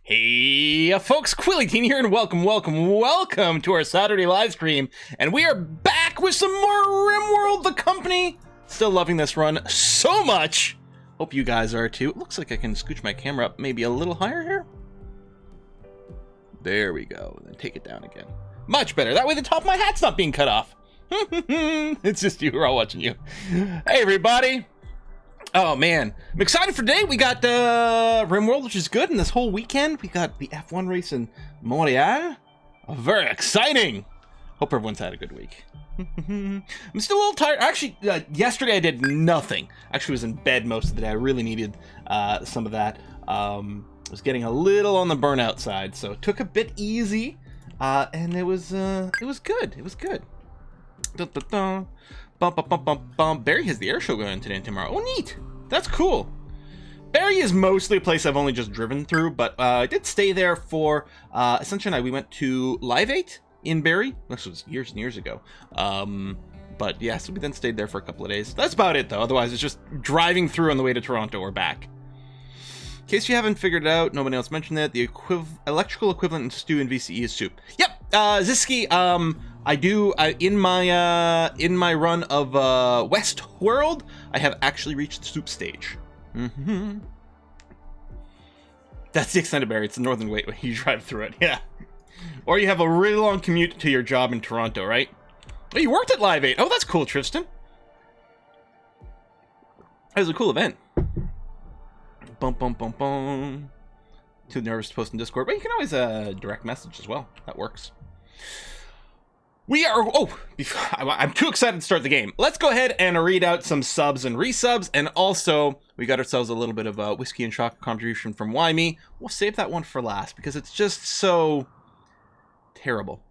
Hey folks, Quilly here, and welcome to our Saturday live stream. And we are back with some more Rimworld, the company. Still loving this run so much. Hope you guys are too. It looks like I can scooch my camera up maybe a little higher here. There we go. Then take it down again. Much better. That way the top of my hat's not being cut off. It's just you. We're all watching you. Hey everybody. Oh man, I'm excited for today. We got Rimworld, which is good, and this whole weekend we got the F1 race in Montreal. Oh, very exciting. Hope everyone's had a good week. I'm still a little tired. Actually, yesterday I did nothing. Actually, was in bed most of the day. I really needed some of that. I was getting a little on the burnout side, so it took a bit easy, and it was good. It was good. Dun, dun, dun. Bum, bum, bum, bum, bum. Barrie has the air show going today and tomorrow. Oh, neat. That's cool. Barrie is mostly a place I've only just driven through, but I did stay there for Essentially, we went to Live 8 in Barrie. This was years and years ago. But yeah, so we then stayed there for a couple of days. That's about it, though. Otherwise, it's just driving through on the way to Toronto or back. In case you haven't figured it out, nobody else mentioned it, the electrical equivalent in stew in VCE is soup. Yep, Ziski, I do, in my run of Westworld, I have actually reached the soup stage. That's the extent of Barrie. It's the northern way you drive through it, yeah. Or you have a really long commute to your job in Toronto, right? Oh, you worked at Live 8. Oh, that's cool, Tristan. That was a cool event. Bum, bum, bum, bum. Too nervous to post in Discord, but you can always direct message as well. That works. We are, I'm too excited to start the game. Let's go ahead and read out some subs and resubs, and also, we got ourselves a little bit of a whiskey and chocolate contribution from Wymie. We'll save that one for last, because it's just so terrible.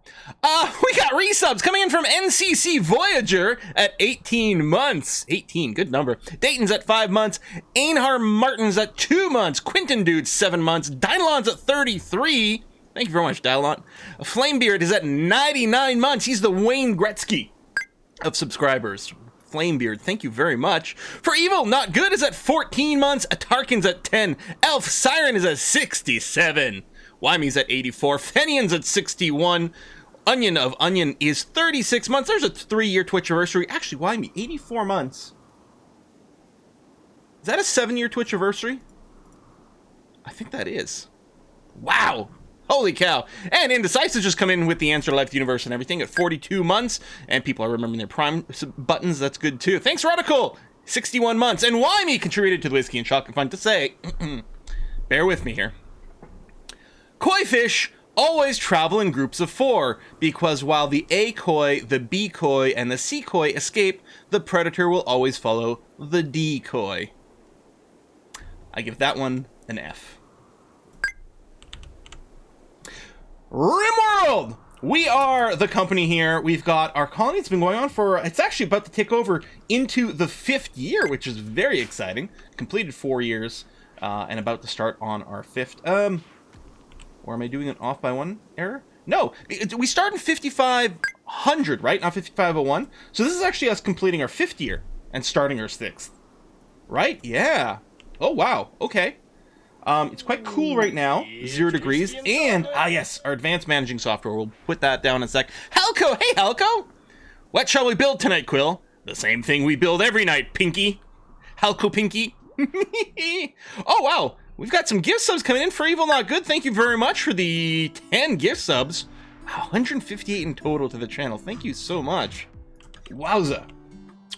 We got resubs coming in from NCC Voyager at 18 months. 18, good number. Dayton's at 5 months. Einhar Martin's at 2 months. Quinton Dude's 7 months. Dynalon's at 33. Thank you very much, Dylon. Flamebeard is at 99 months. He's the Wayne Gretzky of subscribers. Flamebeard, thank you very much. For Evil, Not Good is at 14 months. Atarkin's at 10. Elf Siren is at 67. Wymie's at 84. Fenian's at 61. Onion of Onion is 36 months. There's a 3-year Twitch anniversary. Actually, Wymie, 84 months. Is that a 7-year Twitch anniversary? I think that is. Wow. Holy cow. And Indecisive just come in with the answer to Life, the Universe, and everything at 42 months. And people are remembering their Prime buttons. That's good, too. Thanks, Radical. 61 months. And Wymie contributed to the Whiskey and Chocolate Fund to say, bear with me here. Koi fish always travel in groups of 4, because while the A koi, the B koi, and the C koi escape, the predator will always follow the D koi. I give that one an F. Rimworld! We are the company here. We've got our colony. It's been going on for, it's actually about to tick over into the 5th year, which is very exciting. Completed 4 years, and about to start on our 5th. Or am I doing an off by 1 error? No, we start in 5500, right? Not 5501. So this is actually us completing our 5th year and starting our 6th. Right? Yeah. Oh, wow. Okay. It's quite cool right now, 0 degrees, and, yes, our advanced managing software. We'll put that down in a sec. Halco, hey Halco! What shall we build tonight, Quill? The same thing we build every night, Pinky. Halco Pinky. Oh, wow, we've got some gift subs coming in for Evil Not Good. Thank you very much for the 10 gift subs. Wow, 158 in total to the channel. Thank you so much. Wowza.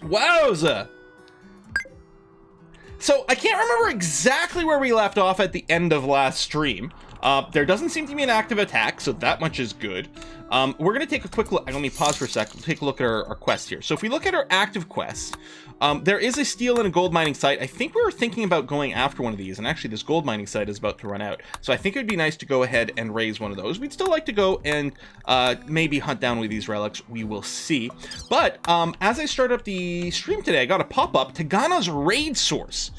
Wowza! So, I can't remember exactly where we left off at the end of last stream. There doesn't seem to be an active attack, so that much is good. We're going to take a quick look. Let me pause for a sec. We'll take a look at our quest here. So, if we look at our active quests, there is a steel and a gold mining site. I think we were thinking about going after one of these, and actually this gold mining site is about to run out. So, I think it would be nice to go ahead and raise one of those. We'd still like to go and maybe hunt down one of these relics. We will see. But, as I start up the stream today, I got a pop-up, Tagana's Raid Source.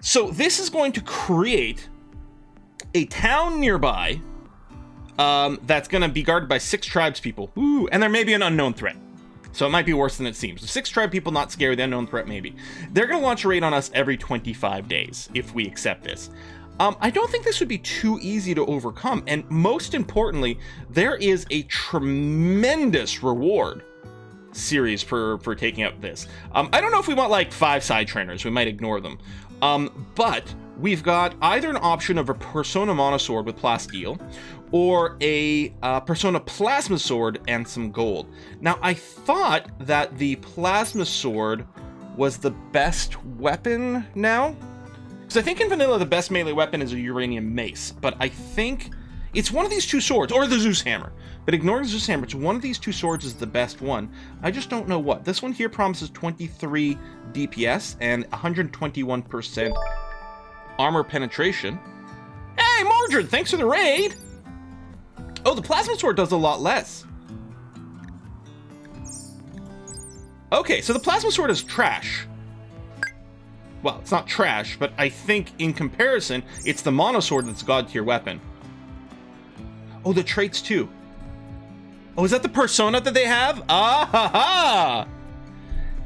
So, this is going to create a town nearby that's going to be guarded by 6 tribespeople. Ooh, and there may be an unknown threat. So it might be worse than it seems. The 6 tribe people, not scary. The unknown threat, maybe. They're going to launch a raid on us every 25 days if we accept this. I don't think this would be too easy to overcome. And most importantly, there is a tremendous reward series for taking out this. I don't know if we want like 5 side trainers. We might ignore them. But we've got either an option of a Persona Monosword with Plasteel, or a Persona Plasma Sword and some gold. Now, I thought that the Plasma Sword was the best weapon now. Because I think in vanilla the best melee weapon is a Uranium Mace, but I think it's one of these 2 swords, or the Zeus Hammer. But ignoring the Zeus Hammer, it's one of these 2 swords is the best one. I just don't know what. This one here promises 23 DPS and 121% armor penetration. Hey, Mordred, thanks for the raid! Oh, the Plasma Sword does a lot less. Okay, so the Plasma Sword is trash. Well, it's not trash, but I think in comparison, it's the Monosword that's God tier weapon. Oh, the traits too. Oh, is that the persona that they have? Ah ha ha!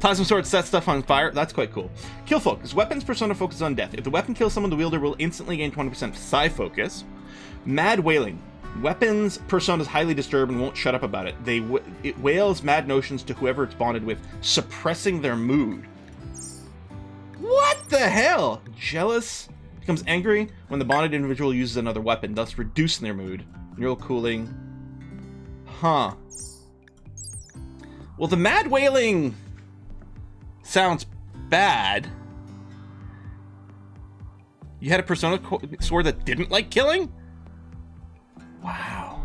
Plasma Sword sets stuff on fire. That's quite cool. Kill focus. Weapons persona focuses on death. If the weapon kills someone, the wielder will instantly gain 20% psi focus. Mad wailing. Weapons persona is highly disturbed and won't shut up about it. It wails mad notions to whoever it's bonded with, suppressing their mood. What the hell? Jealous becomes angry when the bonded individual uses another weapon, thus reducing their mood. Neural cooling. Huh. Well, the mad wailing sounds bad. You had a Persona sword that didn't like killing? Wow.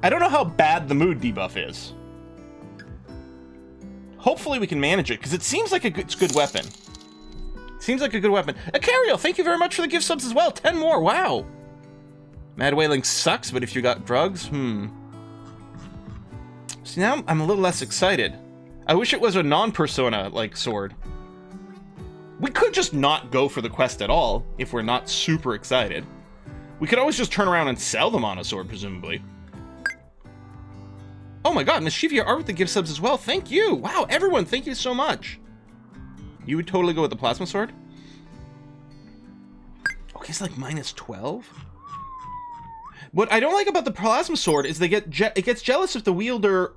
I don't know how bad the mood debuff is. Hopefully we can manage it, because it seems like it's a good weapon. Seems like a good weapon. Acario, thank you very much for the gift subs as well. 10 more, wow. Mad wailing sucks, but if you got drugs, See, now I'm a little less excited. I wish it was a non-persona, like, sword. We could just not go for the quest at all, if we're not super excited. We could always just turn around and sell the Monosword, presumably. Oh my god, Mischievia Art with the gift subs as well. Thank you! Wow, everyone, thank you so much. You would totally go with the Plasma Sword? Okay, it's like minus 12? What I don't like about the Plasma Sword is it gets jealous if the wielder,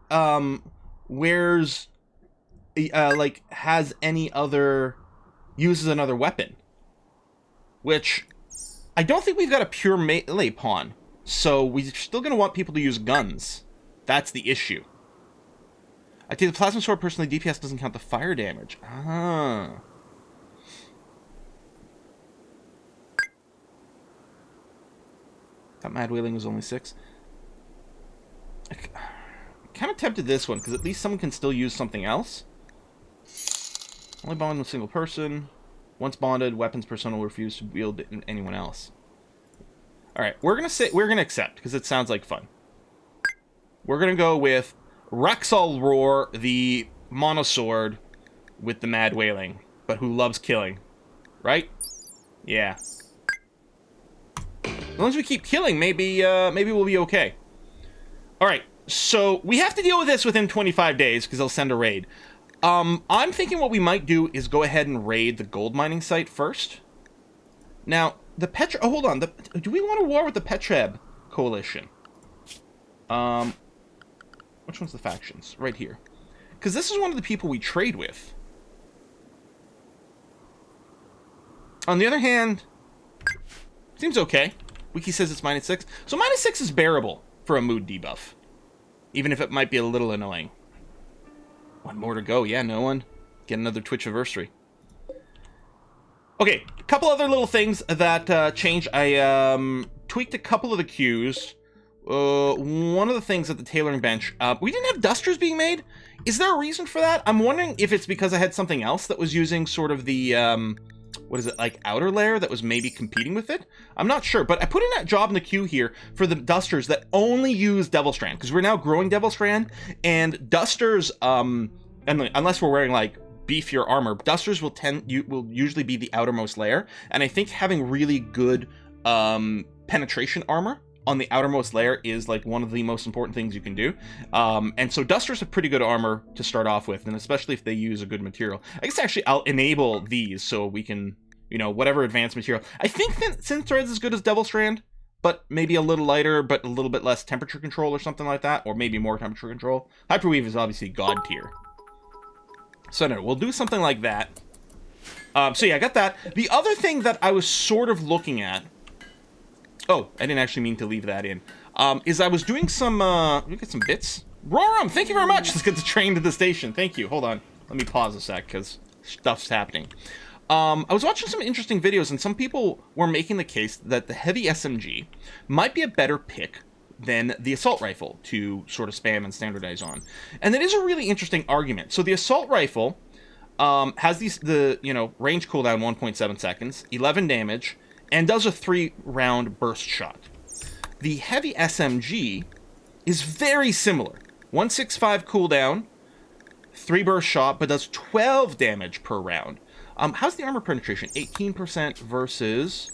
uses another weapon. Which, I don't think we've got a pure melee pawn. So we're still going to want people to use guns. That's the issue. I take the Plasma Sword personally, DPS doesn't count the fire damage. Ah. Thought Mad Wailing was only 6. I kind of tempted this one, because at least someone can still use something else. Only bonded with a single person. Once bonded, weapons persona will refuse to wield anyone else. Alright, we're gonna accept, because it sounds like fun. We're gonna go with Rexall Roar, the Monosword with the Mad Wailing, but who loves killing. Right? Yeah. As long as we keep killing, maybe we'll be okay. Alright, so we have to deal with this within 25 days, because they'll send a raid. I'm thinking what we might do is go ahead and raid the gold mining site first. Now, the Petra... Oh, hold on. Do we want to war with the Petreb coalition? Which one's the factions? Right here. Because this is one of the people we trade with. On the other hand, seems okay. Wiki says it's minus 6. So minus 6 is bearable for a mood debuff. Even if it might be a little annoying. One more to go. Yeah, no one. Get another Twitch anniversary. Okay, a couple other little things that changed. I tweaked a couple of the queues. One of the things at the tailoring bench, we didn't have dusters being made. Is there a reason for that? I'm wondering if it's because I had something else that was using sort of the, what is it, like outer layer that was maybe competing with it? I'm not sure, but I put in that job in the queue here for the dusters that only use Devil Strand, because we're now growing Devil Strand, and dusters, and unless we're wearing like beefier armor, dusters will usually be the outermost layer, and I think having really good penetration armor on the outermost layer is like one of the most important things you can do. And so dusters have pretty good armor to start off with, and especially if they use a good material. I guess actually I'll enable these so we can, you know, whatever advanced material. I think Thin Thread's as good as Devil Strand, but maybe a little lighter, but a little bit less temperature control or something like that, or maybe more temperature control. Hyperweave is obviously god tier. So no, we'll do something like that. So yeah, I got that. The other thing that I was sort of looking at, oh, I didn't actually mean to leave that in, is I was doing some, let me get some bits. Roram, thank you very much. Let's get the train to the station. Thank you. Hold on. Let me pause a sec, because stuff's happening. I was watching some interesting videos, and some people were making the case that the heavy SMG might be a better pick than the assault rifle to sort of spam and standardize on. And that is a really interesting argument. So the assault rifle has the range cooldown 1.7 seconds, 11 damage, and does a 3-round burst shot. The heavy SMG is very similar. 165 cooldown, 3 burst shot, but does 12 damage per round. How's the armor penetration? 18% versus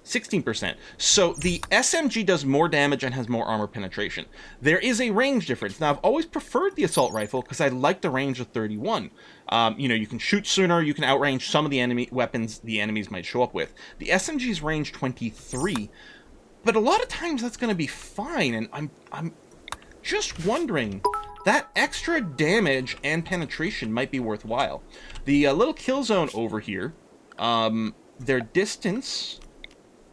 16%. So the SMG does more damage and has more armor penetration. There is a range difference. Now, I've always preferred the assault rifle because I like the range of 31. You can shoot sooner, you can outrange some of the enemy weapons the enemies might show up with. The SMG's range 23, but a lot of times that's going to be fine, and I'm just wondering, that extra damage and penetration might be worthwhile. The little kill zone over here, their distance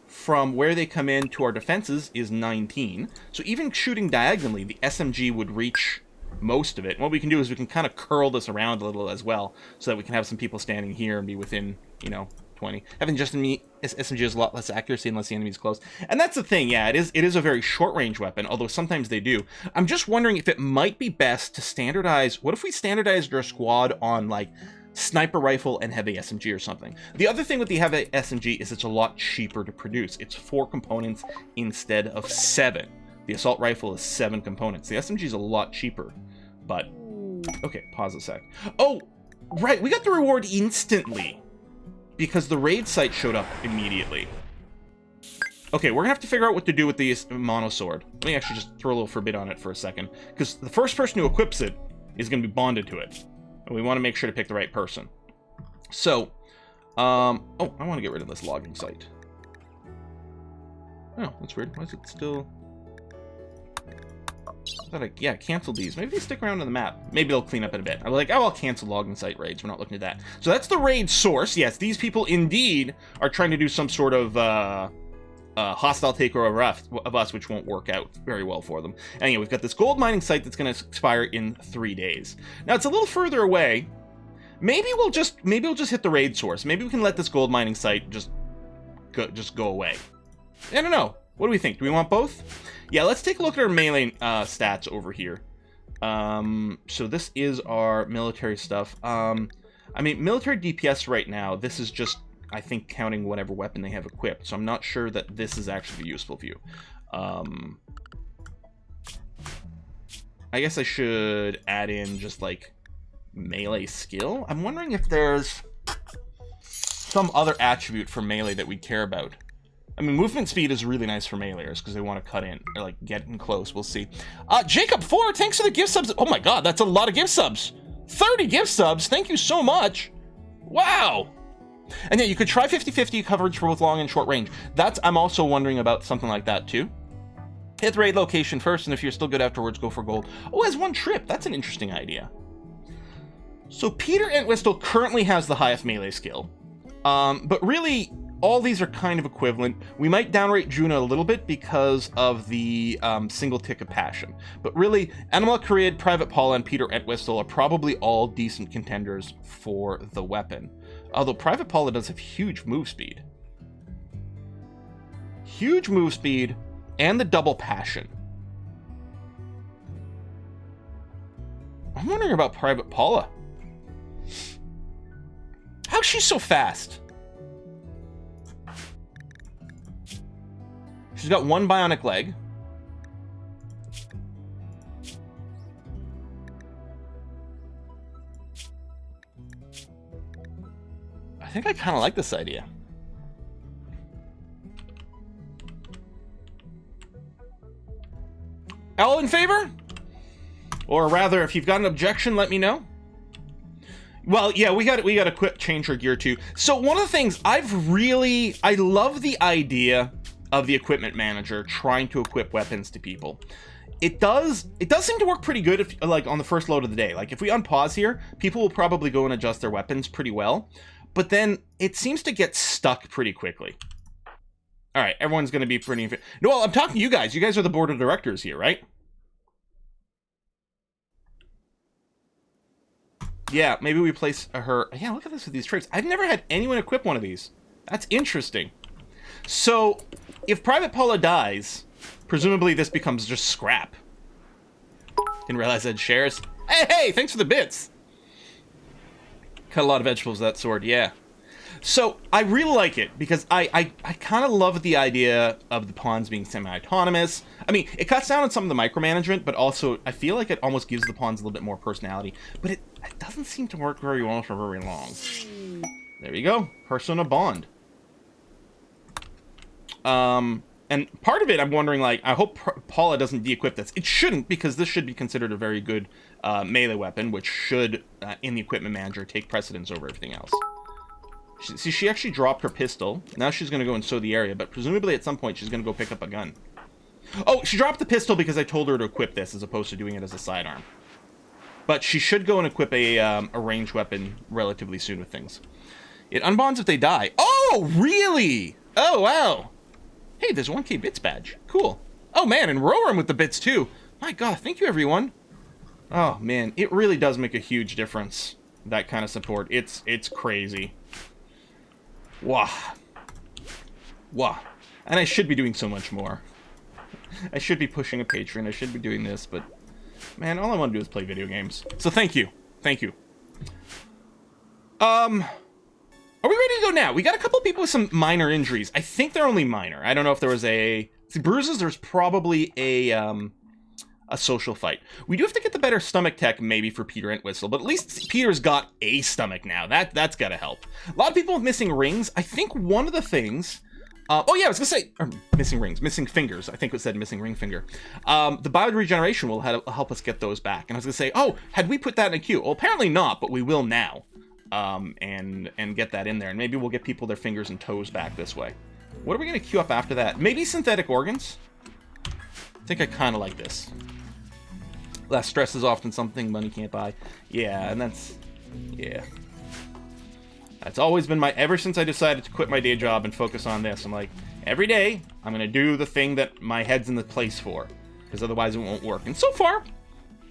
from where they come in to our defenses is 19. So even shooting diagonally, the SMG would reach most of it. And what we can do is we can kind of curl this around a little as well, so that we can have some people standing here and be within, 20. Having just SMG is a lot less accuracy unless the enemy's close. And that's the thing, yeah, it is a very short-range weapon, although sometimes they do. I'm just wondering if it might be best to standardize... What if we standardized our squad on, like, sniper rifle and heavy SMG or something? The other thing with the heavy SMG is it's a lot cheaper to produce. It's 4 components instead of 7. The assault rifle is 7 components. The SMG is a lot cheaper, but... Okay, pause a sec. Oh, right, we got the reward instantly, because the raid site showed up immediately. Okay, we're gonna have to figure out what to do with the mono sword. Let me actually just throw a little forbid on it for a second, because the first person who equips it is gonna be bonded to it. And we want to make sure to pick the right person. So, oh, I want to get rid of this logging site. Oh, that's weird. Why is it still... I thought I canceled these. Maybe they stick around on the map. Maybe they'll clean up in a bit. I'm like, oh, I'll cancel logging site raids. We're not looking at that. So that's the raid source. Yes, these people indeed are trying to do some sort of hostile takeover of us, which won't work out very well for them. Anyway, we've got this gold mining site that's going to expire in 3 days. Now, it's a little further away. Maybe we'll just hit the raid source. Maybe we can let this gold mining site just go away. I don't know. What do we think? Do we want both? Yeah, let's take a look at our melee stats over here. So this is our military stuff. I mean, military DPS right now, this is just, I think, counting whatever weapon they have equipped. So I'm not sure that this is actually a useful view. I guess I should add in just, like, melee skill. I'm wondering if there's some other attribute for melee that we care about. I mean, movement speed is really nice for meleeers because they want to cut in or like get in close. We'll see. Jacob4, thanks for the gift subs. Oh my god, that's a lot of gift subs. 30 gift subs. Thank you so much. Wow. And yeah, you could try 50-50 coverage for both long and short range. I'm also wondering about something like that too. Hit the raid location first, and if you're still good afterwards, go for gold. Oh, as one trip. That's an interesting idea. So Peter Entwistle currently has the highest melee skill. But really, all these are kind of equivalent. We might downrate Juna a little bit because of the single tick of passion. But really, Animal Careed, Private Paula, and Peter Entwistle are probably all decent contenders for the weapon. Although Private Paula does have huge move speed. Huge move speed, and the double passion. I'm wondering about Private Paula. How's she so fast? She's got 1 bionic leg. I think I kind of like this idea. All in favor? Or rather, if you've got an objection, let me know. Well, yeah, we got to quit change our gear too. So one of the things I love the idea of the equipment manager trying to equip weapons to people. It does seem to work pretty good if, like, on the first load of the day. Like, if we unpause here, people will probably go and adjust their weapons pretty well. But then it seems to get stuck pretty quickly. All right, everyone's going to be pretty... No, well, I'm talking to you guys. You guys are the board of directors here, right? Yeah, maybe we place her... Yeah, look at this with these traits. I've never had anyone equip one of these. That's interesting. So, if Private Paula dies, presumably this becomes just scrap. Didn't realize I had shares. Hey, thanks for the bits. Cut a lot of vegetables with that sword, yeah. So, I really like it, because I kind of love the idea of the pawns being semi-autonomous. I mean, it cuts down on some of the micromanagement, but also, I feel like it almost gives the pawns a little bit more personality. But it doesn't seem to work very well for very long. There you go. Persona bond. And part of it, I'm wondering, like, I hope Paula doesn't de-equip this. It shouldn't, because this should be considered a very good melee weapon, which should, in the equipment manager, take precedence over everything else. See, she actually dropped her pistol. Now she's going to go and sew the area, but presumably at some point she's going to go pick up a gun. Oh, she dropped the pistol because I told her to equip this as opposed to doing it as a sidearm. But she should go and equip a ranged weapon relatively soon with things. It unbonds if they die. Oh, really? Oh, wow. Hey, there's a 1K bits badge. Cool. Oh, man, and Roram with the bits, too. My God, thank you, everyone. Oh, man, it really does make a huge difference, that kind of support. It's crazy. Wow. Wow. And I should be doing so much more. I should be pushing a Patreon. I should be doing this, but... Man, all I want to do is play video games. So thank you. Thank you. Are we ready to go now? We got a couple people with some minor injuries. I think they're only minor. I don't know if there was a... See, bruises, there's probably a social fight. We do have to get the better stomach tech, maybe, for Peter Entwistle, but at least Peter's got a stomach now. That's gotta help. A lot of people with missing rings. I think one of the things... oh, yeah, I was gonna say... missing rings. Missing fingers. I think it said missing ring finger. The bio regeneration will help us get those back. And I was gonna say, oh, had we put that in a queue? Well, apparently not, but we will now. And get that in there. And maybe we'll get people their fingers and toes back this way. What are we gonna queue up after that? Maybe synthetic organs? I think I kind of like this. Less stress is often something money can't buy. Yeah, and that's... Yeah. That's always been my... Ever since I decided to quit my day job and focus on this, I'm like, every day, I'm going to do the thing that my head's in the place for. Because otherwise it won't work. And so far,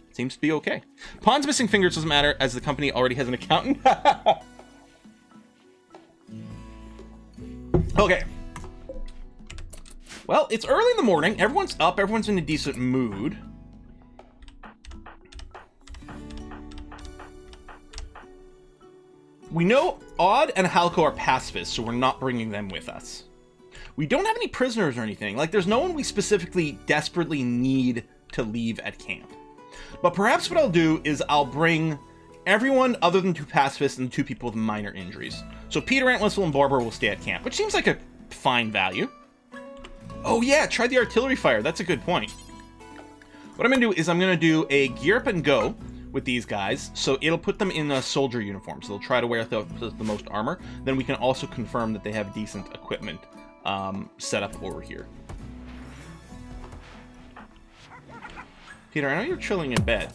it seems to be okay. Pawn's missing fingers doesn't matter, as the company already has an accountant. Okay. Well, it's early in the morning. Everyone's up. Everyone's in a decent mood. We know Odd and Halko are pacifists, so we're not bringing them with us. We don't have any prisoners or anything. Like, there's no one we specifically desperately need to leave at camp. But perhaps what I'll do is I'll bring everyone other than 2 pacifists and 2 people with minor injuries. So Peter Entwistle and Barbara will stay at camp, which seems like a fine value. Oh yeah, try the artillery fire. That's a good point. What I'm going to do is I'm going to do a gear up and go with these guys, so it'll put them in a soldier uniform, so they'll try to wear the most armor. Then we can also confirm that they have decent equipment set up over here. Peter, I know you're chilling in bed.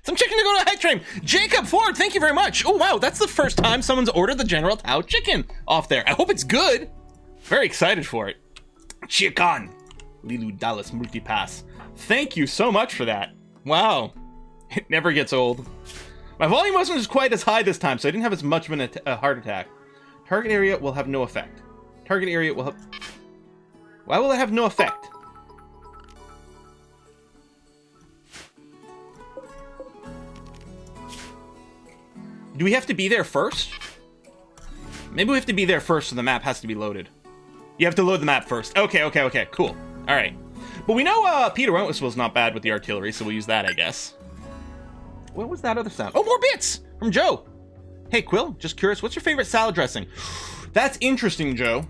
Some chicken to go to a hike train. Jacob Ford, thank you very much. Oh, wow, that's the first time someone's ordered the General Tao chicken off there. I hope it's good. Very excited for it. Chicken. Lilu Dallas Multipass. Thank you so much for that. Wow. It never gets old. My volume wasn't quite as high this time, so I didn't have as much of a heart attack. Target area will have no effect. Target area will have... Why will it have no effect? Do we have to be there first? Maybe we have to be there first, so the map has to be loaded. You have to load the map first. Okay, cool. All right. But we know Peter Wentwistle's not bad with the artillery, so we'll use that, I guess. What was that other sound? Oh, more bits from Joe. Hey, Quill, just curious, what's your favorite salad dressing? That's interesting, Joe.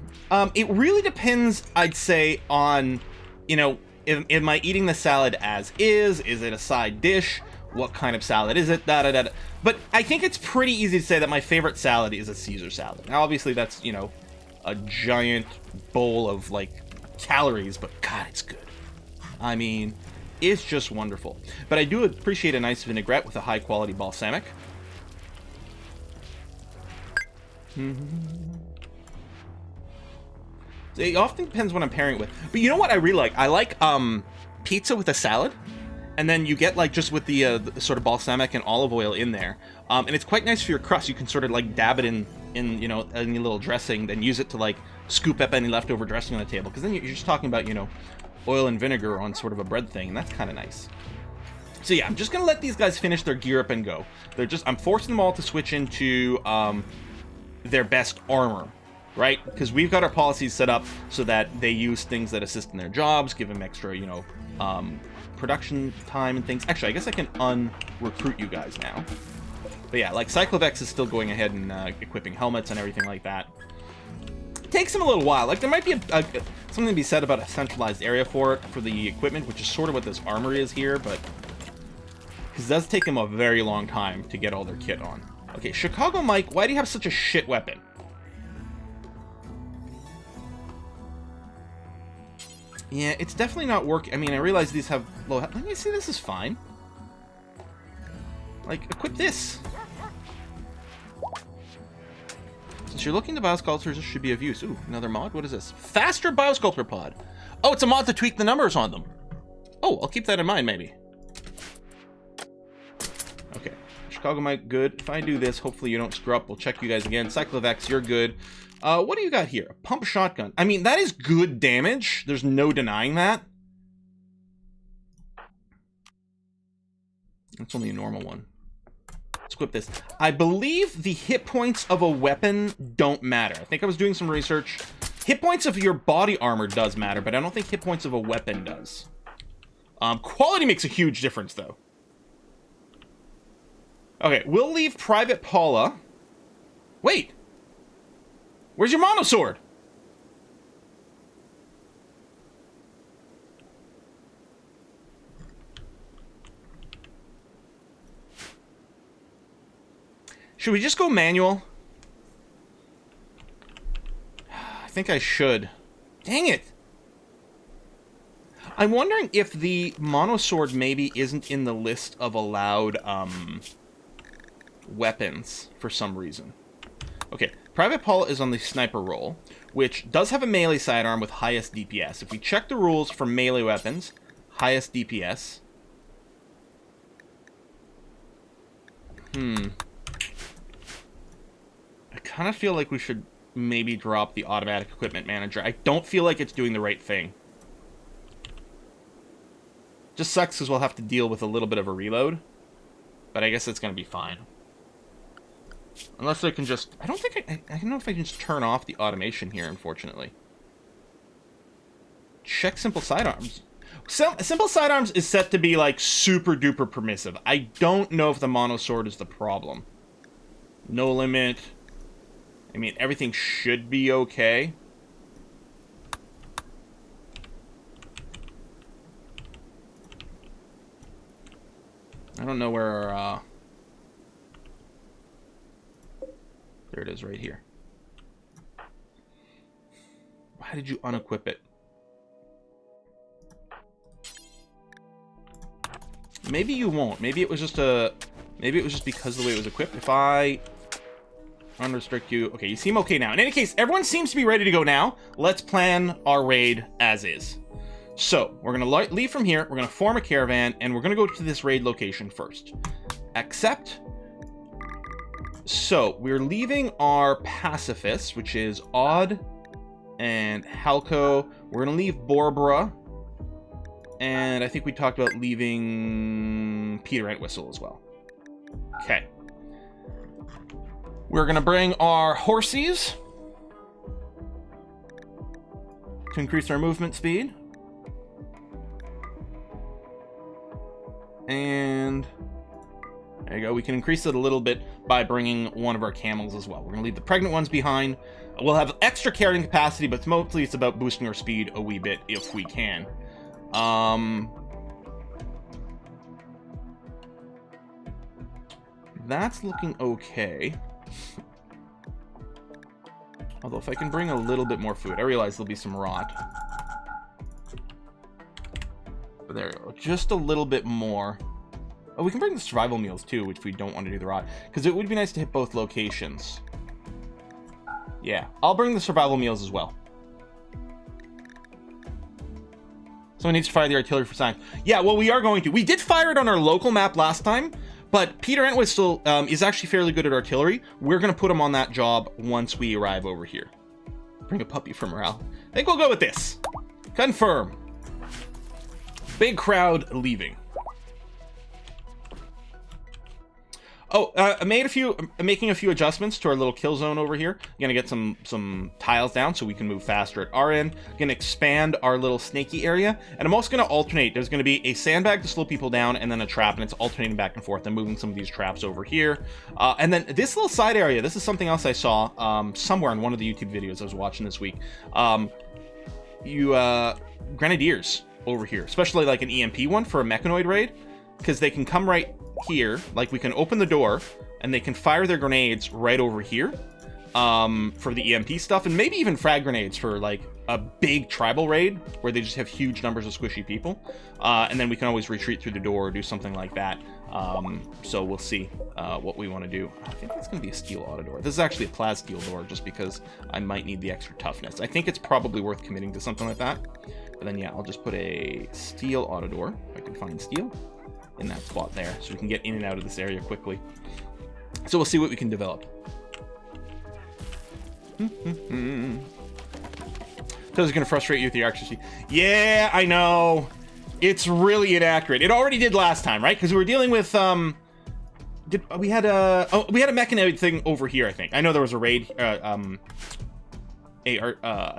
It really depends, I'd say, on, you know, am I eating the salad as is? Is it a side dish? What kind of salad is it? Da-da-da-da. But I think it's pretty easy to say that my favorite salad is a Caesar salad. Now, obviously, that's, you know, a giant bowl of, like, calories, but God, it's good. I mean, it's just wonderful. But I do appreciate a nice vinaigrette with a high-quality balsamic. It often depends what I'm pairing it with. But you know what I really like? I like pizza with a salad. And then you get, like, just with the sort of balsamic and olive oil in there. And it's quite nice for your crust. You can sort of, like, dab it in, you know, any little dressing, then use it to, like, scoop up any leftover dressing on the table. Because then you're just talking about, you know, oil and vinegar on sort of a bread thing. And that's kind of nice. So, yeah, I'm just going to let these guys finish their gear up and go. I'm forcing them all to switch into their best armor. Right? Because we've got our policies set up so that they use things that assist in their jobs, give them extra, you know, production time and things. Actually, I guess I can un-recruit you guys now. But yeah, like Cyclovex is still going ahead and equipping helmets and everything like that. It takes him a little while. Like, there might be something to be said about a centralized area for it, for the equipment, which is sort of what this armor is here, but it does take him a very long time to get all their kit on. Okay, Chicago Mike, why do you have such a shit weapon? Yeah, it's definitely not working. I mean, I realize these have low health. Let me see, this is fine. Like, equip this. Since you're looking to biosculptors, this should be of use. Ooh, another mod? What is this? Faster biosculptor pod. Oh, it's a mod to tweak the numbers on them. Oh, I'll keep that in mind, maybe. Okay. Chicago Mike, good. If I do this, hopefully you don't screw up. We'll check you guys again. Cyclovex, you're good. What do you got here? A pump shotgun. I mean, that is good damage. There's no denying that. That's only a normal one. Let's equip this. I believe the hit points of a weapon don't matter. I think I was doing some research. Hit points of your body armor does matter, but I don't think hit points of a weapon does. Quality makes a huge difference, though. Okay, we'll leave Private Paula. Wait! Where's your monosword? Should we just go manual? I think I should. Dang it! I'm wondering if the monosword maybe isn't in the list of allowed weapons for some reason. Okay, Private Paul is on the sniper role, which does have a melee sidearm with highest DPS. If we check the rules for melee weapons, highest DPS. I kind of feel like we should maybe drop the automatic equipment manager. I don't feel like it's doing the right thing. Just sucks because we'll have to deal with a little bit of a reload. But I guess it's going to be fine. Unless I can just... I don't think I don't know if I can just turn off the automation here, unfortunately. Check simple sidearms. Simple sidearms is set to be, like, super duper permissive. I don't know if the monosword is the problem. No limit. I mean, everything should be okay. I don't know where our, there it is right here. Why did you unequip it? Maybe you won't. Maybe it was just because of the way it was equipped. If I unrestrict you. Okay, you seem okay now. In any case, everyone seems to be ready to go now. Let's plan our raid as is. So, we're going to leave from here, we're going to form a caravan, and we're going to go to this raid location first. Accept. So, we're leaving our pacifists, which is Odd and Halco. We're going to leave Borbra. And I think we talked about leaving Peter Entwistle as well. Okay. We're going to bring our horsies to increase our movement speed. And There you go. We can increase it a little bit by bringing one of our camels as well. We're going to leave the pregnant ones behind. We'll have extra carrying capacity, but mostly it's about boosting our speed a wee bit if we can. That's looking okay. Although if I can bring a little bit more food, I realize there'll be some rot. But there we go. Just a little bit more. Oh, we can bring the survival meals too, which we don't want to do the rot. Because it would be nice to hit both locations. Yeah, I'll bring the survival meals as well. Someone needs to fire the artillery for science. Yeah, well, we are going to. We did fire it on our local map last time, but Peter Entwistle is actually fairly good at artillery. We're going to put him on that job once we arrive over here. Bring a puppy for morale. I think we'll go with this. Confirm. Big crowd leaving. Oh, I'm making a few adjustments to our little kill zone over here. I'm gonna get some tiles down so we can move faster at our end. I'm gonna expand our little snaky area, and I'm also gonna alternate. There's gonna be a sandbag to slow people down, and then a trap, and it's alternating back and forth. I'm moving some of these traps over here, and then this little side area. This is something else I saw somewhere in one of the YouTube videos I was watching this week. Grenadiers over here, especially like an EMP one for a mechanoid raid, because they can come right here, like we can open the door and they can fire their grenades right over here for the EMP stuff, and maybe even frag grenades for like a big tribal raid where they just have huge numbers of squishy people, and then we can always retreat through the door or do something like that. So we'll see what we want to do. I think that's going to be a steel auto door. This is actually a plas steel door just because I might need the extra toughness. I think it's probably worth committing to something like that, but then yeah, I'll just put a steel auto door if I can find steel in that spot there, so we can get in and out of this area quickly. So we'll see what we can develop. So it's going to frustrate you with your accuracy. Yeah, I know. It's really inaccurate. It already did last time, right? Because we were dealing with we had a mechanoid thing over here, I think. I know there was a raid, a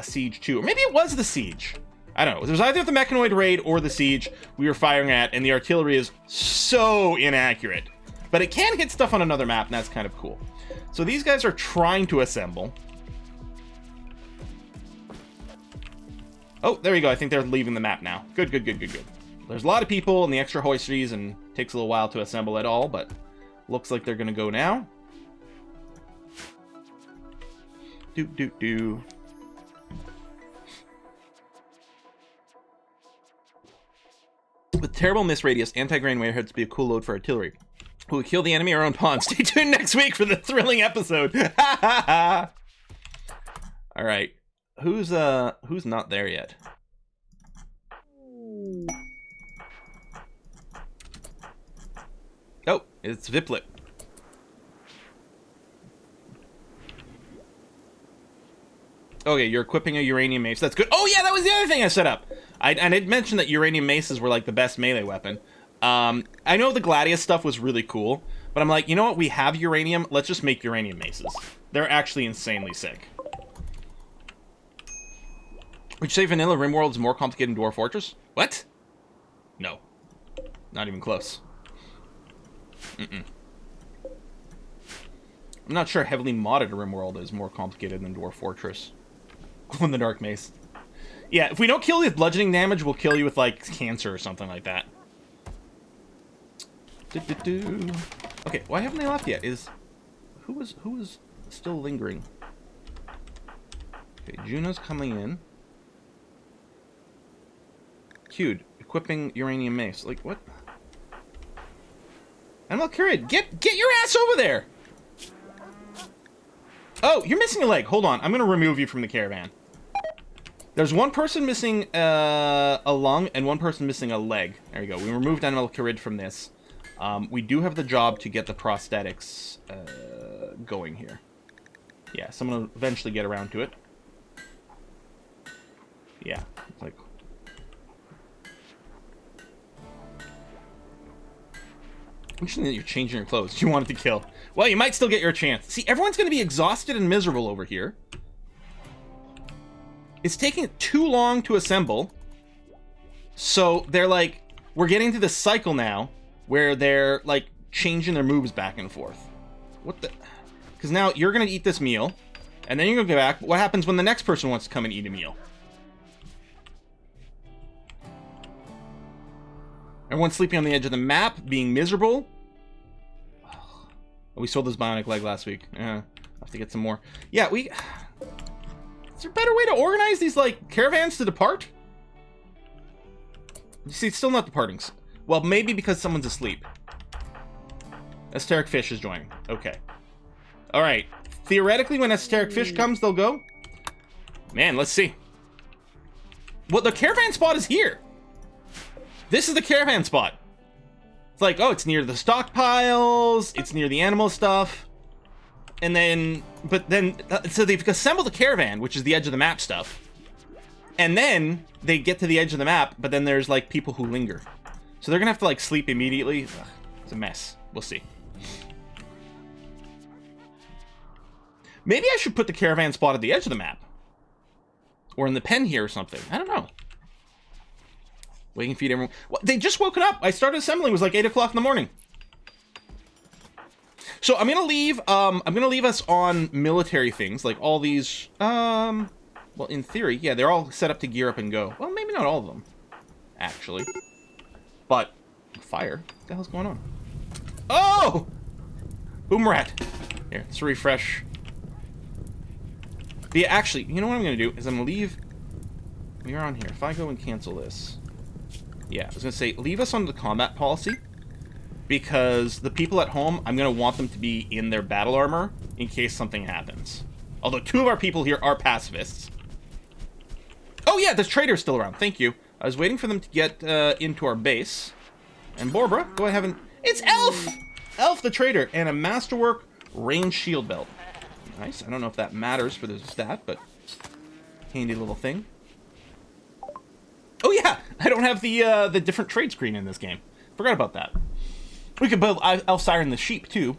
siege too, or maybe it was the siege. I don't know. It was either the mechanoid raid or the siege we were firing at, and the artillery is so inaccurate. But it can hit stuff on another map, and that's kind of cool. So these guys are trying to assemble. Oh, there we go. I think they're leaving the map now. Good, good, good, good, good. There's a lot of people in the extra hoistries, and it takes a little while to assemble it all, but looks like they're going to go now. Do. With terrible miss radius, anti-grain warheads would be a cool load for artillery. Who would kill the enemy or own pawn? Stay tuned next week for the thrilling episode. All right, who's not there yet? Oh, it's Viplet. Okay, you're equipping a uranium mace. That's good. Oh yeah, that was the other thing I set up. I did mention that uranium maces were like the best melee weapon. I know the Gladius stuff was really cool, but I'm like, you know what? We have uranium. Let's just make uranium maces. They're actually insanely sick. Would you say vanilla Rimworld is more complicated than Dwarf Fortress? What? No. Not even close. I'm not sure heavily modded Rimworld is more complicated than Dwarf Fortress. Glow in the Dark Mace. Yeah, if we don't kill you with bludgeoning damage, we'll kill you with, like, cancer or something like that. Okay, why haven't they left yet? Who was still lingering? Okay, Juno's coming in. Cued. Equipping uranium mace. Like, what? Animal Curid, get your ass over there! Oh, you're missing a leg. Hold on, I'm gonna remove you from the caravan. There's one person missing a lung and one person missing a leg. There you go. We removed Animal Curid from this. We do have the job to get the prosthetics going here. Yeah, someone will eventually get around to it. Yeah, it's like... Interesting that you're changing your clothes. You wanted to kill. Well, you might still get your chance. See, everyone's going to be exhausted and miserable over here. It's taking too long to assemble. So they're like, we're getting to this cycle now where they're like changing their moves back and forth. What the? Because now you're going to eat this meal, and then you're going to go back. What happens when the next person wants to come and eat a meal? Everyone's sleeping on the edge of the map, being miserable. Oh, we sold this bionic leg last week. Yeah, have to get some more. Yeah, is there a better way to organize these, like, caravans to depart? You see, it's still not departing. Well, maybe because someone's asleep. Esoteric fish is joining. Okay. Alright. Theoretically, when esoteric fish comes, they'll go. Man, let's see. Well, the caravan spot is here. This is the caravan spot. It's like, oh, it's near the stockpiles. It's near the animal stuff. And then, so they've assembled a caravan, which is the edge of the map stuff. And then they get to the edge of the map, but then there's, like, people who linger. So they're gonna have to, like, sleep immediately. Ugh, it's a mess. We'll see. Maybe I should put the caravan spot at the edge of the map. Or in the pen here or something. I don't know. Waiting to feed everyone. Well, they just woken up. I started assembling. It was like 8 o'clock in the morning. So I'm gonna leave us on military things, like all these, well, in theory, yeah, they're all set up to gear up and go. Well, maybe not all of them, actually. But, fire, what the hell's going on? Oh! Boom rat. Here, let's refresh. But yeah, actually, you know what I'm gonna do, is I'm gonna leave, we are on here. If I go and cancel this, yeah, I was gonna say, leave us on the combat policy. Because the people at home, I'm going to want them to be in their battle armor in case something happens. Although 2 of our people here are pacifists. Oh yeah, the trader's still around. Thank you. I was waiting for them to get into our base. And Borbra, go ahead and... It's Elf! Elf the trader, and a Masterwork range shield belt. Nice. I don't know if that matters for the stat, but... handy little thing. Oh yeah! I don't have the different trade screen in this game. Forgot about that. We could build Elf-Siren the sheep, too.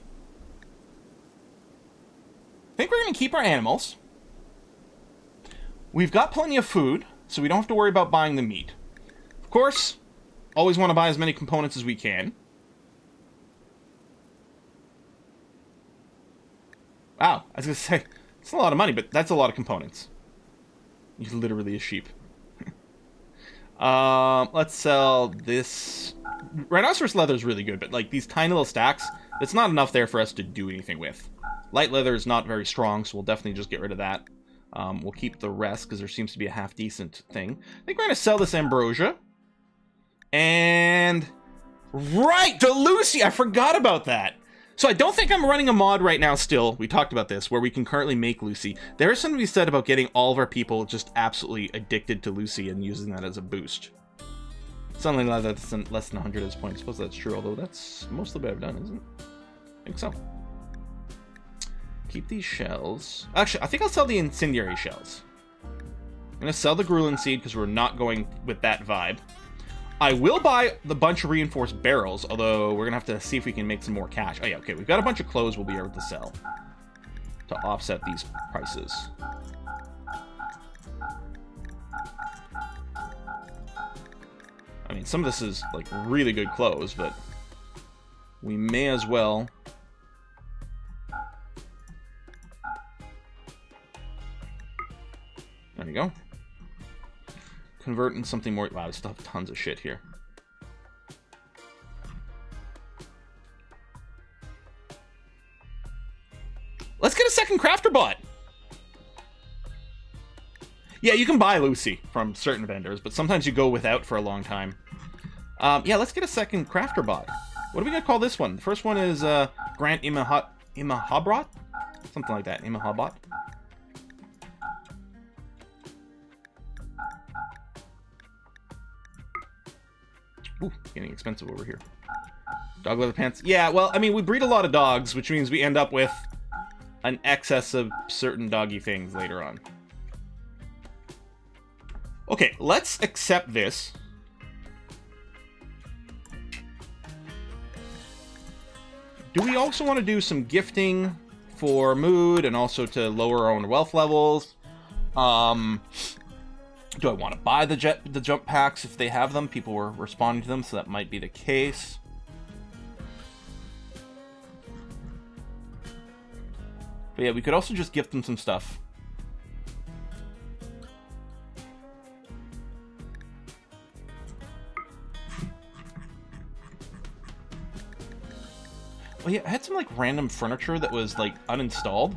I think we're going to keep our animals. We've got plenty of food, so we don't have to worry about buying the meat. Of course, always want to buy as many components as we can. Wow, I was going to say, it's a lot of money, but that's a lot of components. He's literally a sheep. Let's sell this... Rhinoceros leather is really good, but like these tiny little stacks, it's not enough there for us to do anything with. Light leather is not very strong, so we'll definitely just get rid of that. We'll keep the rest because there seems to be a half-decent thing. I think we're going to sell this ambrosia. And... Right! To Lucy! I forgot about that! So I don't think I'm running a mod right now still. We talked about this, where we can currently make Lucy. There is something to be said about getting all of our people just absolutely addicted to Lucy and using that as a boost. Something like that's less than 100 at this point. I suppose that's true, although that's most of the bit I've done, isn't it? I think so. Keep these shells. Actually, I think I'll sell the incendiary shells. I'm going to sell the Grulin seed because we're not going with that vibe. I will buy the bunch of reinforced barrels, although we're going to have to see if we can make some more cash. Oh yeah, okay, we've got a bunch of clothes we'll be able to sell to offset these prices. I mean, some of this is, like, really good clothes, but we may as well... There you go. Convert into something more... Wow, I still have tons of shit here. Let's get a second crafter bot! Yeah, you can buy Lucy from certain vendors, but sometimes you go without for a long time. Yeah, let's get a second crafter bot. What are we gonna call this one? The first one is Grant Imahabrat? Something like that, Imahabot. Ooh, getting expensive over here. Dog leather pants. Yeah, well, I mean, we breed a lot of dogs, which means we end up with an excess of certain doggy things later on. Okay, let's accept this. Do we also want to do some gifting for mood and also to lower our own wealth levels? Do I want to buy the jump packs if they have them? People were responding to them, so that might be the case. But yeah, we could also just gift them some stuff. Well, yeah, I had some, like, random furniture that was, like, uninstalled.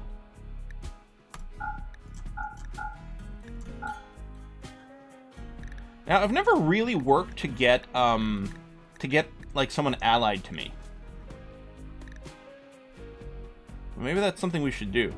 Now, I've never really worked to get, like, someone allied to me. Maybe that's something we should do.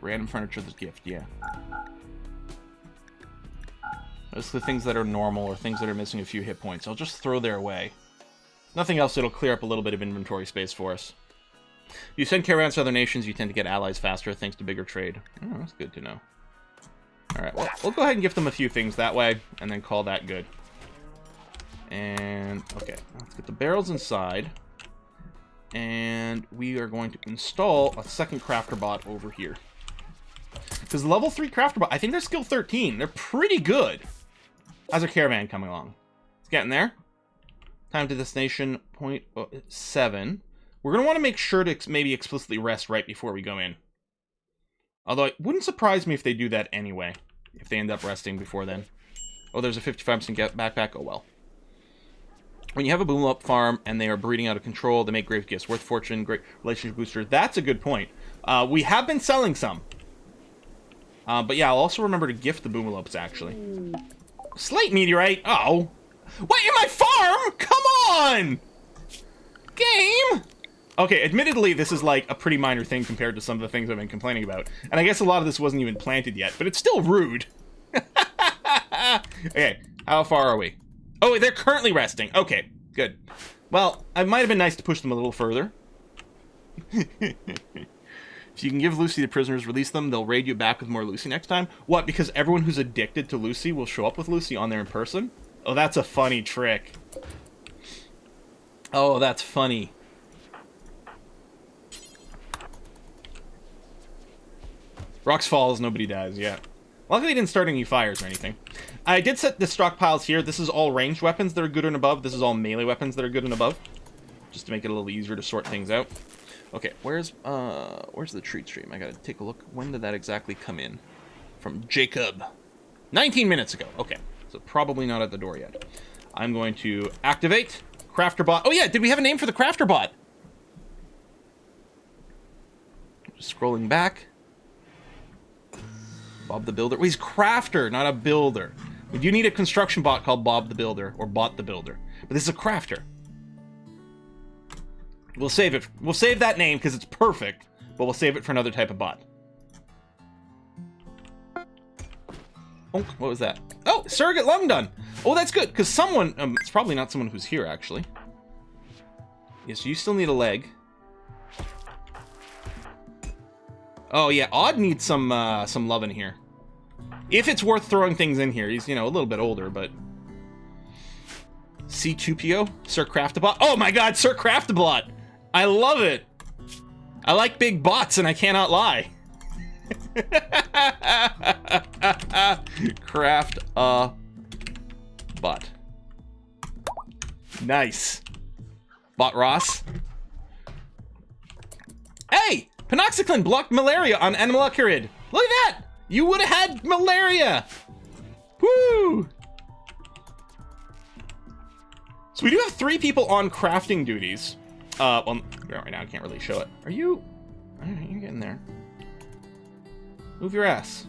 Random furniture that's gift, yeah. Those are the things that are normal or things that are missing a few hit points. I'll just throw their away. Nothing else, it'll clear up a little bit of inventory space for us. You send caravans to other nations, you tend to get allies faster thanks to bigger trade. Oh, that's good to know. Alright, well, we'll go ahead and gift them a few things that way, and then call that good. And, okay, let's get the barrels inside. And we are going to install a second crafter bot over here. Because level 3 crafter bot, I think they're skill 13. They're pretty good. How's our caravan coming along? It's getting there. Time to destination, 0.7. We're going to want to make sure to maybe explicitly rest right before we go in. Although it wouldn't surprise me if they do that anyway. If they end up resting before then. Oh, there's a 55% backpack. Oh, well. When you have a boom up farm and they are breeding out of control, they make great gifts. Worth fortune, great relationship booster. That's a good point. We have been selling some. But yeah, I'll also remember to gift the boomalopes, actually. Slate meteorite? Oh. What, in my farm? Come on! Game! Okay, admittedly, this is like a pretty minor thing compared to some of the things I've been complaining about. And I guess a lot of this wasn't even planted yet, but it's still rude. Okay, how far are we? Oh, they're currently resting. Okay, good. Well, it might have been nice to push them a little further. If you can give Lucy the prisoners, release them, they'll raid you back with more Lucy next time. What, because everyone who's addicted to Lucy will show up with Lucy on there in person? Oh, that's a funny trick. Oh, that's funny. Rocks falls, nobody dies, yeah. Luckily, I didn't start any fires or anything. I did set the stockpiles here. This is all ranged weapons that are good and above. This is all melee weapons that are good and above. Just to make it a little easier to sort things out. Okay, where's the treat stream? I gotta take a look. When did that exactly come in? From Jacob. 19 minutes ago. Okay, so probably not at the door yet. I'm going to activate Crafter Bot. Oh yeah, did we have a name for the Crafter Bot? Just scrolling back. Bob the Builder. Well, he's Crafter, not a Builder. We do need a construction bot called Bob the Builder, or Bot the Builder. But this is a Crafter. We'll save it. We'll save that name because it's perfect, but we'll save it for another type of bot. Oh, what was that? Oh, surrogate lung done. Oh, that's good because someone. It's probably not someone who's here actually. Yes, you still need a leg. Oh yeah, Odd needs some love in here. If it's worth throwing things in here, he's a little bit older, but. C2PO, Sir Craftabot. Oh my God, Sir Craftabot. I love it. I like big bots, and I cannot lie. Craft a bot. Nice. Bot Ross. Hey! Panoxyclin blocked malaria on Animalacurid. Look at that! You would have had malaria! Woo! So we do have 3 people on crafting duties. Well, right now I can't really show it. Are you... Alright, you're getting there. Move your ass.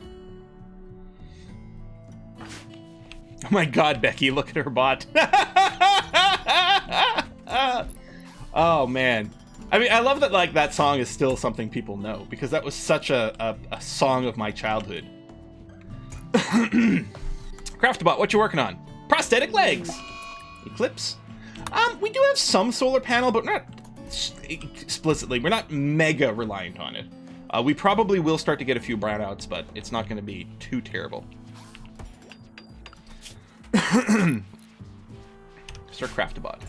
Oh my God, Becky, look at her bot. Oh, man. I mean, I love that, like, that song is still something people know, because that was such a song of my childhood. Craftabot, what you working on? Prosthetic legs! Eclipse? We do have some solar panel, but not explicitly. We're not mega reliant on it. We probably will start to get a few brownouts, but it's not going to be too terrible. Start Craftabot.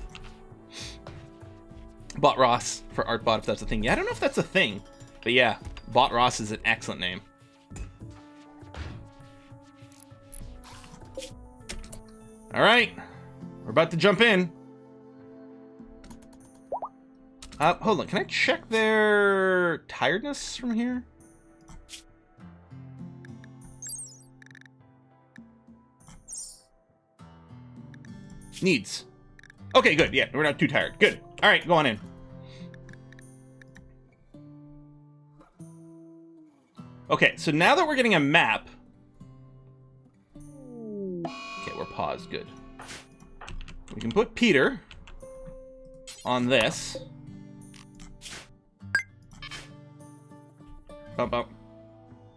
Bot Ross for Artbot, if that's a thing. Yeah, I don't know if that's a thing. But yeah, Bot Ross is an excellent name. Alright. We're about to jump in. Hold on. Can I check their tiredness from here? Needs. Okay, good. Yeah, we're not too tired. Good. All right, go on in. Okay, so now that we're getting a map... Okay, we're paused. Good. We can put Peter on this. Bump, bump.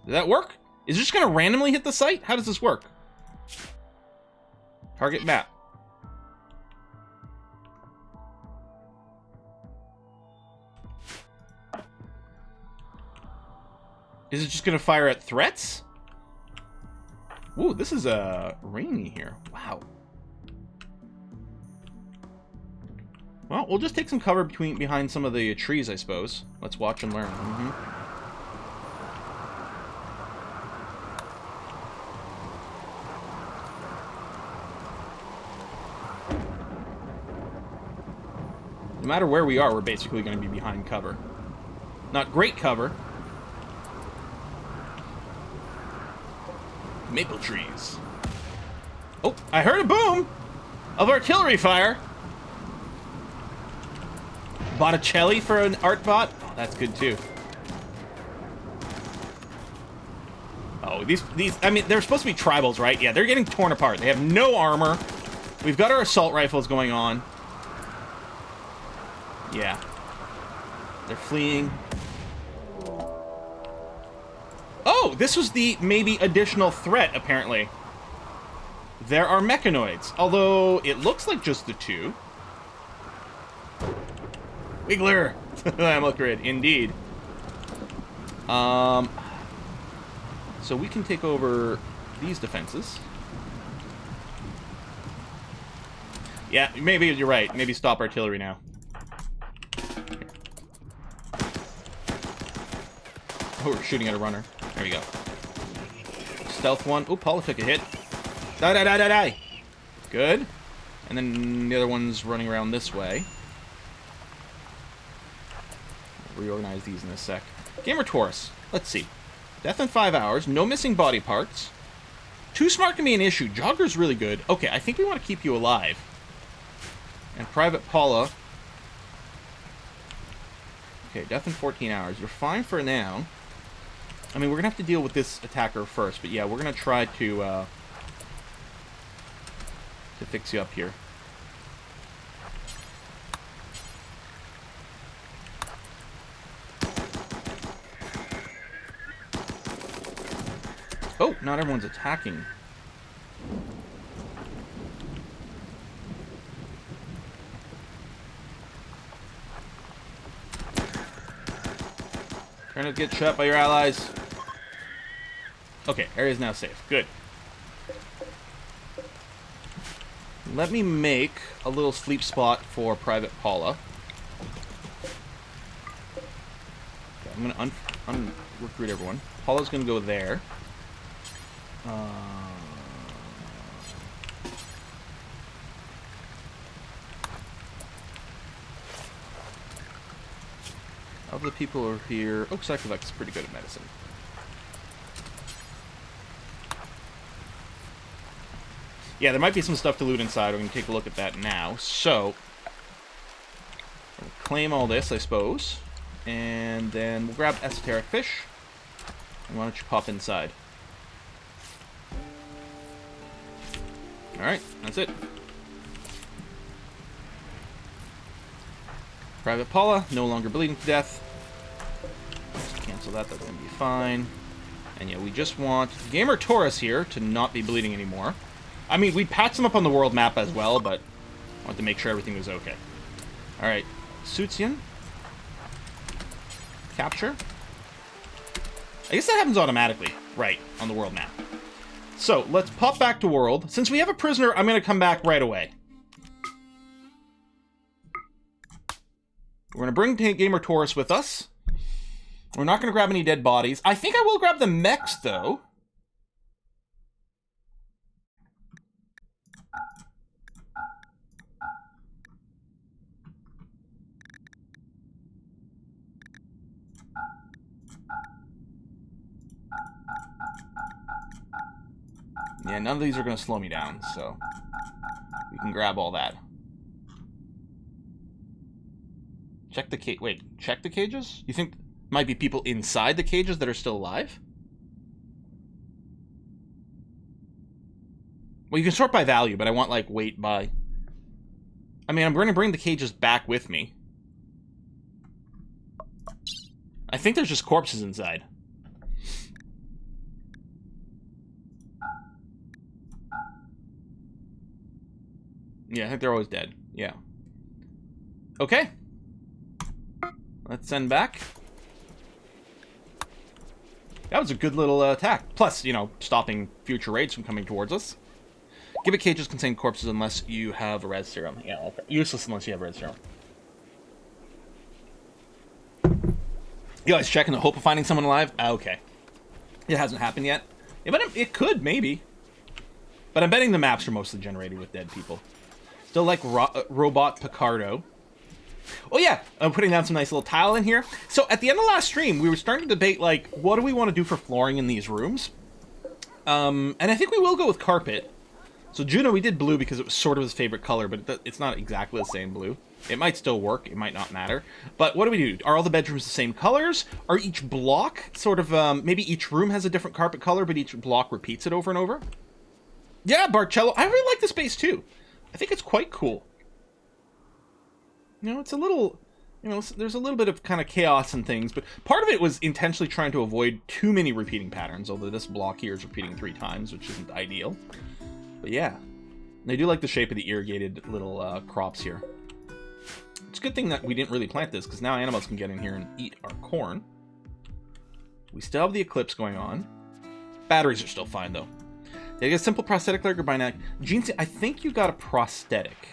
Did that work? Is it just going to randomly hit the site? How does this work? Target map. Is it just going to fire at threats? Ooh, this is rainy here. Wow. Well, we'll just take some cover behind some of the trees, I suppose. Let's watch and learn. No matter where we are, we're basically going to be behind cover. Not great cover. Maple trees. Oh, I heard a boom of artillery fire. Botticelli for an art bot? Oh, that's good too. Oh, these, I mean, they're supposed to be tribals, right? Yeah, they're getting torn apart. They have no armor. We've got our assault rifles going on. Yeah. They're fleeing. Oh, this was the maybe additional threat, apparently. There are mechanoids, although it looks like just the two. Wiggler! Ammo grid, indeed. So we can take over these defenses. Yeah, maybe you're right. Maybe stop artillery now. Oh, we're shooting at a runner. There we go. Stealth one. Oh, Paula took a hit. Die, die, die, die, die. Good. And then the other one's running around this way. Reorganize these in a sec. Gamer Taurus. Let's see. Death in 5 hours. No missing body parts. Too smart can be an issue. Jogger's really good. Okay, I think we want to keep you alive. And Private Paula. Okay, death in 14 hours. You're fine for now. I mean, we're going to have to deal with this attacker first, but yeah, we're going to try to fix you up here. Oh, not everyone's attacking. Trying to get shot by your allies. Okay, area's now safe. Good. Let me make a little sleep spot for Private Paula. Okay, I'm going to recruit everyone. Paula's going to go there. Of the people who are here... Oh, Psychovex is pretty good at medicine. Yeah, there might be some stuff to loot inside. We're going to take a look at that now. So, we'll claim all this, I suppose. And then we'll grab Esoteric Fish. And why don't you pop inside? Alright, that's it. Private Paula, no longer bleeding to death. Let's cancel that, that's going to be fine. And yeah, we just want Gamer Taurus here to not be bleeding anymore. I mean, we patched him up on the world map as well, but I want to make sure everything was okay. Alright, Sutsian. Capture. I guess that happens automatically, right, on the world map. So, let's pop back to world. Since we have a prisoner, I'm going to come back right away. We're gonna bring Gamer Taurus with us. We're not gonna grab any dead bodies. I think I will grab the mechs, though. Yeah, none of these are gonna slow me down, so we can grab all that. Check the cage. Wait, check the cages? You think might be people inside the cages that are still alive? Well, you can sort by value, but I want, like, weight by... I mean, I'm going to bring the cages back with me. I think there's just corpses inside. Yeah, I think they're always dead. Yeah. Okay. Let's send back. That was a good little attack. Plus, you know, stopping future raids from coming towards us. Gibbet cages contain corpses unless you have a red serum. Yeah, okay. Useless unless you have a red serum. You guys checking the hope of finding someone alive? Okay. It hasn't happened yet. Yeah, but it could, maybe. But I'm betting the maps are mostly generated with dead people. Still like Robot Picardo. Oh yeah, I'm putting down some nice little tile in here. So at the end of last stream, we were starting to debate, like, what do we want to do for flooring in these rooms? And I think we will go with carpet. So Juno, we did blue because it was sort of his favorite color, but it's not exactly the same blue. It might still work, it might not matter. But what do we do? Are all the bedrooms the same colors? Are each block sort of, maybe each room has a different carpet color, but each block repeats it over and over? Yeah, Barcello, I really like the space too. I think it's quite cool. You know, it's a little, you know, there's a little bit of kind of chaos and things, but part of it was intentionally trying to avoid too many repeating patterns, although this block here is repeating 3 times, which isn't ideal. But yeah, I do like the shape of the irrigated little crops here. It's a good thing that we didn't really plant this, because now animals can get in here and eat our corn. We still have the eclipse going on. Batteries are still fine, though. Did I get a simple prosthetic leg or bionic? Gene, I think you got a prosthetic.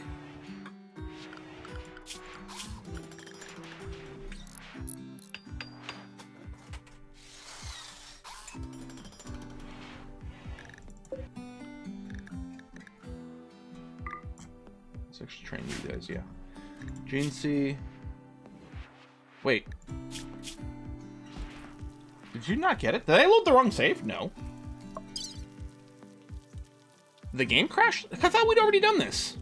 Let's actually train you guys, yeah. Gene C. Wait. Did you not get it? Did I load the wrong save? No. The game crashed? I thought we'd already done this.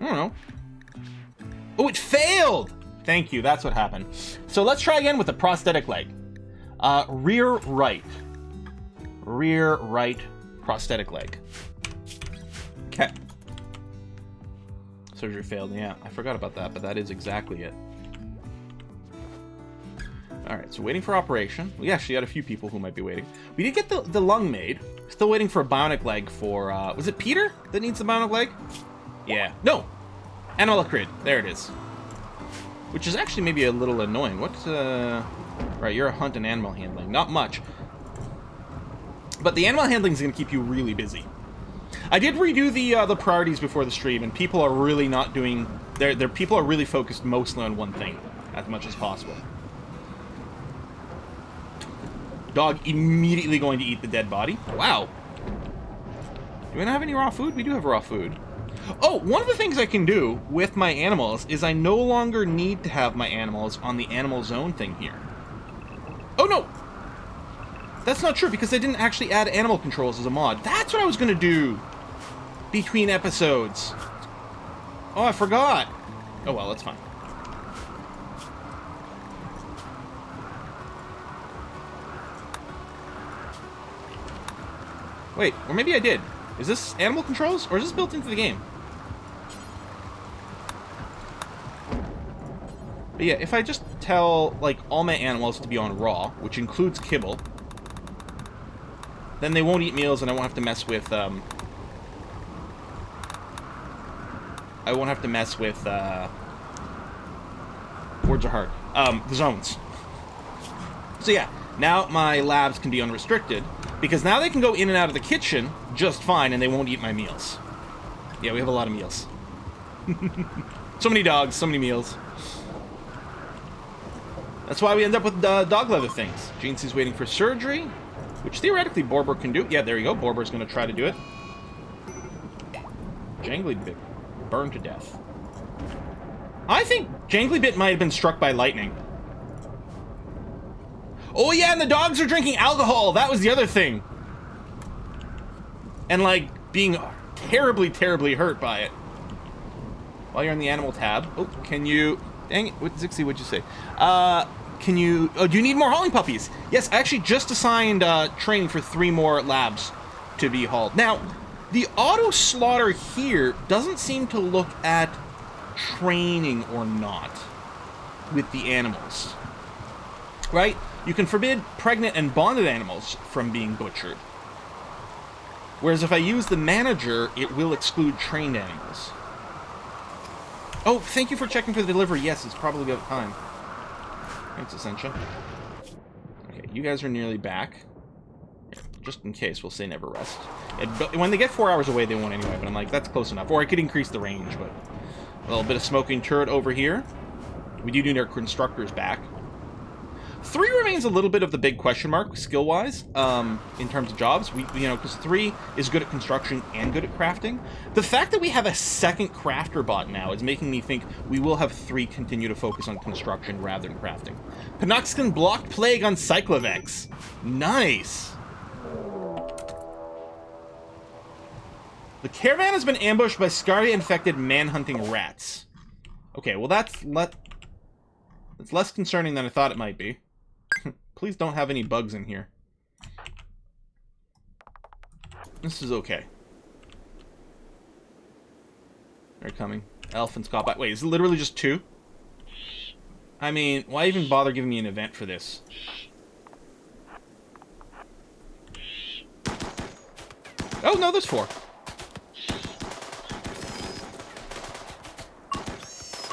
I don't know. Oh, it failed! Thank you, that's what happened. So let's try again with the prosthetic leg. Rear right. Rear right prosthetic leg. Okay. Surgery failed. Yeah, I forgot about that, but that is exactly it. Alright, so waiting for operation. We actually had a few people who might be waiting. We did get the lung made. Still waiting for a bionic leg for, was it Peter that needs the bionic leg? Yeah. No! Animal upgrade. There it is. Which is actually maybe a little annoying. What's, right, you're a hunt and animal handling. Not much. But the animal handling is going to keep you really busy. I did redo the priorities before the stream, and people are really not doing... people are really focused mostly on one thing, as much as possible. Dog immediately going to eat the dead body. Wow. Do we not have any raw food? We do have raw food. Oh, one of the things I can do with my animals is I no longer need to have my animals on the animal zone thing here. Oh, no! That's not true, because they didn't actually add animal controls as a mod. That's what I was going to do between episodes. Oh, I forgot. Oh, well, that's fine. Wait, or maybe I did. Is this animal controls, or is this built into the game? But yeah, if I just tell, like, all my animals to be on raw, which includes kibble, then they won't eat meals, and I won't have to mess with, words are hard. The zones. So yeah, now my labs can be unrestricted, because now they can go in and out of the kitchen just fine, and they won't eat my meals. Yeah, we have a lot of meals. So many dogs, so many meals. That's why we end up with dog leather things. Jeansy's waiting for surgery, which theoretically Borber can do. Yeah, there you go. Borber's going to try to do it. Jangly Bit burned to death. I think Jangly Bit might have been struck by lightning. Oh yeah, and the dogs are drinking alcohol. That was the other thing. And like being terribly, terribly hurt by it. While you're on the animal tab. Oh, can you... Dang it. Zixie, what'd you say? Can you... Oh, do you need more hauling puppies? Yes, I actually just assigned training for 3 more labs to be hauled. Now, the auto slaughter here doesn't seem to look at training or not with the animals. Right? You can forbid pregnant and bonded animals from being butchered. Whereas if I use the manager, it will exclude trained animals. Oh, thank you for checking for the delivery. Yes, it's probably about time. Thanks, Essentia. Okay, you guys are nearly back. Just in case, we'll say never rest. When they get 4 hours away, they won't anyway, but I'm like, that's close enough. Or I could increase the range, but... A little bit of smoking turret over here. We do need our constructors back. 3 remains a little bit of the big question mark, skill-wise, in terms of jobs. You know, because 3 is good at construction and good at crafting. The fact that we have a second crafter bot now is making me think we will have 3 continue to focus on construction rather than crafting. Penoxcan blocked plague on Cyclovex. Nice! The caravan has been ambushed by Scaria-infected man-hunting rats. Okay, well that's less concerning than I thought it might be. Please don't have any bugs in here. This is okay. They're coming. Elephants got by. Wait, is it literally just 2? I mean, why even bother giving me an event for this? Oh, no, there's 4.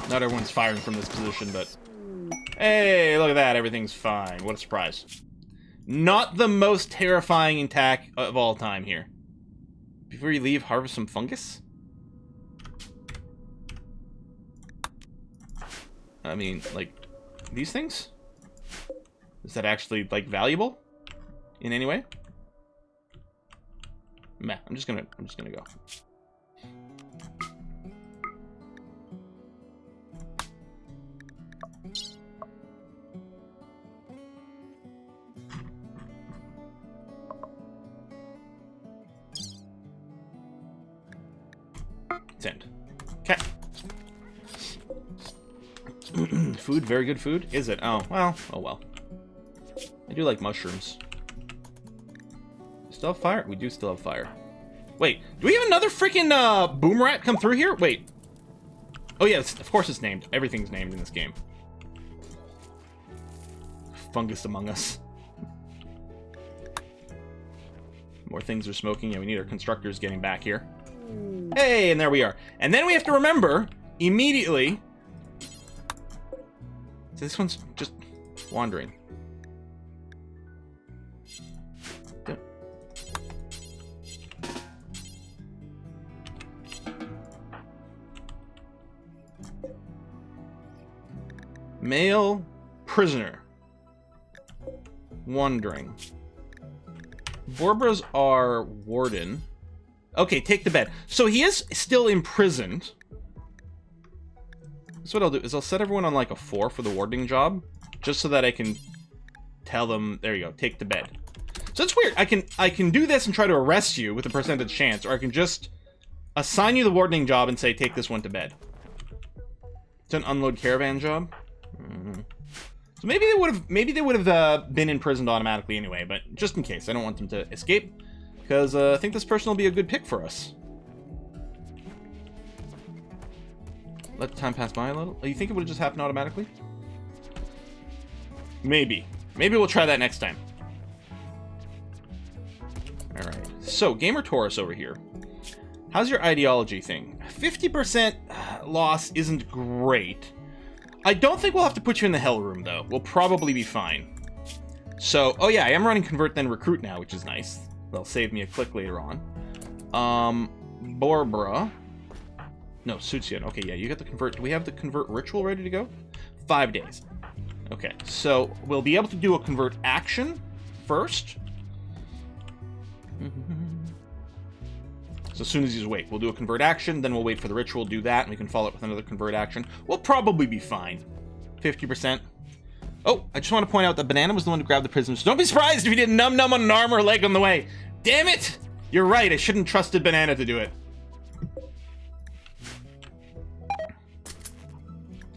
Not everyone's firing from this position, but... Hey, look at that. Everything's fine. What a surprise. Not the most terrifying attack of all time here. Before you leave, harvest some fungus? I mean, like, these things? Is that actually, like, valuable? In any way? Meh, I'm just gonna go. Send. Okay. Food, very good food. Is it? Oh, well. Oh, well. I do like mushrooms. Still have fire? We do still have fire. Wait, do we have another freaking boom rat come through here? Wait. Oh, yeah, of course it's named. Everything's named in this game. Fungus among us. More things are smoking. Yeah, we need our constructors getting back here. Hey, and there we are. And then we have to remember, immediately... So this one's just wandering. Male prisoner. Wandering. Borbras are warden. Okay, take the bed. So he is still imprisoned. So what I'll do is I'll set everyone on like a 4 for the wardening job, just so that I can tell them, there you go, take the bed. So it's weird. I can do this and try to arrest you with a percentage chance, or I can just assign you the wardening job and say, take this one to bed. It's an unload caravan job. So maybe they would have been imprisoned automatically anyway, but just in case, I don't want them to escape. Because I think this person will be a good pick for us. Let time pass by a little. Oh, you think it would have just happened automatically? Maybe. Maybe we'll try that next time. Alright. So, Gamer Taurus over here. How's your ideology thing? 50% loss isn't great. I don't think we'll have to put you in the hell room, though. We'll probably be fine. So, oh yeah, I am running Convert Then Recruit now, which is nice. They'll save me a click later on. Borbra. No, Sutsian. Okay, yeah, you got the convert. Do we have the convert ritual ready to go? 5 days. Okay, so we'll be able to do a convert action first. So as soon as he's awake, we'll do a convert action, then we'll wait for the ritual, do that, and we can follow it with another convert action. We'll probably be fine. 50%. Oh, I just want to point out that Banana was the one who grabbed the prisoners. Don't be surprised if he did num-num on an arm or leg on the way. Damn it! You're right, I shouldn't trusted Banana to do it.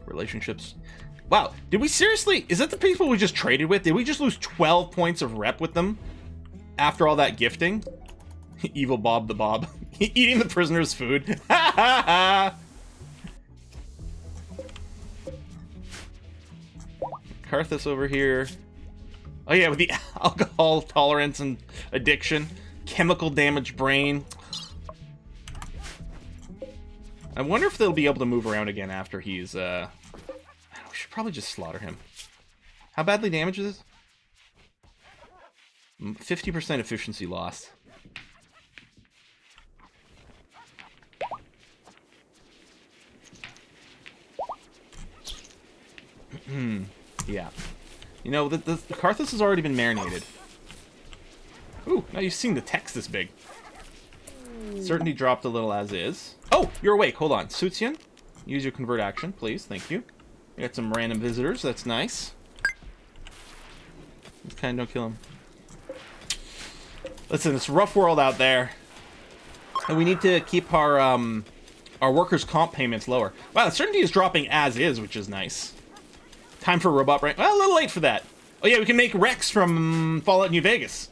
Relationships. Wow, did we seriously... Is that the people we just traded with? Did we just lose 12 points of rep with them? After all that gifting? Evil Bob the Bob. Eating the prisoner's food. Ha ha ha! Karthus over here. Oh yeah, with the alcohol tolerance and addiction. Chemical damage brain. I wonder if they'll be able to move around again after he's, we should probably just slaughter him. How badly damaged is this? 50% efficiency loss. Yeah. You know, the Karthus has already been marinated. Ooh, now you've seen the text this big. Certainty dropped a little as is. Oh, you're awake. Hold on. Sutsian, use your convert action, please. Thank you. We got some random visitors. That's nice. Just kind of don't kill him. Listen, it's a rough world out there. And we need to keep our workers' comp payments lower. Wow, the certainty is dropping as is, which is nice. Time for robot brain. Well, a little late for that. Oh yeah, we can make Rex from Fallout New Vegas.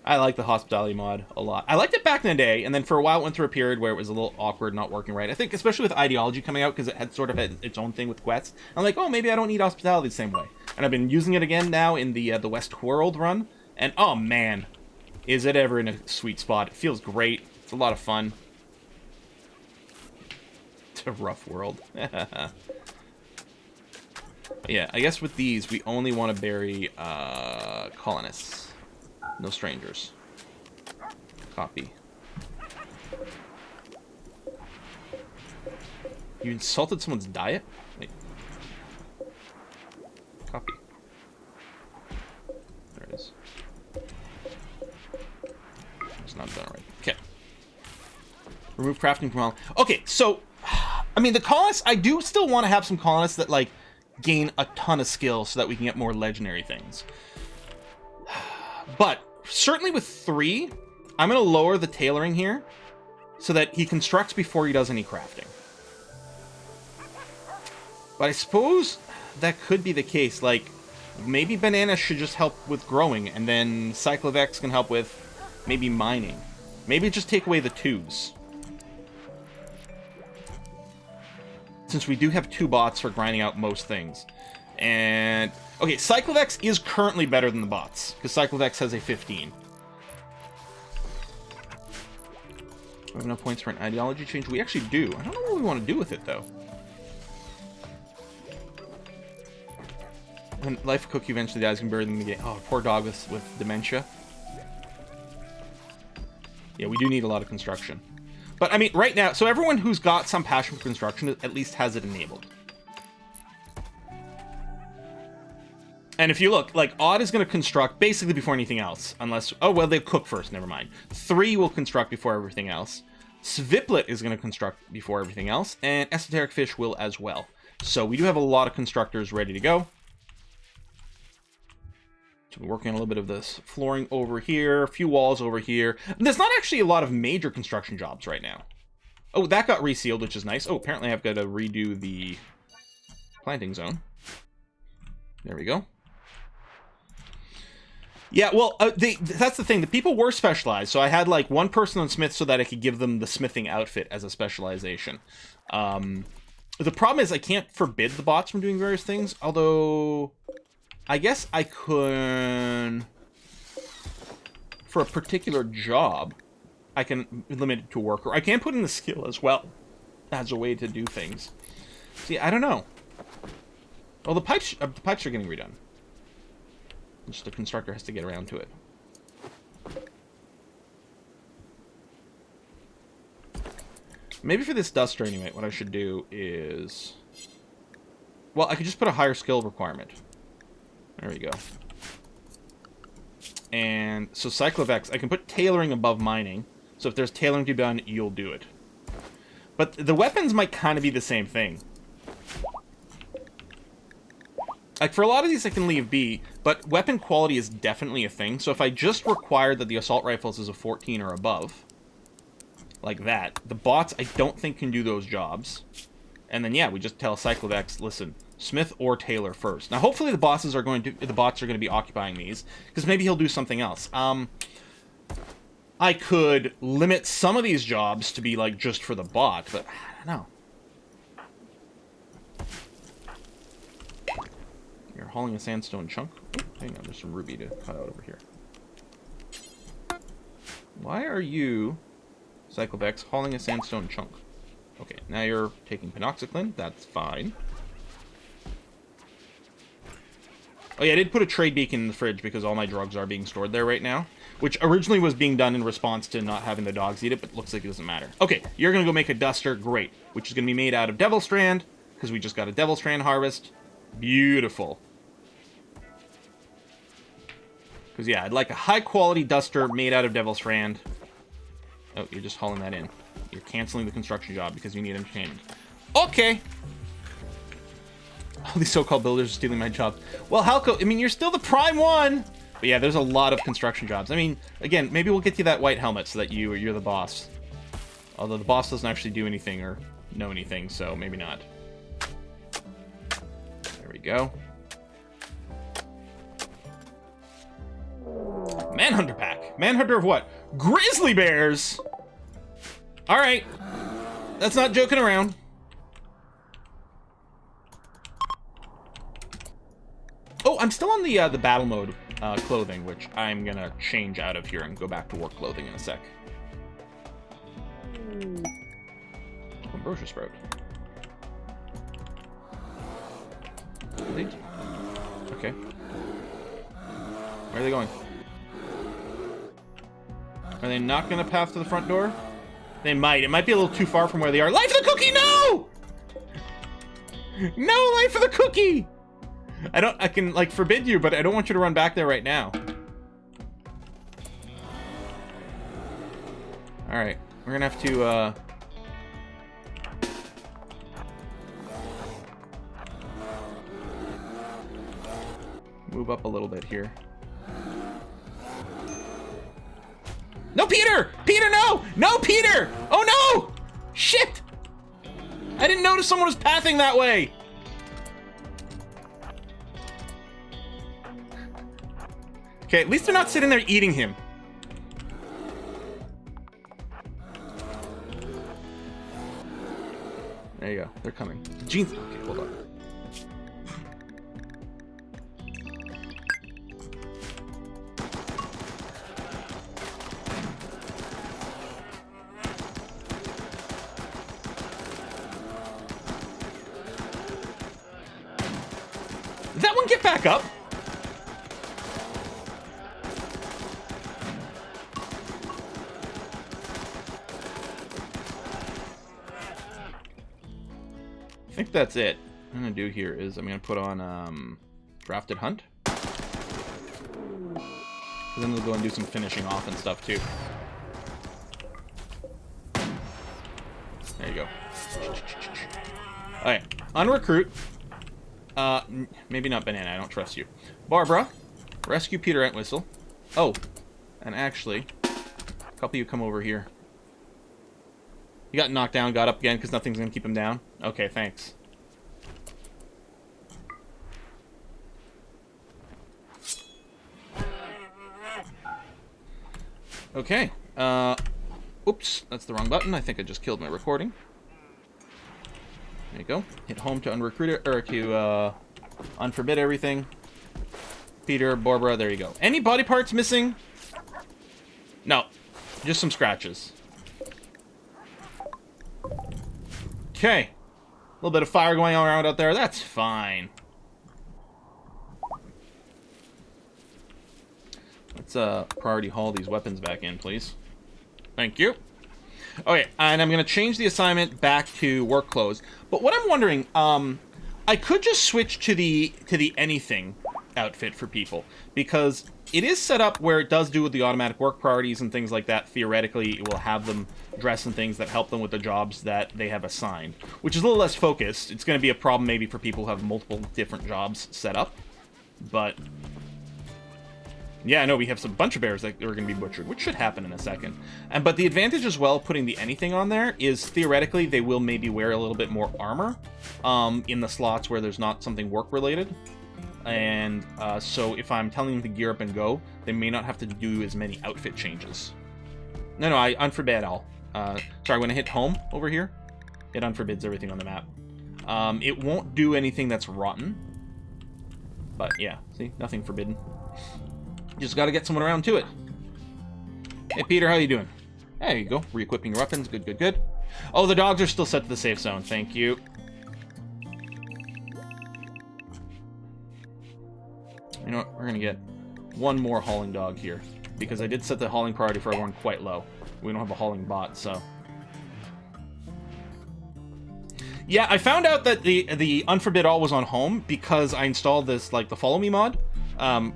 I like the hospitality mod a lot. I liked it back in the day, and then for a while it went through a period where it was a little awkward, not working right. I think especially with Ideology coming out, because it had sort of had its own thing with quests. I'm like, oh, maybe I don't need hospitality the same way. And I've been using it again now in the Westworld run, and oh man, is it ever in a sweet spot. It feels great. It's a lot of fun. It's a rough world. Yeah, I guess with these, we only want to bury colonists. No strangers. Copy. You insulted someone's diet? Wait. Copy. There it is. It's not done right. Okay. Remove crafting from all. Okay, so I mean the colonists, I do still want to have some colonists that like gain a ton of skill so that we can get more legendary things. But certainly with 3, I'm going to lower the tailoring here so that he constructs before he does any crafting. But I suppose that could be the case. Like, maybe Banana should just help with growing, and then Cyclovex can help with maybe mining. Maybe just take away the 2s. Since we do have 2 bots for grinding out most things. And okay, Cyclovex is currently better than the bots, because Cyclovex has a 15. We have enough points for an ideology change. We actually do. I don't know what we want to do with it, though. When Life Cookie eventually dies, can bury them in the game. Oh, poor dog with dementia. Yeah, we do need a lot of construction. But, I mean, right now, so everyone who's got some passion for construction at least has it enabled. And if you look, like, Odd is going to construct basically before anything else. Unless... Oh, well, they cook first. Never mind. 3 will construct before everything else. Sviplet is going to construct before everything else. And Esoteric Fish will as well. So we do have a lot of constructors ready to go. So we're working on a little bit of this flooring over here. A few walls over here. And there's not actually a lot of major construction jobs right now. Oh, that got resealed, which is nice. Oh, apparently I've got to redo the planting zone. There we go. Yeah, well, that's the thing. The people were specialized, so I had, like, one person on Smith so that I could give them the smithing outfit as a specialization. The problem is I can't forbid the bots from doing various things, although I guess I could... For a particular job, I can limit it to a worker. I can put in the skill as well as a way to do things. See, I don't know. Well, the pipes are getting redone. Just the constructor has to get around to it. Maybe for this duster anyway, what I should do is... Well, I could just put a higher skill requirement. There we go. And so Cycle of X, I can put tailoring above mining. So if there's tailoring to be done, you'll do it. But the weapons might kind of be the same thing. Like, for a lot of these I can leave be, but weapon quality is definitely a thing. So if I just require that the assault rifles is a 14 or above, like that, the bots I don't think can do those jobs. And then, yeah, we just tell Cycle of X, listen, Smith or Taylor first. Now, hopefully the bots are going to be occupying these, because maybe he'll do something else. I could limit some of these jobs to be, like, just for the bot, but I don't know. You're hauling a sandstone chunk. Oh, hang on, there's some ruby to cut out over here. Why are you, Cycle of X, hauling a sandstone chunk? Okay, now you're taking penoxycline. That's fine. Oh yeah, I did put a trade beacon in the fridge because all my drugs are being stored there right now. Which originally was being done in response to not having the dogs eat it, but looks like it doesn't matter. Okay, you're going to go make a duster. Great. Which is going to be made out of Devil Strand, because we just got a Devil Strand harvest. Beautiful. Because, yeah, I'd like a high-quality duster made out of Devil Strand. Oh, you're just hauling that in. You're canceling the construction job because you need entertainment. Okay. All these so-called builders are stealing my job. Well, Halco, I mean, you're still the prime one. But yeah, there's a lot of construction jobs. I mean, again, maybe we'll get you that white helmet so that you're the boss. Although the boss doesn't actually do anything or know anything, so maybe not. There we go. Manhunter pack. Manhunter of what? Grizzly bears! Alright. That's not joking around. Oh, I'm still on the battle mode clothing, which I'm gonna change out of here and go back to work clothing in a sec. Ambrosia sprout. Okay. Where are they going? Are they not gonna path to the front door? They might. It might be a little too far from where they are. Life of the cookie, no! No, life of the cookie! I can, like, forbid you, but I don't want you to run back there right now. Alright. We're gonna have to, move up a little bit here. No, Peter! Peter, no! No, Peter! Oh, no! Shit! I didn't notice someone was pathing that way! Okay, at least they're not sitting there eating him. There you go. They're coming. Jeans. Okay, hold on. Did that one get back up? I think that's it. What I'm gonna do here is I'm gonna put on drafted hunt. Then we'll go and do some finishing off and stuff too. There you go. Alright, unrecruit. Maybe not Banana, I don't trust you. Barbara, rescue Peter Entwistle. Oh, and actually, a couple of you come over here. You got knocked down, got up again because nothing's gonna keep him down? Okay, thanks. Okay, oops, that's the wrong button. I think I just killed my recording. There you go. Hit home to unrecruit it, or to, unforbid everything. Peter, Barbara, there you go. Any body parts missing? No, just some scratches. Okay. A little bit of fire going on around out there. That's fine. Let's priority haul these weapons back in, please. Thank you. Okay, and I'm going to change the assignment back to work clothes. But what I'm wondering, I could just switch to the anything outfit for people, because it is set up where it does do with the automatic work priorities and things like that. Theoretically, it will have them dress in things that help them with the jobs that they have assigned, which is a little less focused. It's going to be a problem maybe for people who have multiple different jobs set up, but yeah, I know we have a bunch of bears that are going to be butchered, which should happen in a second. But the advantage as well, putting the anything on there, is theoretically they will maybe wear a little bit more armor in the slots where there's not something work-related. And so if I'm telling them to gear up and go, they may not have to do as many outfit changes. No, I unforbid all. Sorry, when I hit home over here, it unforbids everything on the map. It won't do anything that's rotten. But yeah, see, nothing forbidden. Just got to get someone around to it. Hey, Peter, how you doing? There you go. Re-equipping your weapons. Good, good, good. Oh, the dogs are still set to the safe zone. Thank you. You know what? We're going to get one more hauling dog here, because I did set the hauling priority for everyone quite low. We don't have a hauling bot, so... Yeah, I found out that the unforbid all was on home because I installed this, like, the follow me mod.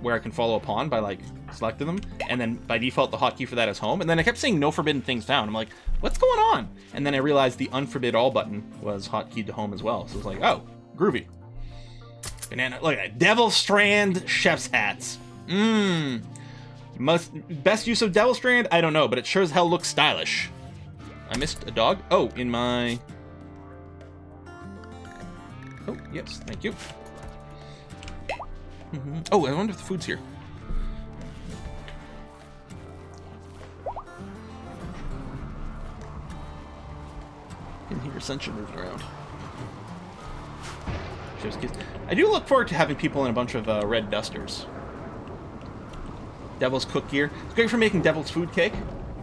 Where I can follow a pawn by, like, selecting them, and then by default the hotkey for that is home, and then I kept seeing no forbidden things found. I'm like, what's going on? And then I realized the unforbid all button was hotkeyd to home as well, so it's like, oh, groovy. Banana, look at that, Devil Strand chef's hats. Best use of Devil Strand? I don't know, but it sure as hell looks stylish. I missed a dog? Oh, in my... Oh, yes, thank you. Oh, I wonder if the food's here. Can hear Ascension moving around. I do look forward to having people in a bunch of red dusters. Devil's cook gear. It's great for making Devil's food cake.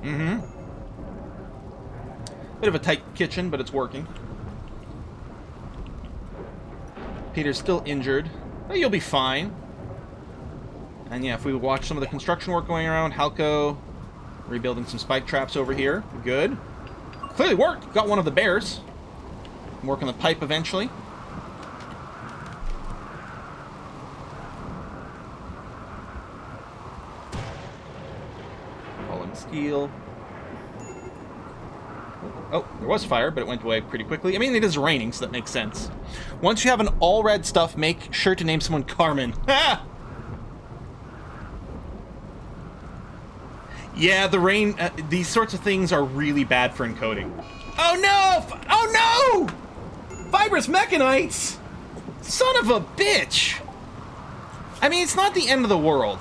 Bit of a tight kitchen, but it's working. Peter's still injured. Oh, you'll be fine. And yeah, if we watch some of the construction work going around, Halco rebuilding some spike traps over here. Good. Clearly worked. Got one of the bears. Work on the pipe eventually. Hauling steel. Oh, there was fire, but it went away pretty quickly. I mean, it is raining, so that makes sense. Once you have an all red stuff, make sure to name someone Carmen. Ha! Yeah, the rain, these sorts of things are really bad for encoding. Oh no! Oh no! Fibrous mechanites! Son of a bitch! I mean, it's not the end of the world.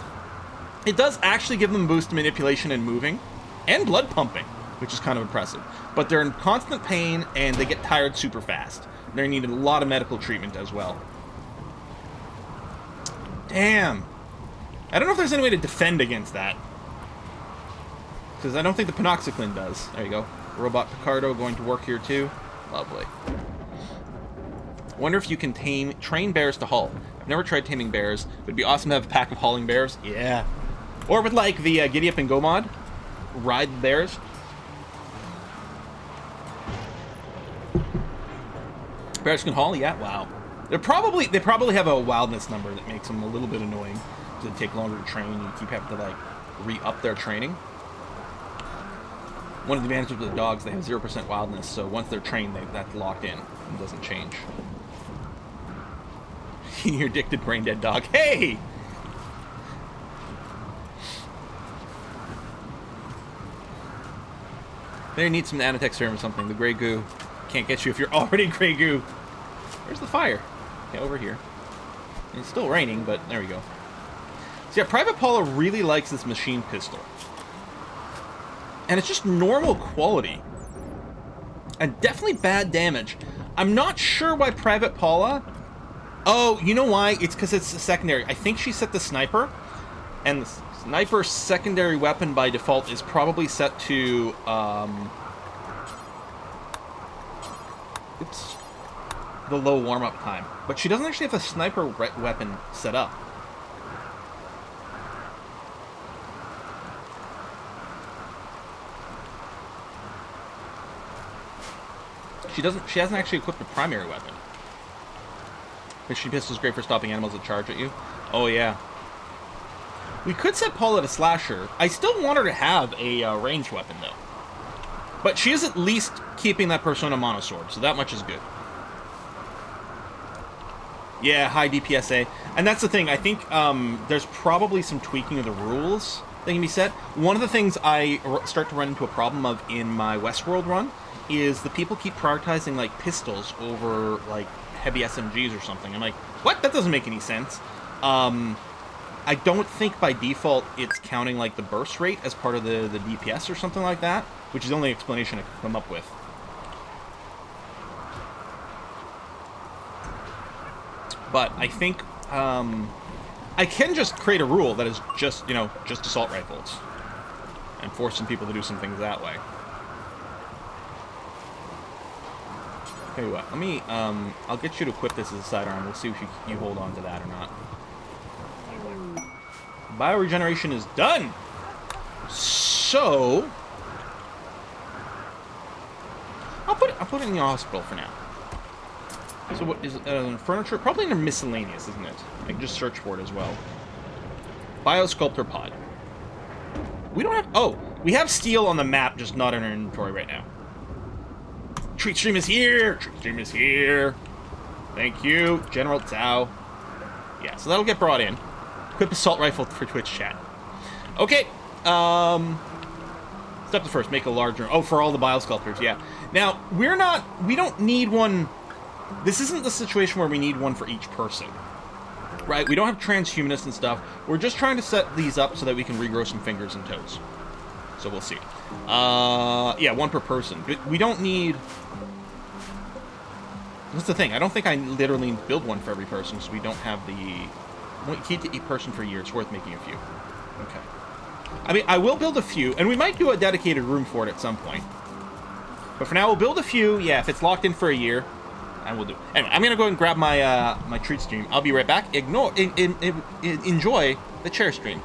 It does actually give them a boost to manipulation and moving, and blood pumping, which is kind of impressive. But they're in constant pain, and they get tired super fast. They need a lot of medical treatment as well. Damn. I don't know if there's any way to defend against that. Because I don't think the Panoxyclin does. There you go. Robot Picardo going to work here too. Lovely. Wonder if you can train bears to haul. I've never tried taming bears. It would be awesome to have a pack of hauling bears. Yeah. Or with like the Giddy Up and Go mod. Ride bears. Bears can haul? Yeah, wow. They probably have a wildness number that makes them a little bit annoying. Because they take longer to train. You keep having to like re-up their training. One of the advantages with the dogs, they have 0% wildness, so once they're trained, that's locked in. It doesn't change. Your addicted brain dead dog. Hey! They need some nanotech serum or something. The gray goo can't get you if you're already gray goo. Where's the fire? Yeah, over here. It's still raining, but there we go. So yeah, Private Paula really likes this machine pistol. And it's just normal quality. And definitely bad damage. I'm not sure why Private Paula... Oh, you know why? It's because it's a secondary. I think she set the sniper. And the sniper's secondary weapon by default is probably set to... Oops. The low warm-up time. But she doesn't actually have a sniper weapon set up. She hasn't actually equipped a primary weapon. Fishy Pistol is great for stopping animals that charge at you. Oh, yeah. We could set Paula to Slasher. I still want her to have a ranged weapon, though. But she is at least keeping that Persona Monosword, so that much is good. Yeah, high DPSA. And that's the thing, I think there's probably some tweaking of the rules that can be set. One of the things I start to run into a problem of in my Westworld run is the people keep prioritizing, like, pistols over, like, heavy SMGs or something. I'm like, what? That doesn't make any sense. I don't think by default it's counting, like, the burst rate as part of the DPS or something like that, which is the only explanation I could come up with. But I think I can just create a rule that is just, you know, just assault rifles and force some people to do some things that way. Tell you what, let me, I'll get you to equip this as a sidearm. We'll see if you hold on to that or not. Bioregeneration is done! So... I'll put it in the hospital for now. So what is it, furniture? Probably under miscellaneous, isn't it? I can just search for it as well. Biosculptor pod. We don't have... Oh! We have steel on the map, just not in our inventory right now. Treat stream is here! Treat stream is here! Thank you, General Tao. Yeah, so that'll get brought in. Equip assault rifle for Twitch chat. Okay, step the first, make a larger... Oh, for all the biosculptors, yeah. Now, we don't need one... This isn't the situation where we need one for each person. Right? We don't have transhumanists and stuff. We're just trying to set these up so that we can regrow some fingers and toes. So we'll see. Yeah, one per person. We don't need... That's the thing. I don't think I literally build one for every person, because we don't have the... Keep to each person for a year. It's worth making a few. Okay. I mean, I will build a few, and we might do a dedicated room for it at some point. But for now, we'll build a few. Yeah, if it's locked in for a year, and we'll do it. Anyway, I'm going to go and grab my my treat stream. I'll be right back. Enjoy the chair stream.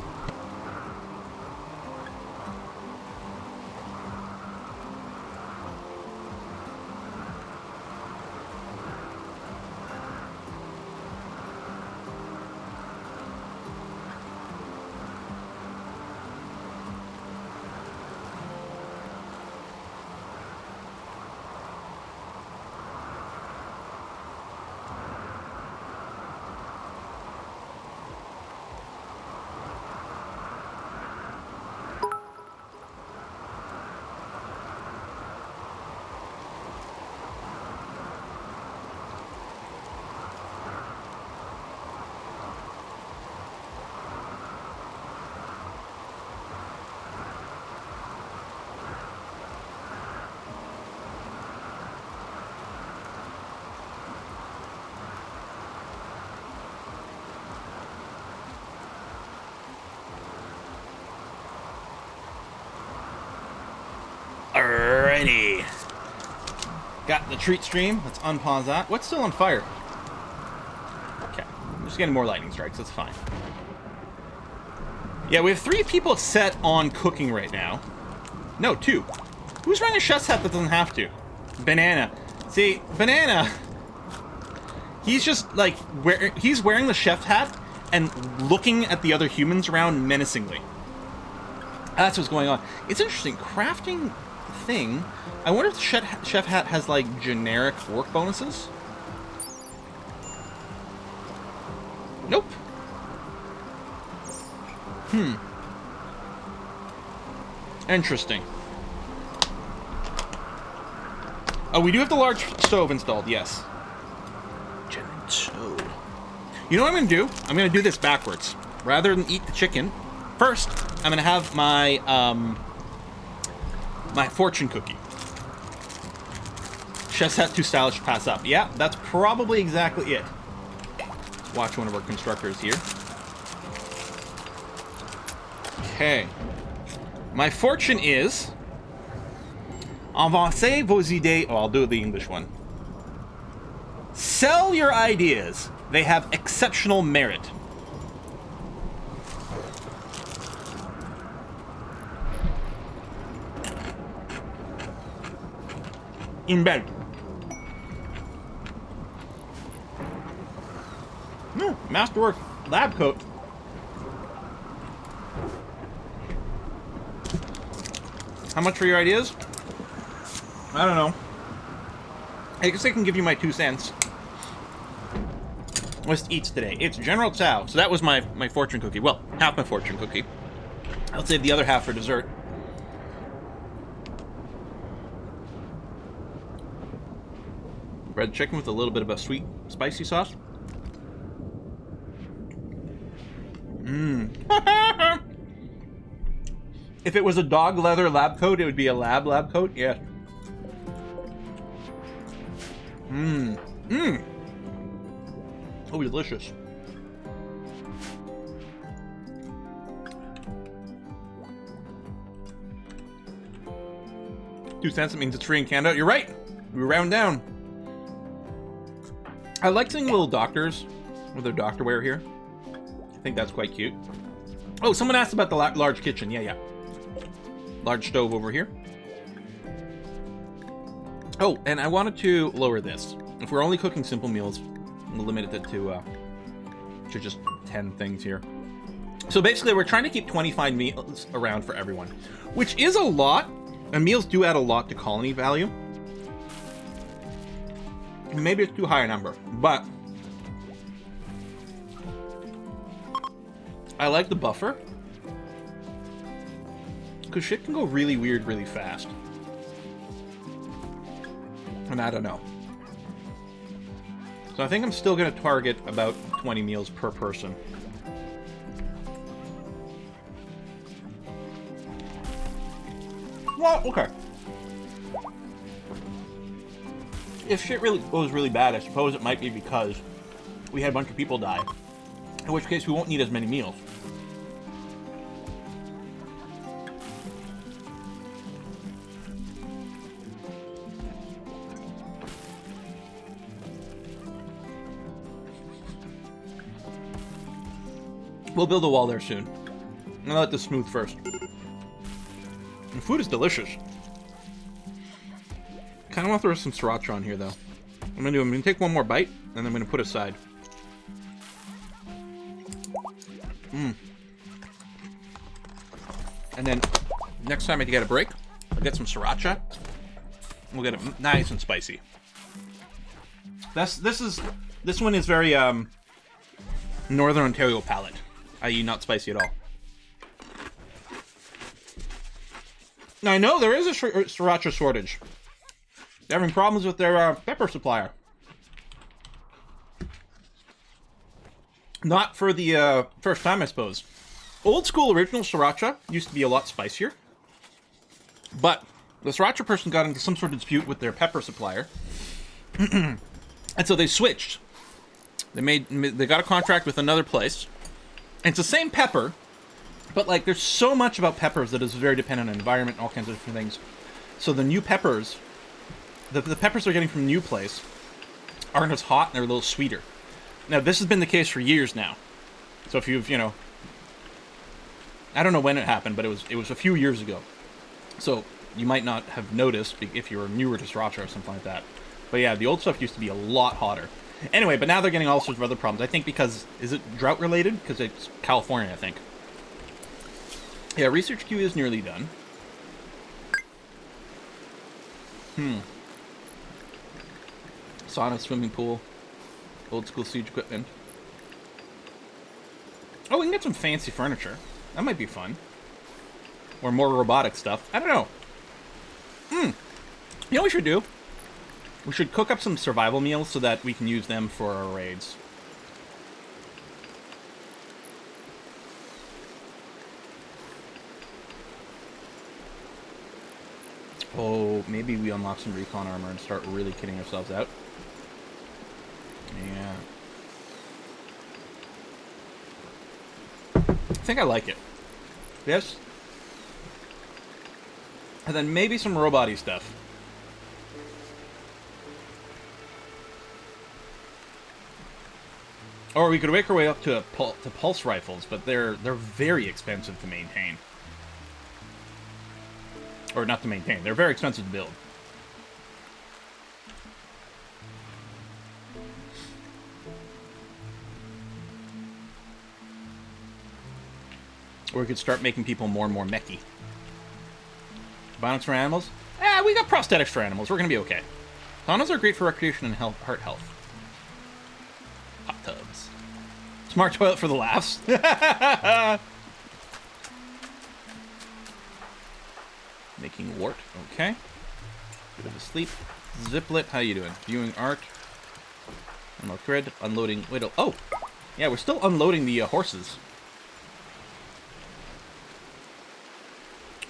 Alrighty. Got the treat stream. Let's unpause that. What's still on fire? Okay. I'm just getting more lightning strikes. That's fine. Yeah, we have 3 people set on cooking right now. No, 2. Who's wearing a chef's hat that doesn't have to? Banana. See, Banana... He's just, like, he's wearing the chef hat and looking at the other humans around menacingly. That's what's going on. It's interesting. Crafting... thing. I wonder if the chef hat has like generic work bonuses. Nope. Interesting. Oh, we do have the large stove installed, yes. You know what I'm gonna do? I'm gonna do this backwards. Rather than eat the chicken, first I'm gonna have my my fortune cookie. Chef's hat too stylish to pass up. Yeah, that's probably exactly it. Let's watch one of our constructors here. Okay. My fortune is... Avancez vos idées... Oh, I'll do the English one. Sell your ideas. They have exceptional merit. In bed. Masterwork lab coat. How much for your ideas? I don't know. I guess I can give you my 2 cents. What's eats today? It's General Tso. So that was my fortune cookie. Well, half my fortune cookie. I'll save the other half for dessert. Red chicken with a little bit of a sweet, spicy sauce. Mmm. If it was a dog leather lab coat, it would be a lab coat. Yeah. Mmm. Mmm. Oh, delicious. $0.02, it means it's free in Canada. You're right. We round down. I like seeing little doctors with their doctor wear here. I think that's quite cute. Oh, someone asked about the large kitchen. Yeah. Large stove over here. Oh, and I wanted to lower this. If we're only cooking simple meals, we'll limit it to just 10 things here. So basically, we're trying to keep 25 meals around for everyone, which is a lot, and meals do add a lot to colony value. Maybe it's too high a number, but I like the buffer, because shit can go really weird really fast. And I don't know. So I think I'm still going to target about 20 meals per person. Well, okay. If shit really goes really bad, I suppose it might be because we had a bunch of people die. In which case, we won't need as many meals. We'll build a wall there soon. I'm gonna let this smooth first. The food is delicious. Kind of want to throw some sriracha on here, though. I'm gonna take one more bite, and then I'm gonna put it aside. And then next time I get a break, I'll get some sriracha. We'll get it nice and spicy. This one is very Northern Ontario palate, i.e. not spicy at all. Now I know there is a sriracha shortage. They're having problems with their pepper supplier. Not for the first time, I suppose. Old school original sriracha used to be a lot spicier. But the sriracha person got into some sort of dispute with their pepper supplier. And so they switched. They got a contract with another place. And it's the same pepper, but like there's so much about peppers that is very dependent on environment and all kinds of different things. So the new peppers, the peppers they're getting from the new place aren't as hot and they're a little sweeter. Now this has been the case for years now. So if you've, I don't know when it happened, but it was a few years ago. So you might not have noticed if you were newer to sriracha or something like that. But yeah, the old stuff used to be a lot hotter. Anyway, but now they're getting all sorts of other problems. I think because, is it drought related? Because it's California, I think. Yeah, research queue is nearly done. Sauna, swimming pool, old school siege equipment. Oh, we can get some fancy furniture. That might be fun. Or more robotic stuff. I don't know. You know what we should do? We should cook up some survival meals so that we can use them for our raids. Oh, maybe we unlock some recon armor and start really kidding ourselves out. Yeah. I think I like it. Yes. And then maybe some robot-y stuff. Or we could make our way up to pulse rifles, but they're very expensive to maintain. Or not to maintain, they're very expensive to build. Or we could start making people more and more mechy. Bionics for animals? We got prosthetics for animals. We're going to be okay. Saunas are great for recreation and heart health. Hot tubs. Smart toilet for the laughs. Making wart. Okay. Bit of a sleep. Ziplet. How you doing? Viewing art. Unload grid. Unloading. Wait. Oh! Yeah, we're still unloading the horses.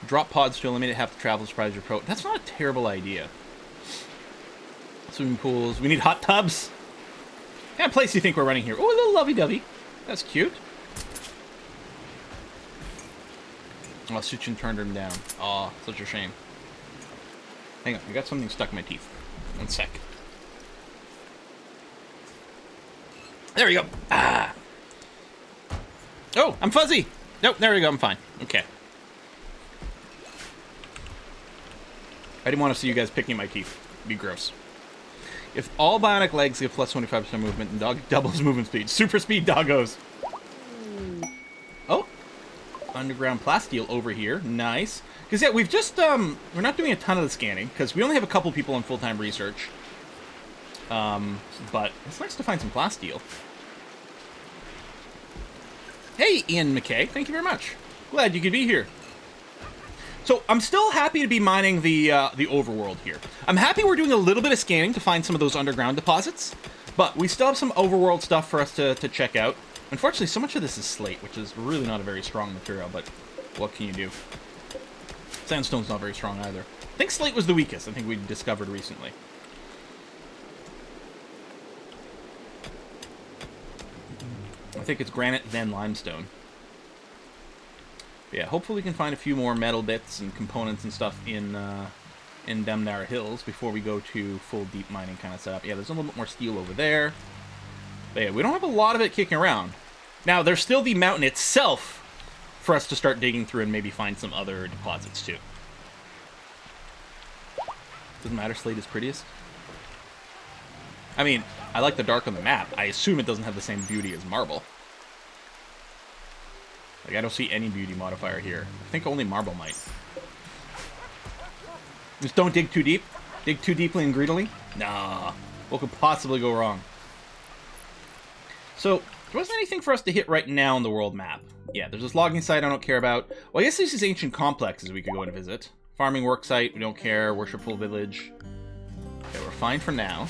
Drop pods to eliminate half the travel surprise your pro. That's not a terrible idea. Swimming pools. We need hot tubs. What kind of place do you think we're running here? Oh, a little lovey-dovey. That's cute. Oh, Suchin turned him down. Aw, such a shame. Hang on, I got something stuck in my teeth. One sec. There we go. Ah. Oh, I'm fuzzy. Nope, there we go. I'm fine. Okay. I didn't want to see you guys picking my teeth. It'd be gross. If all bionic legs give plus 25% movement and dog doubles movement speed. Super speed doggos. Oh. Underground plasteel over here. Nice. Because, yeah, we've just, we're not doing a ton of the scanning, because we only have a couple people on full-time research. But it's nice to find some plasteel. Hey, Ian McKay. Thank you very much. Glad you could be here. So, I'm still happy to be mining the overworld here. I'm happy we're doing a little bit of scanning to find some of those underground deposits, but we still have some overworld stuff for us to check out. Unfortunately, so much of this is slate, which is really not a very strong material, but what can you do? Sandstone's not very strong either. I think slate was the weakest, I think we discovered recently. I think it's granite, then limestone. But yeah, hopefully we can find a few more metal bits and components and stuff in Demnara Hills before we go to full deep mining kind of setup. Yeah, there's a little bit more steel over there. But yeah, we don't have a lot of it kicking around. Now, there's still the mountain itself for us to start digging through and maybe find some other deposits too. Doesn't matter, slate is prettiest. I mean, I like the dark on the map. I assume it doesn't have the same beauty as marble. Like, I don't see any beauty modifier here. I think only marble might. Just don't dig too deep. Dig too deeply and greedily? Nah. What could possibly go wrong? So, there wasn't anything for us to hit right now on the world map. Yeah, there's this logging site I don't care about. Well, I guess there's these ancient complexes we could go and visit. Farming work site, we don't care. Worshipful village. Okay, we're fine for now.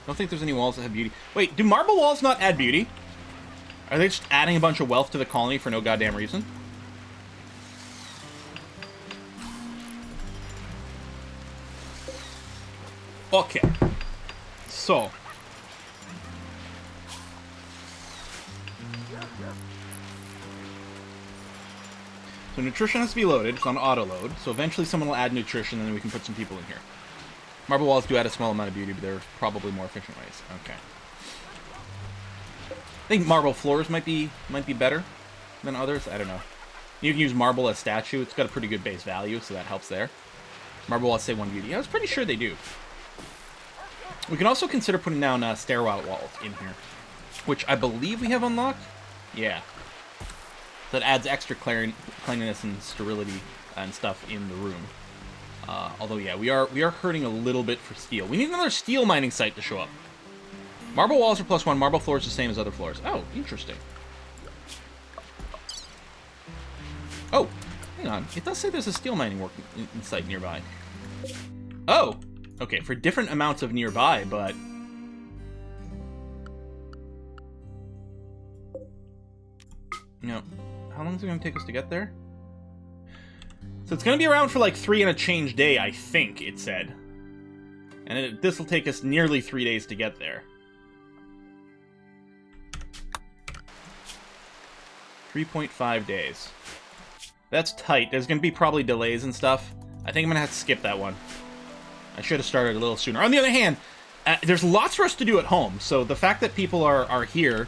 Don't think there's any walls that have beauty. Wait, do marble walls not add beauty? Are they just adding a bunch of wealth to the colony for no goddamn reason? Okay. So. So nutrition has to be loaded. It's on auto load. So eventually someone will add nutrition and then we can put some people in here. Marble walls do add a small amount of beauty, but there are probably more efficient ways. Okay. I think marble floors might be better than others. I don't know. You can use marble as statue. It's got a pretty good base value, so that helps there. Marble walls say 1 beauty. I was pretty sure they do. We can also consider putting down stairwell walls in here, which I believe we have unlocked. Yeah. So that adds extra cleanliness and sterility and stuff in the room. Although, yeah, we are hurting a little bit for steel. We need another steel mining site to show up. Marble walls are +1. Marble floors the same as other floors. Oh, interesting. Oh, hang on. It does say there's a steel mining site nearby. Oh, okay. For different amounts of nearby, but... No. How long is it going to take us to get there? So it's going to be around for like 3 and a change day, I think, it said. And this will take us nearly 3 days to get there. 3.5 days. That's tight. There's going to be probably delays and stuff. I think I'm going to have to skip that one. I should have started a little sooner. On the other hand, there's lots for us to do at home. So the fact that people are here,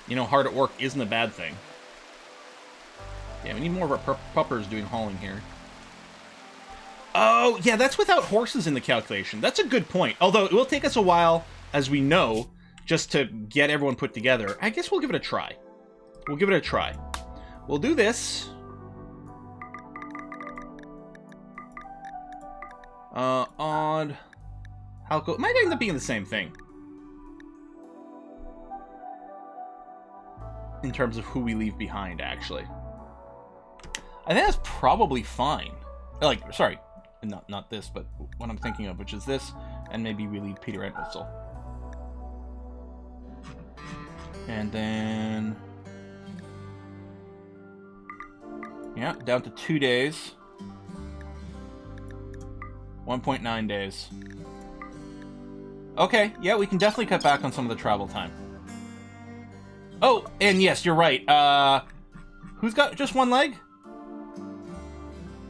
you know, hard at work isn't a bad thing. Yeah, we need more of our puppers doing hauling here. Oh, yeah, that's without horses in the calculation. That's a good point. Although it will take us a while, as we know, just to get everyone put together. I guess we'll give it a try. We'll give it a try. we'll do this. Odd. Halco. It might end up being the same thing. In terms of who we leave behind, actually. I think that's probably fine. Like, sorry. Not this, but what I'm thinking of, which is this. And maybe we leave Peter Entwistle. And then... yeah, down to 2 days. 1.9 days. Okay, yeah, we can definitely cut back on some of the travel time. Oh, and yes, you're right. Who's got just one leg?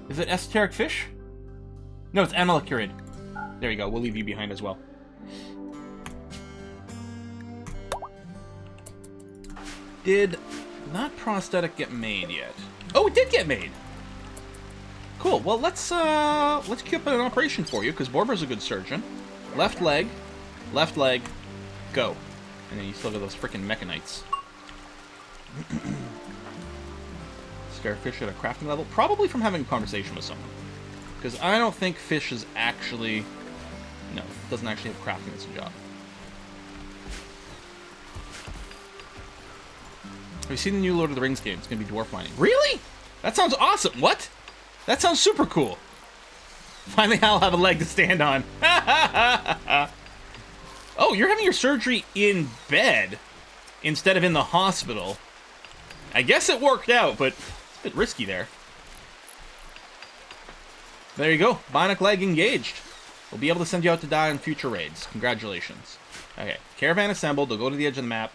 Is it Esoteric Fish? No, it's Amalekrid. There you go, we'll leave you behind as well. Did that prosthetic get made yet? Oh, it did get made! Cool, well, let's queue up an operation for you, because Borber's a good surgeon. Left leg, go. And then you still got those freaking mechanites. Scare fish at a crafting level? Probably from having a conversation with someone. Because I don't think fish is actually... no, doesn't actually have crafting as a job. Have you seen the new Lord of the Rings game? It's going to be dwarf mining. Really? That sounds awesome. What? That sounds super cool. Finally, I'll have a leg to stand on. Oh, you're having your surgery in bed instead of in the hospital. I guess it worked out, but it's a bit risky there. There you go. Bionic leg engaged. We'll be able to send you out to die on future raids. Congratulations. Okay, caravan assembled. They'll go to the edge of the map.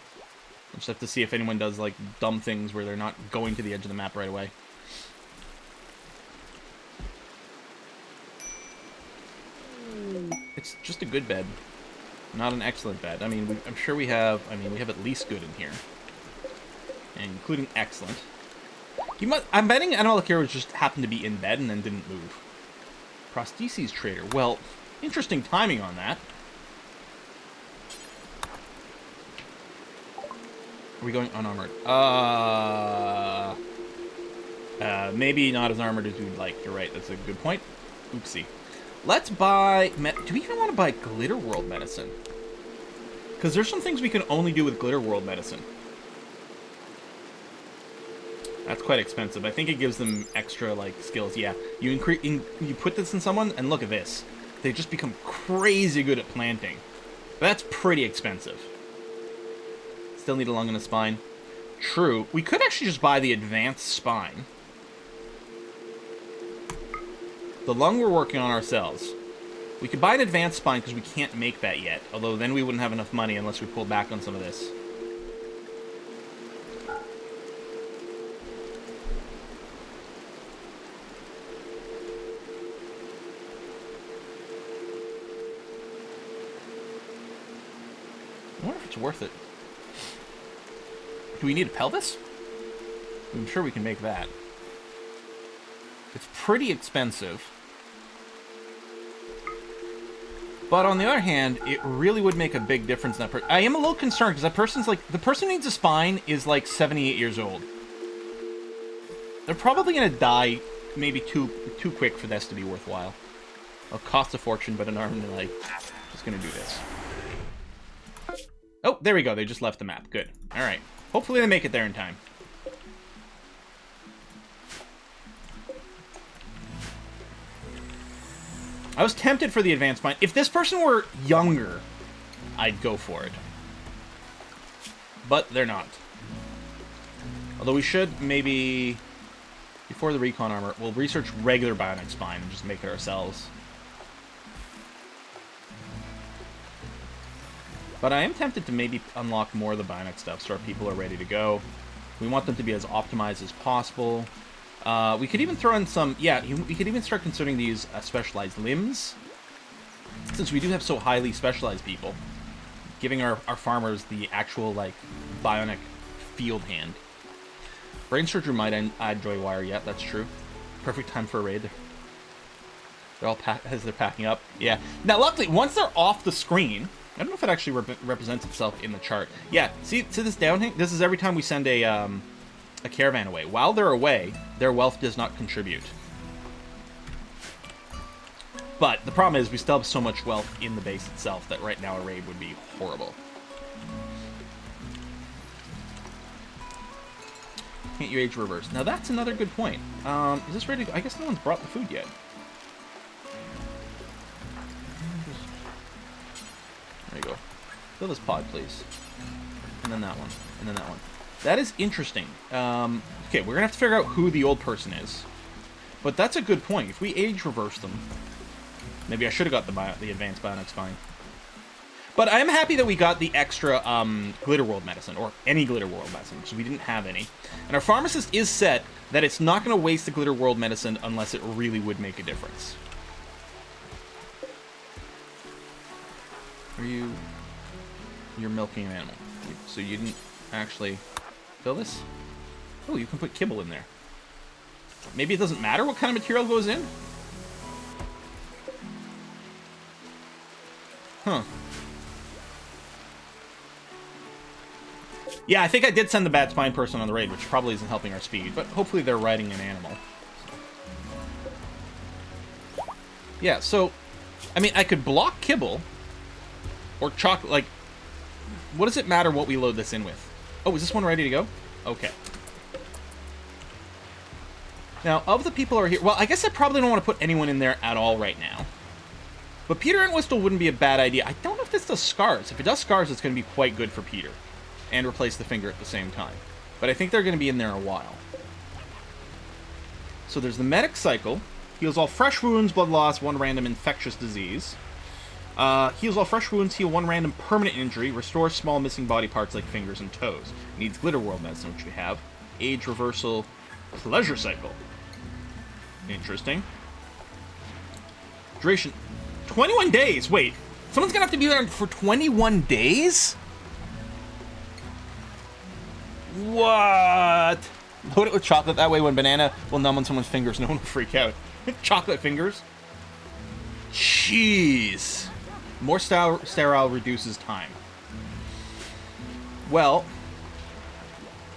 We'll just have to see if anyone does, like, dumb things where they're not going to the edge of the map right away. It's just a good bed. Not an excellent bed. I mean, I'm sure we have... I mean, we have at least good in here. And including excellent. I'm betting Amalekrid just happened to be in bed and then didn't move. Prostheses trader. Well, interesting timing on that. Are we going unarmored? Maybe not as armored as we'd like. You're right. That's a good point. Oopsie. Let's buy... do we even want to buy Glitter World medicine? Because there's some things we can only do with Glitter World medicine. That's quite expensive. I think it gives them extra, like, skills. Yeah. You put this in someone, and look at this. They just become crazy good at planting. That's pretty expensive. Still need a lung and a spine. True. We could actually just buy the advanced spine. The lung we're working on ourselves. We could buy an advanced spine because we can't make that yet. Although then we wouldn't have enough money unless we pulled back on some of this. I wonder if it's worth it. Do we need a pelvis? I'm sure we can make that. It's pretty expensive. But on the other hand, it really would make a big difference in that person. I am a little concerned because that person's like... the person who needs a spine is like 78 years old. They're probably going to die maybe too quick for this to be worthwhile. It'll cost a fortune, but an arm and a leg. Just going to do this. Oh, there we go. They just left the map. Good. All right. Hopefully they make it there in time. I was tempted for the advanced spine. If this person were younger, I'd go for it. But they're not. Although we should maybe, before the recon armor, we'll research regular bionic spine and just make it ourselves. But I am tempted to maybe unlock more of the bionic stuff so our people are ready to go. We want them to be as optimized as possible. We could even throw in some... yeah, we could even start considering these specialized limbs. Since we do have so highly specialized people. Giving our farmers the actual, like, bionic field hand. Brain surgery might add joy wire. Yeah, that's true. Perfect time for a raid. They're all as they're packing up. Yeah. Now, luckily, once they're off the screen... I don't know if it actually represents itself in the chart. Yeah, see this down hang? This is every time we send a a caravan away. While they're away, their wealth does not contribute. But the problem is we still have so much wealth in the base itself that right now a raid would be horrible. Can't you age reverse? Now that's another good point. Is this ready to go? I guess no one's brought the food yet. There you go. Fill this pod, please. And then that one. And then that one. That is interesting. Okay, we're going to have to figure out who the old person is. But that's a good point. If we age reverse them... Maybe I should have got the advanced bionic spine. But I am happy that we got the extra Glitter World medicine, or any Glitter World medicine, because we didn't have any. And our pharmacist is set that it's not going to waste the Glitter World medicine unless it really would make a difference. You're milking an animal. So you didn't actually fill this? Oh, you can put kibble in there. Maybe it doesn't matter what kind of material goes in? Huh. Yeah, I think I did send the bad spine person on the raid, which probably isn't helping our speed, but hopefully they're riding an animal. Yeah, so, I mean, I could block kibble, or chocolate, like, what does it matter what we load this in with? Oh, is this one ready to go? Okay. Now, of the people who are here, well, I guess I probably don't want to put anyone in there at all right now. But Peter and Whistle wouldn't be a bad idea. I don't know if this does scars. If it does scars, it's going to be quite good for Peter. And replace the finger at the same time. But I think they're going to be in there a while. So there's the medic cycle. Heals all fresh wounds, blood loss, one random infectious disease. Heals all fresh wounds, heal one random permanent injury, restores small missing body parts like fingers and toes. Needs Glitter World medicine, which we have. Age reversal, pleasure cycle. Interesting. Duration, 21 days. Wait, someone's going to have to be there for 21 days? What? Load it with chocolate. That way when banana will numb on someone's fingers, no one will freak out. Chocolate fingers? Jeez. More sterile reduces time. Well,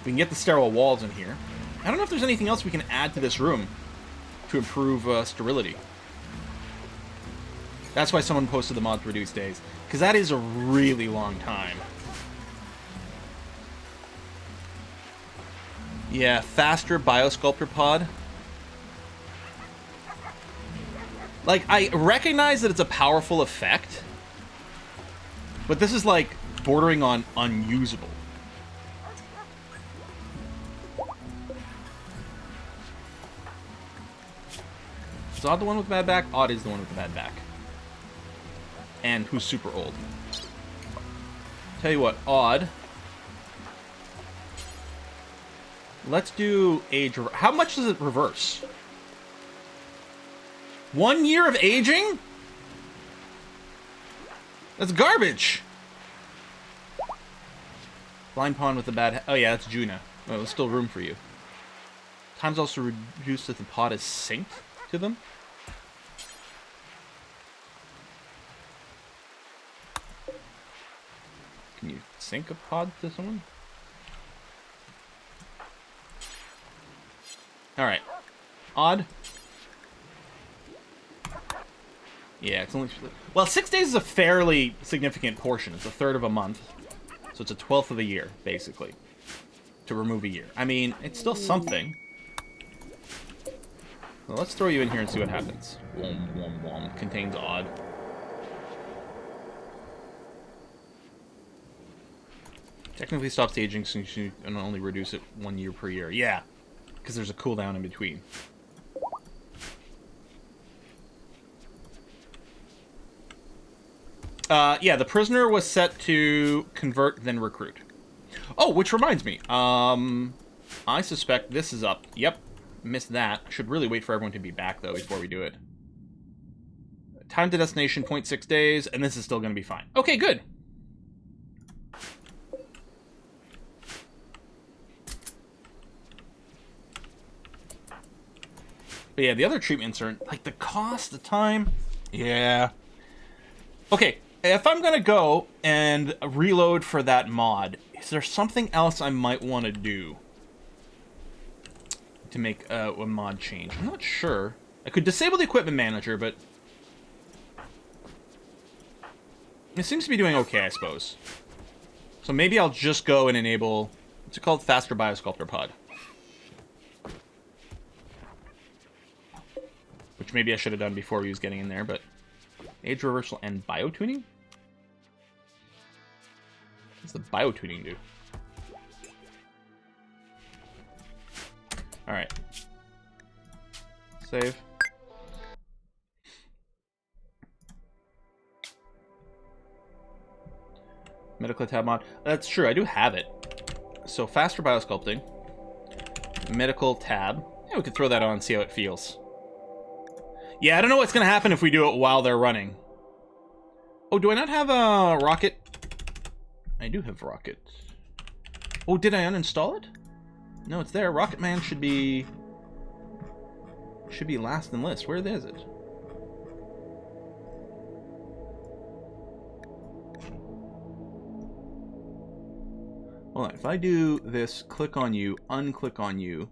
we can get the sterile walls in here. I don't know if there's anything else we can add to this room to improve sterility. That's why someone posted the mod to reduce days. Because that is a really long time. Yeah, faster biosculptor pod. Like, I recognize that it's a powerful effect, but this is like bordering on unusable. Is Odd the one with the bad back? Odd is the one with the bad back. And who's super old. Tell you what, Odd. Let's do age. How much does it reverse? 1 year of aging? That's garbage. Blind Pawn with the bad... Oh, yeah, that's Juna. Oh, there's still room for you. Time's also reduced if the pod is synced to them. Can you sync a pod to someone? Alright. Odd. Yeah, it's only... Well, 6 days is a fairly significant portion. It's a third of a month. So it's a 12th of a year, basically. To remove a year. I mean, it's still something. Well, let's throw you in here and see what happens. Wom, wom, wom. Contains Odd. Technically stops aging, so you can only reduce it 1 year per year. Yeah. Because there's a cooldown in between. Yeah, the prisoner was set to convert, then recruit. Oh, which reminds me. I suspect this is up. Yep, missed that. Should really wait for everyone to be back, though, before we do it. Time to destination, 0.6 days, and this is still going to be fine. Okay, good. But yeah, the other treatments are, like, the cost, the time. Yeah. Okay, if I'm going to go and reload for that mod, is there something else I might want to do? to make a mod change. I'm not sure. I could disable the equipment manager, but it seems to be doing okay, I suppose. So maybe I'll just go and enable, what's it called? Faster Biosculptor Pod. Which maybe I should have done before we was getting in there, but age reversal and biotuning? What's the biotuning do? Alright. Save. Medical tab mod. That's true, I do have it. So faster biosculpting. Medical tab. Yeah, we could throw that on and see how it feels. Yeah, I don't know what's going to happen if we do it while they're running. Oh, do I not have a rocket? I do have rocket. Oh, did I uninstall it? No, it's there. Rocket Man should be last in list. Where is it? Hold on. If I do this, click on you, unclick on you.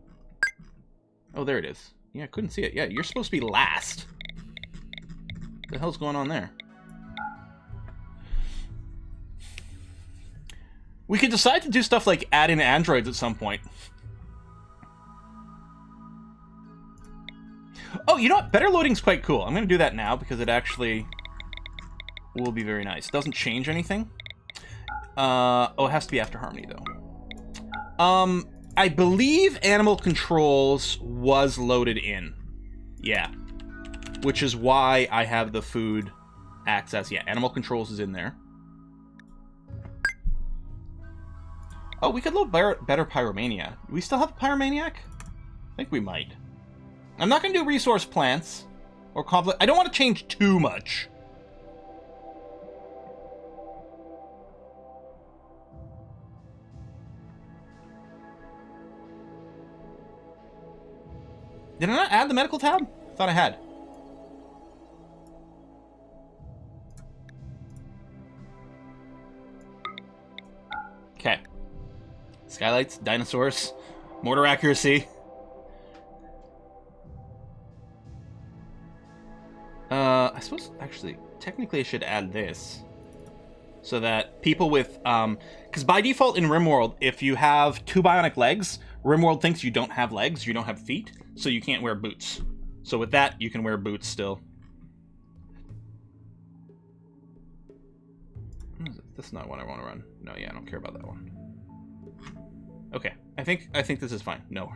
Oh, there it is. Yeah, I couldn't see it. Yeah, you're supposed to be last. What the hell's going on there? We could decide to do stuff like add in androids at some point. Oh, you know what? Better loading's quite cool. I'm going to do that now because it actually will be very nice. It doesn't change anything. Oh, it has to be after Harmony, though. I believe Animal Controls was loaded in. Yeah. Which is why I have the food access. Yeah, Animal Controls is in there. Oh, we could load better Pyromania. Do we still have a Pyromaniac? I think we might. I'm not going to do resource plants or complex. I don't want to change too much. Did I not add the medical tab? I thought I had. Okay. Skylights, dinosaurs, mortar accuracy. I suppose, actually, technically I should add this. So that people with, because by default in Rimworld, if you have 2 bionic legs, Rimworld thinks you don't have legs, you don't have feet, so you can't wear boots. So with that, you can wear boots still. That's not what I want to run. No, yeah, I don't care about that one. Okay, I think this is fine. No.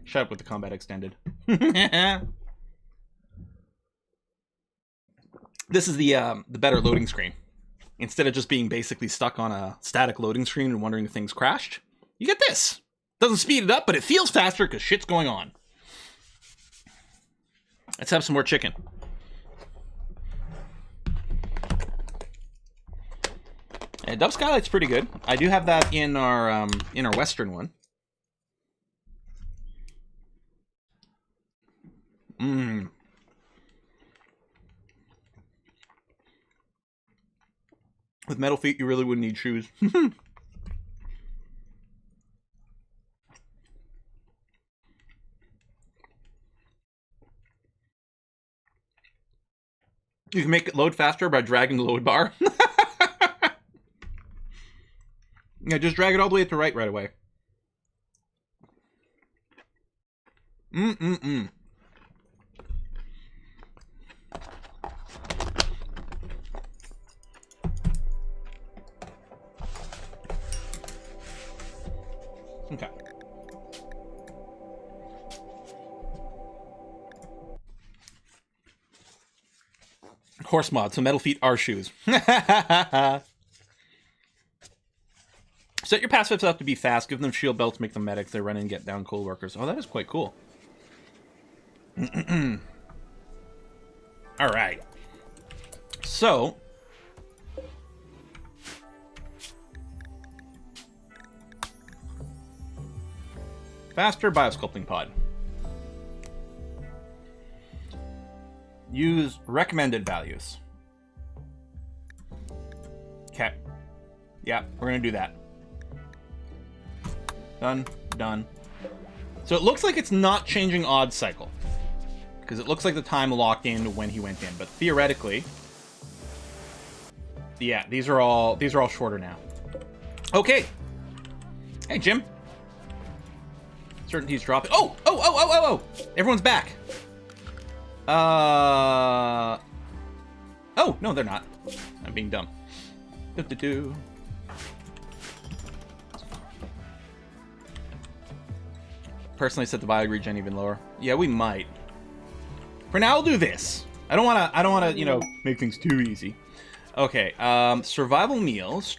Shut up with the combat extended. This is the better loading screen. Instead of just being basically stuck on a static loading screen and wondering if things crashed, you get this. Doesn't speed it up, but it feels faster because shit's going on. Let's have some more chicken. Yeah, Dub Skylight's pretty good. I do have that in our Western one. With metal feet, you really wouldn't need shoes. You can make it load faster by dragging the load bar. Yeah, just drag it all the way to the right away. Okay. Horse mod, so metal feet are shoes. Set your passives up to be fast. Give them shield belts, make them medics. They run in and get down cold workers. Oh, that is quite cool. All right. So, faster biosculpting pod. Use recommended values. Okay. Yeah, we're gonna do that. Done. Done. So it looks like it's not changing odd cycle. Because it looks like the time locked in when he went in. But theoretically... Yeah, these are all shorter now. Okay. Hey, Jim. Certainty's dropping. Oh! Everyone's back. Oh, no, they're not. I'm being dumb. Personally, set the bioregen even lower. Yeah, we might. For now, I'll do this. I don't wanna, you know, make things too easy. Okay, survival meals.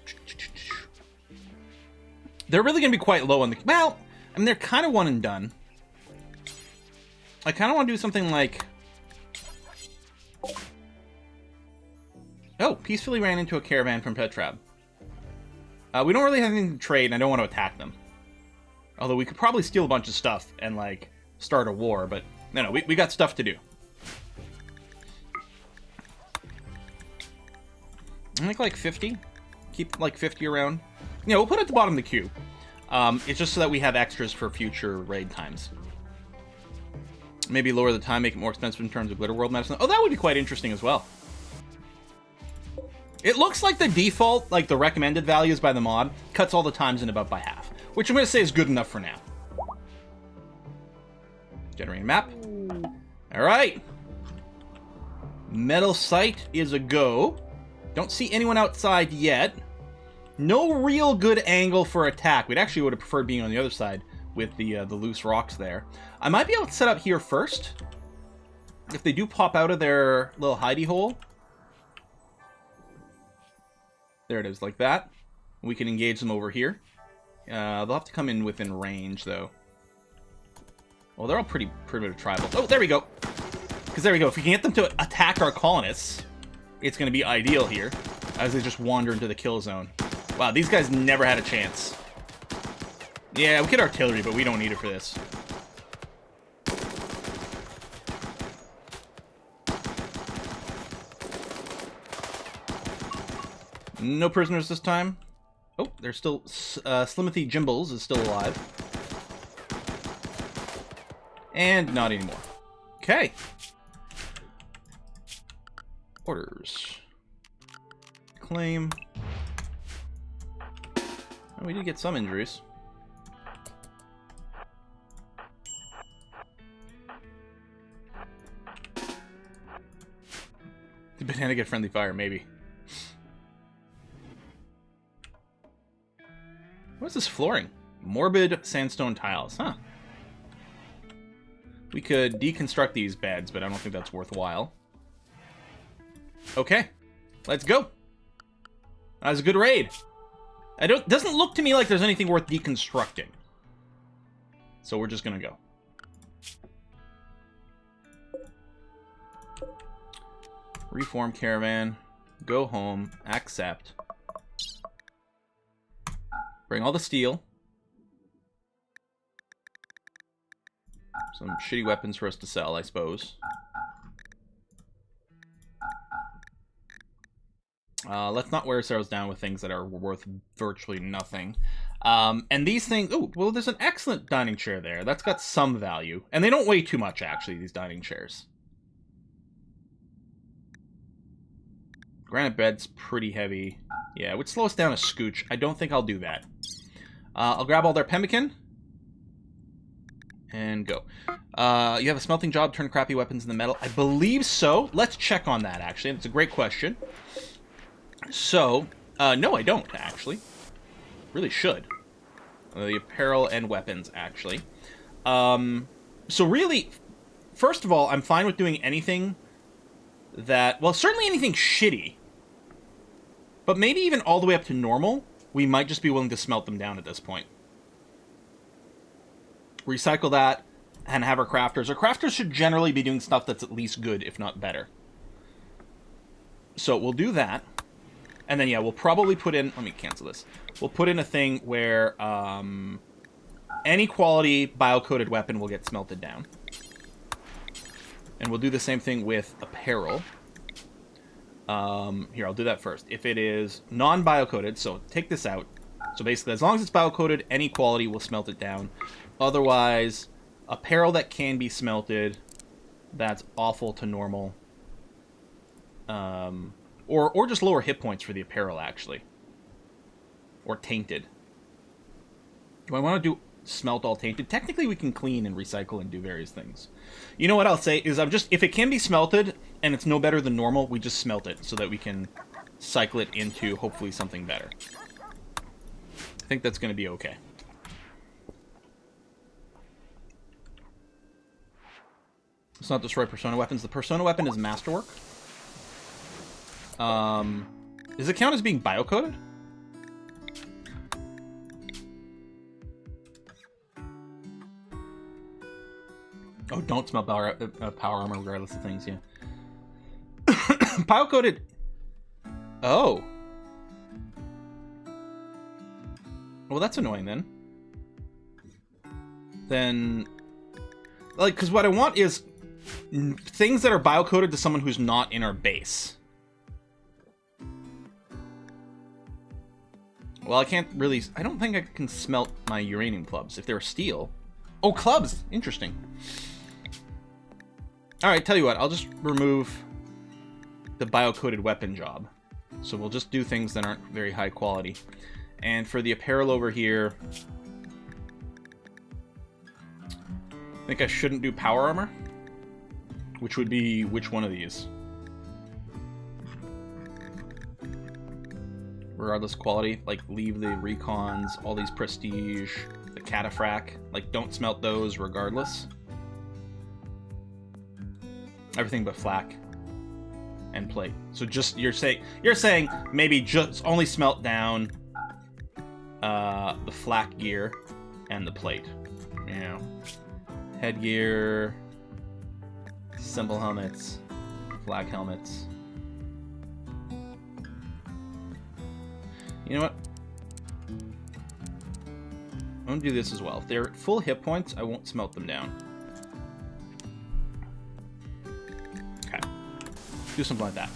They're really gonna be quite low on the... Well, I mean, they're kind of one and done. I kind of want to do something like... Oh, peacefully ran into a caravan from Petrab. We don't really have anything to trade, and I don't want to attack them. Although we could probably steal a bunch of stuff and, like, start a war, but... No, we got stuff to do. I think, like, 50? Keep, like, 50 around. Yeah, we'll put it at the bottom of the queue. It's just so that we have extras for future raid times. Maybe lower the time, make it more expensive in terms of Glitter World medicine. Oh, that would be quite interesting as well. It looks like the default, like the recommended values by the mod, cuts all the times in about by half. Which I'm going to say is good enough for now. Generating map. Alright. Metal site is a go. Don't see anyone outside yet. No real good angle for attack. We'd actually would have preferred being on the other side with the loose rocks there. I might be able to set up here first. If they do pop out of their little hidey hole. There it is, like that. We can engage them over here. They'll have to come in within range, though. Well, they're all pretty primitive tribals. Oh, there we go. Because there we go. If we can get them to attack our colonists, it's going to be ideal here. As they just wander into the kill zone. Wow, these guys never had a chance. Yeah, we get artillery, but we don't need it for this. No prisoners this time. Oh, there's still... Slimothy Jimbles is still alive. And not anymore. Okay. Orders. Claim. Oh, we did get some injuries. Did Banana get friendly fire? Maybe. What's this flooring? Morbid sandstone tiles, huh? We could deconstruct these beds, but I don't think that's worthwhile. Okay, let's go. That was a good raid. Doesn't look to me like there's anything worth deconstructing. So we're just gonna go. Reform caravan. Go home. Accept. Bring all the steel. Some shitty weapons for us to sell, I suppose. Let's not wear ourselves down with things that are worth virtually nothing. And these things... Oh, well, there's an excellent dining chair there. That's got some value. And they don't weigh too much, actually, these dining chairs. Granite bed's pretty heavy. Yeah, it would slow us down a scooch. I don't think I'll do that. I'll grab all their pemmican. And go. You have a smelting job, turn crappy weapons into metal. I believe so. Let's check on that, actually. It's a great question. So, no, I don't, actually. Really should. The apparel and weapons, actually. So really, first of all, I'm fine with doing anything that... Well, certainly anything shitty. But maybe even all the way up to normal, we might just be willing to smelt them down at this point. Recycle that and have our crafters. Our crafters should generally be doing stuff that's at least good, if not better. So we'll do that. And then, yeah, we'll probably put in... Let me cancel this. We'll put in a thing where any quality bio-coated weapon will get smelted down. And we'll do the same thing with apparel. Here, I'll do that first. If it is non-bio-coated, so take this out. So basically, as long as it's bio-coated, any quality will smelt it down. Otherwise, Apparel that can be smelted. That's awful to normal. Or just lower hit points for the apparel, actually. Or tainted. Do I want to do smelt all tainted? Technically, we can clean and recycle and do various things. You know what I'll say is if it can be smelted and it's no better than normal, we just smelt it so that we can cycle it into hopefully something better. I think that's going to be okay. Let's not destroy persona weapons. The persona weapon is masterwork. Does it count as being biocoded? Oh, don't smell power armor regardless of things, yeah. Biocoded. Oh. Well, that's annoying then. Like, because what I want is things that are biocoded to someone who's not in our base. Well, I don't think I can smelt my uranium clubs if they're steel. Oh, clubs! Interesting. Alright, tell you what, I'll just remove the biocoded weapon job. So we'll just do things that aren't very high quality. And for the apparel over here, I think I shouldn't do power armor. Which would be which one of these? Regardless quality, like leave the recons, all these prestige, the cataphract, like don't smelt those regardless. Everything but flak and plate. So just you're saying maybe just only smelt down the flak gear and the plate. You know, headgear, simple helmets, flak helmets. You know what? I'm gonna do this as well. If they're at full hit points, I won't smelt them down. Okay. Do something like that.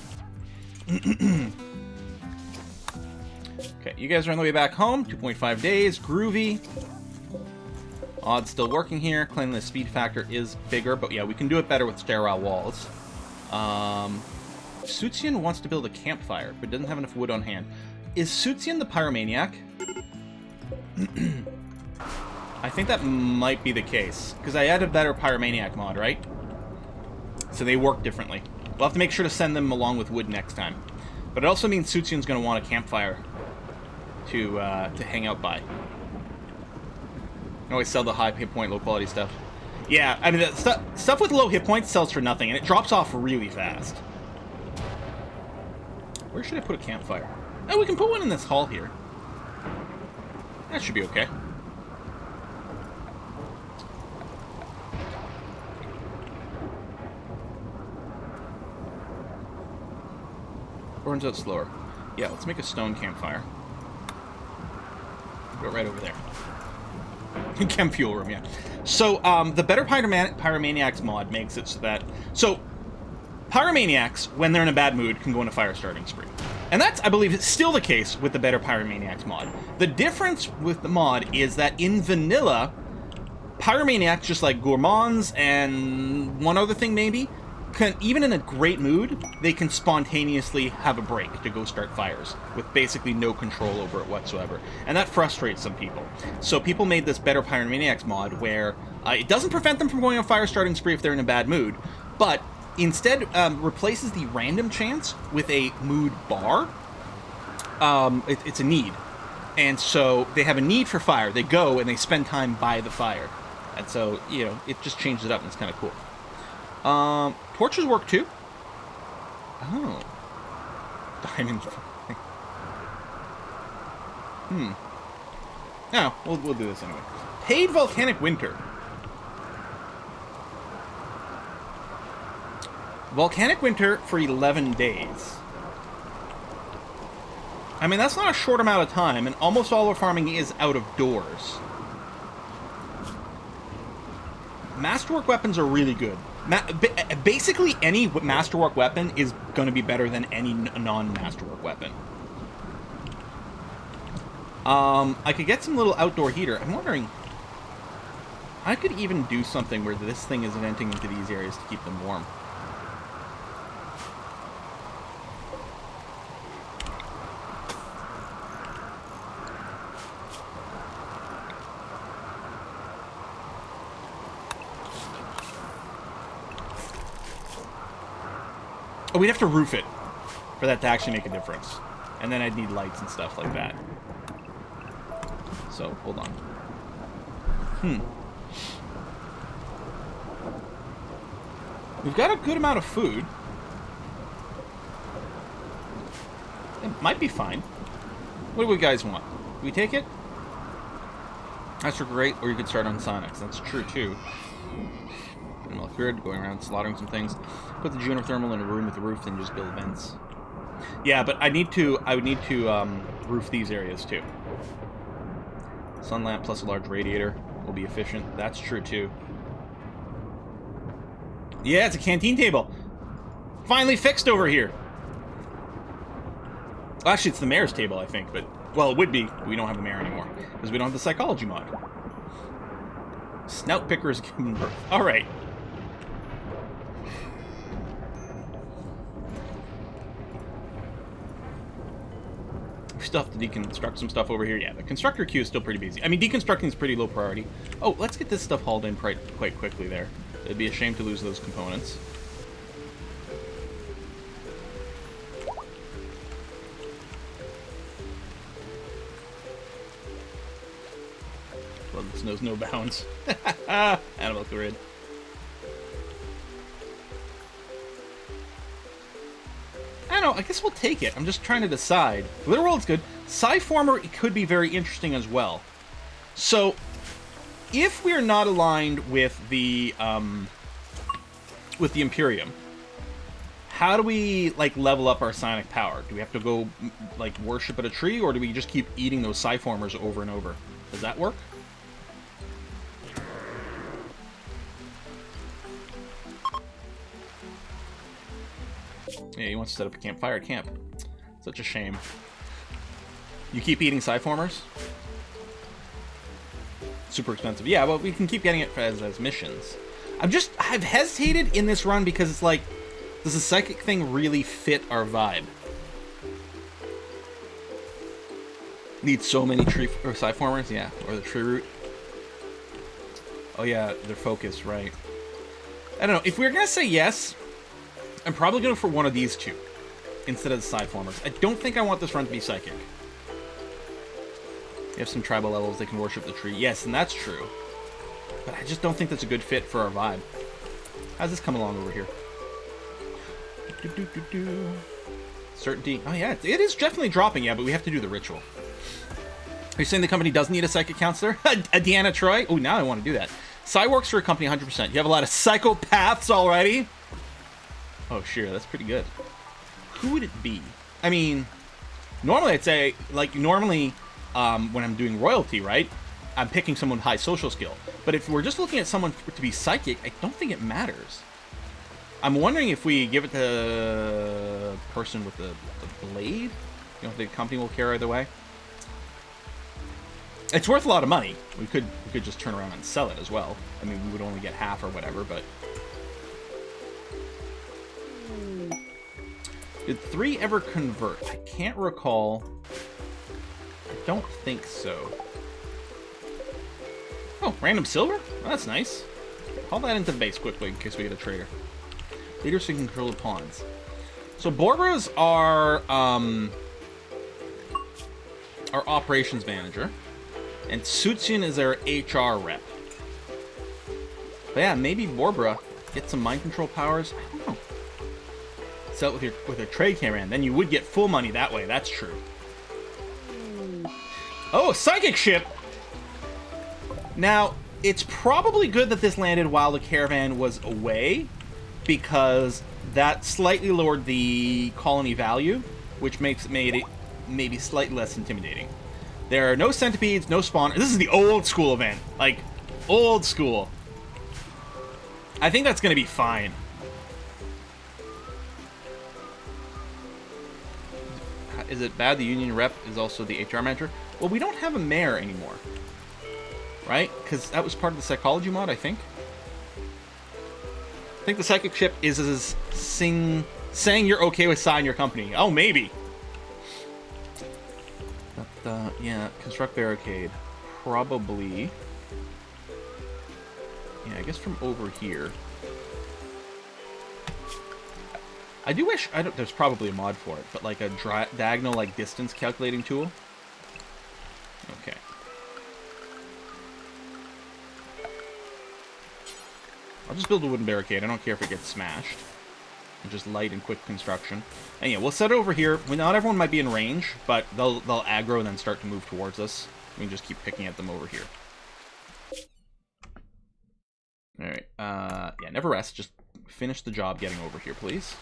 Okay, you guys are on the way back home. 2.5 days. Groovy. Odd's still working here. Cleanliness speed factor is bigger, but yeah, we can do it better with sterile walls. Sutsian wants to build a campfire, but doesn't have enough wood on hand. Is Sutsian the pyromaniac? I think that might be the case, because I had a better pyromaniac mod, right? So they work differently. We'll have to make sure to send them along with wood next time. But it also means Sutsian's going to want a campfire to hang out by. I always sell the high hit point, low quality stuff. Yeah, I mean, the stuff with low hit points sells for nothing, and it drops off really fast. Where should I put a campfire? Oh, we can put one in this hall here. That should be okay. Burns out slower. Yeah, let's make a stone campfire. Go right over there. Chem fuel room, yeah. So, the Better Pyromaniacs mod makes it so that... So, Pyromaniacs, when they're in a bad mood, can go on a fire starting spree. And that's, I believe, still the case with the Better Pyromaniacs mod. The difference with the mod is that in vanilla, Pyromaniacs, just like Gourmands and one other thing maybe, can, even in a great mood, they can spontaneously have a break to go start fires with basically no control over it whatsoever. And that frustrates some people. So people made this Better Pyromaniacs mod where it doesn't prevent them from going on a fire starting spree if they're in a bad mood, but instead replaces the random chance with a mood bar. It's a need. And so they have a need for fire. They go and they spend time by the fire. And so, you know, it just changes it up and it's kind of cool. Torches work too? Oh. Diamond. No, we'll do this anyway. Paid Volcanic Winter. Volcanic Winter for 11 days. I mean, that's not a short amount of time, and almost all our farming is out of doors. Masterwork weapons are really good. Basically, any Masterwork weapon is going to be better than any non-Masterwork weapon. I could get some little outdoor heater. I'm wondering... I could even do something where this thing is venting into these areas to keep them warm. Oh, we'd have to roof it for that to actually make a difference. And then I'd need lights and stuff like that. So, hold on. We've got a good amount of food. It might be fine. What do we guys want? Do we take it? That's great, or you could start on Sonics. That's true, too. Animal grid, going around slaughtering some things. Put the geothermal in a room with a roof, then just build vents. Yeah, but I would need to roof these areas, too. Sun lamp plus a large radiator will be efficient. That's true, too. Yeah, it's a canteen table. Finally fixed over here. Well, actually, it's the mayor's table, I think, but... Well, it would be. We don't have the mayor anymore, because we don't have the psychology mod. Snout picker is giving birth. Alright. We still have to deconstruct some stuff over here. Yeah, the constructor queue is still pretty busy. I mean, deconstructing is pretty low priority. Oh, let's get this stuff hauled in quite quickly there. It'd be a shame to lose those components. Well, this knows no bounds. Animal grid. I don't know, I guess we'll take it. I'm just trying to decide. Rimworld's good. Sci-Former could be very interesting as well. So, if we're not aligned with the Imperium, how do we, like, level up our psionic power? Do we have to go, like, worship at a tree, or do we just keep eating those Sci-Formers over and over? Does that work? Yeah, he wants to set up a campfire at camp. Such a shame. You keep eating Sci-Formers? Super expensive. Yeah, well, we can keep getting it as missions. I've hesitated in this run because it's like, does the psychic thing really fit our vibe? Need so many tree or Sci-Formers? Yeah, or the tree root. Oh yeah, their focus, right. I don't know, if we're gonna say yes, I'm probably going for one of these two instead of the Sci-Formers. I don't think I want this run to be psychic. You have some tribal levels, they can worship the tree. Yes, and that's true. But I just don't think that's a good fit for our vibe. How's this come along over here? Certainty. Oh yeah, it is definitely dropping, yeah, but we have to do the ritual. Are you saying the company doesn't need a psychic counselor? A Deanna Troy? Oh, now I want to do that. Psy works for a company 100%. You have a lot of psychopaths already? Oh, sure, that's pretty good. Who would it be? I mean, normally I'd say, like, when I'm doing royalty, right? I'm picking someone with high social skill. But if we're just looking at someone to be psychic, I don't think it matters. I'm wondering if we give it to the person with the blade? You know, if the company will care either way. It's worth a lot of money. We could just turn around and sell it as well. I mean, we would only get half or whatever, but... Did 3 ever convert? I can't recall. I don't think so. Oh, random silver? Oh, that's nice. Haul that into the base quickly in case we get a trader. Leaders who can control the pawns. So Borbra's our operations manager. And Tsutshin is our HR rep. But yeah, maybe Borbra gets some mind control powers. I don't know. Sell it with a trade caravan, then you would get full money that way. That's true. Oh, psychic ship! Now, it's probably good that this landed while the caravan was away, because that slightly lowered the colony value, which made it maybe slightly less intimidating. There are no centipedes, no spawners. This is the old school event. Like, old school. I think that's going to be fine. Is it bad the union rep is also the HR manager? Well, we don't have a mayor anymore. right? Because that was part of the psychology mod, I think. I think the psychic chip is saying you're okay with Psy in your company. Oh, maybe. But, yeah, construct barricade. Probably. Yeah, I guess from over here. I do wish, there's probably a mod for it, but like a diagonal like distance calculating tool. Okay. I'll just build a wooden barricade. I don't care if it gets smashed. Just light and quick construction. And yeah, we'll set it over here. Well, not everyone might be in range, but they'll aggro and then start to move towards us. We can just keep picking at them over here. Alright, yeah, never rest. Just finish the job getting over here, please.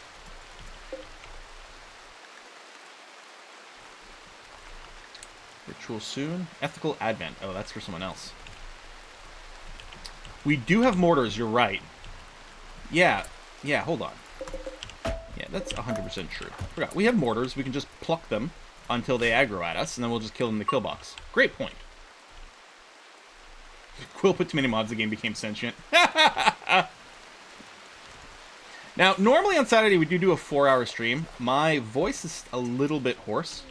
Ritual soon. Ethical Advent. Oh, that's for someone else. We do have mortars, you're right. Yeah, hold on. Yeah, that's 100% true. Forgot. We have mortars. We can just pluck them until they aggro at us, and then we'll just kill them in the kill box. Great point. Quill put too many mods, the game became sentient. Now, normally on Saturday we do a 4-hour stream. My voice is a little bit hoarse.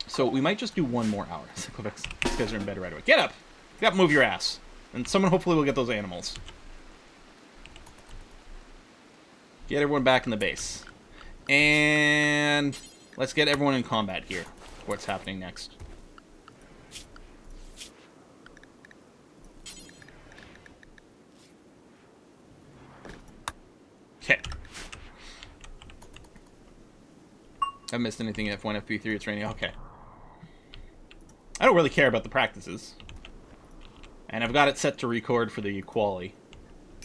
So we might just do 1 more hour. These guys are in bed right away. Get up! Get up, move your ass. And someone hopefully will get those animals. Get everyone back in the base. And let's get everyone in combat here. What's happening next? Okay. Haven't missed anything. F1, FP3, it's raining. Okay. I don't really care about the practices. And I've got it set to record for the quali.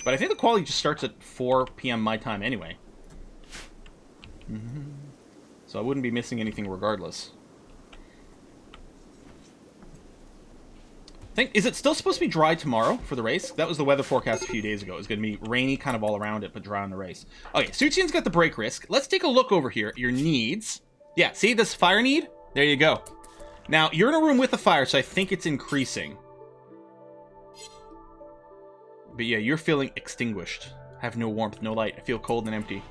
But I think the quali just starts at 4 p.m. my time anyway. So I wouldn't be missing anything regardless. Is it still supposed to be dry tomorrow for the race? That was the weather forecast a few days ago. It was going to be rainy kind of all around it, but dry on the race. Okay, Suchian's got the break risk. Let's take a look over here. Your needs. Yeah, see this fire need? There you go. Now, you're in a room with a fire, so I think it's increasing. But yeah, you're feeling extinguished. I have no warmth, no light. I feel cold and empty.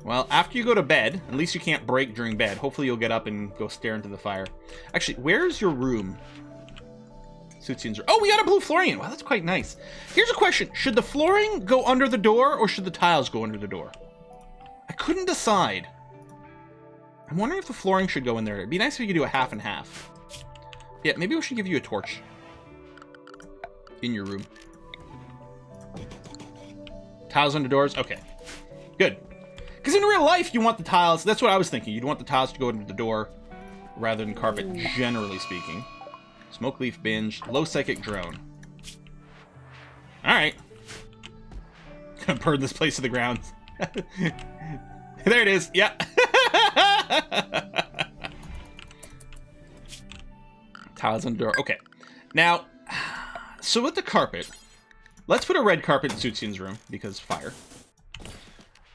Well, after you go to bed, at least you can't break during bed. Hopefully you'll get up and go stare into the fire. Actually, where's your room? Oh, we got a blue flooring. Wow, that's quite nice. Here's a question. Should the flooring go under the door, or should the tiles go under the door? I couldn't decide. I'm wondering if the flooring should go in there. It'd be nice if you could do a half and half. Yeah, maybe we should give you a torch. In your room. Tiles under doors? Okay. Good. Because in real life, you want the tiles... That's what I was thinking. You'd want the tiles to go under the door rather than carpet, generally speaking. Smoke leaf binge. Low psychic drone. Alright. Gonna burn this place to the ground. There it is. Yeah. Tiles on the door. Okay. Now, so with the carpet, let's put a red carpet in Sutsian's room, because fire.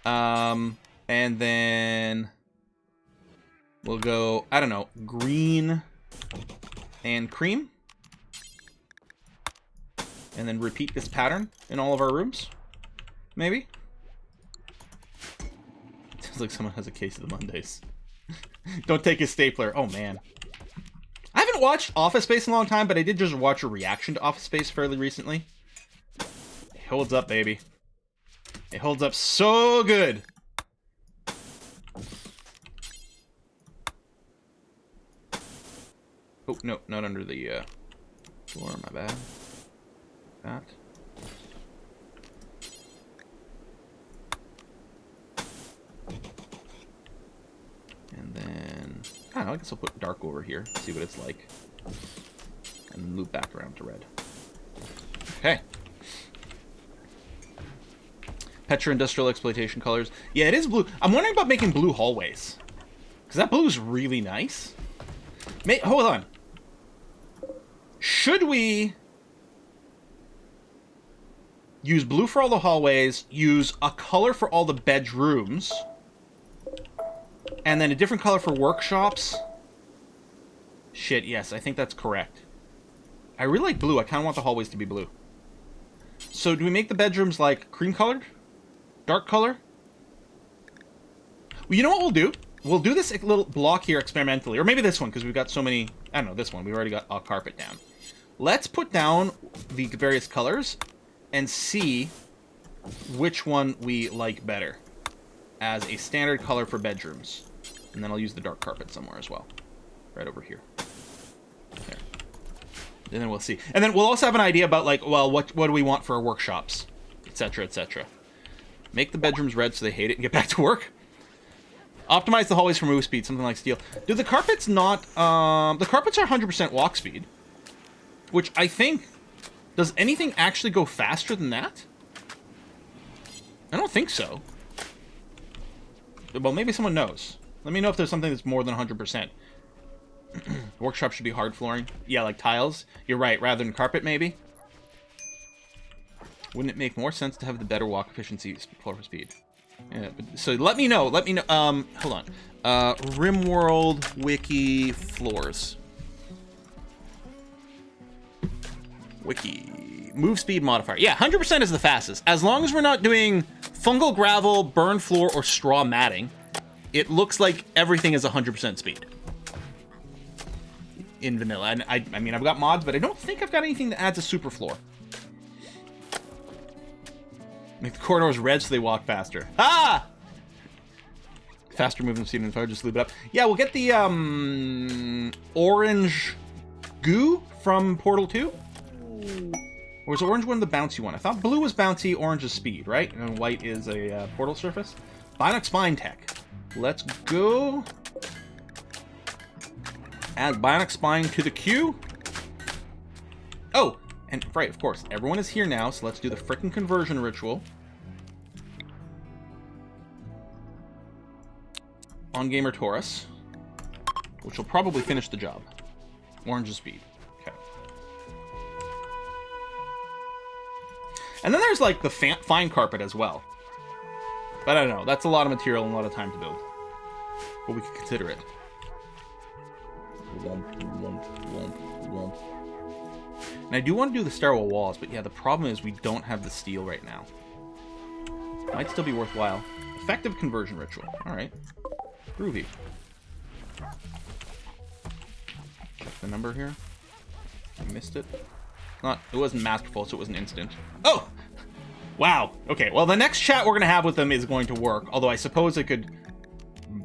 And then we'll go, I don't know, green and cream. And then repeat this pattern in all of our rooms. Maybe. Sounds like someone has a case of the Mondays. Don't take his stapler. Oh, man. I haven't watched Office Space in a long time, but I did just watch a reaction to Office Space fairly recently. It holds up, baby. It holds up so good. Oh, no, not under the floor, my bad. That. And then, I don't know, I guess I'll put dark over here, see what it's like. And loop back around to red. Okay. Petra Industrial Exploitation colors. Yeah, it is blue. I'm wondering about making blue hallways. Because that blue is really nice. Hold on. Should we use blue for all the hallways, use a color for all the bedrooms, and then a different color for workshops? Shit, yes, I think that's correct. I really like blue. I kind of want the hallways to be blue. So do we make the bedrooms like cream colored? Dark color? Well, you know what we'll do? We'll do this little block here experimentally. Or maybe this one, because we've got so many... I don't know, this one. We've already got a carpet down. Let's put down the various colors and see which one we like better as a standard color for bedrooms. And then I'll use the dark carpet somewhere as well. Right over here. There. And then we'll see. And then we'll also have an idea about, like, well, what do we want for our workshops? Etc., etc. Make the bedrooms red so they hate it and get back to work. Optimize the hallways for move speed, something like steel. Do the carpets not... the carpets are 100% walk speed. Which I think... Does anything actually go faster than that? I don't think so. Well, maybe someone knows. Let me know if there's something that's more than 100%. Workshop should be hard flooring. Yeah, like tiles. You're right, rather than carpet, maybe? Wouldn't it make more sense to have the better walk efficiency floor speed? Yeah, but, so let me know. Hold on. Rimworld wiki floors. Wiki. Move speed modifier. Yeah, 100% is the fastest. As long as we're not doing fungal gravel, burn floor, or straw matting, it looks like everything is 100% speed. In vanilla. And I mean, I've got mods, but I don't think I've got anything that adds a super floor. Make the corridors red so they walk faster. Ah! Faster movement speed and fire, just leave it up. Yeah, we'll get the orange goo from Portal 2. Or is orange one the bouncy one? I thought blue was bouncy, orange is speed, right? And white is a portal surface. Bionic Spine Tech. Let's go. Add Bionic Spine to the queue. Oh! And, right, of course, everyone is here now, so let's do the frickin' conversion ritual. On Gamer Taurus. Which will probably finish the job. Orange is speed. Okay. And then there's, like, the fine carpet as well. But I don't know, that's a lot of material and a lot of time to build. But we could consider it. Womp, womp, womp, womp. And I do want to do the stairwell walls, but yeah, the problem is we don't have the steel right now. Might still be worthwhile. Effective conversion ritual. Alright. Groovy. Check the number here. I missed it. It wasn't masterful, so it was an instant. Oh! Wow. Okay, well, the next chat we're going to have with them is going to work, although I suppose I could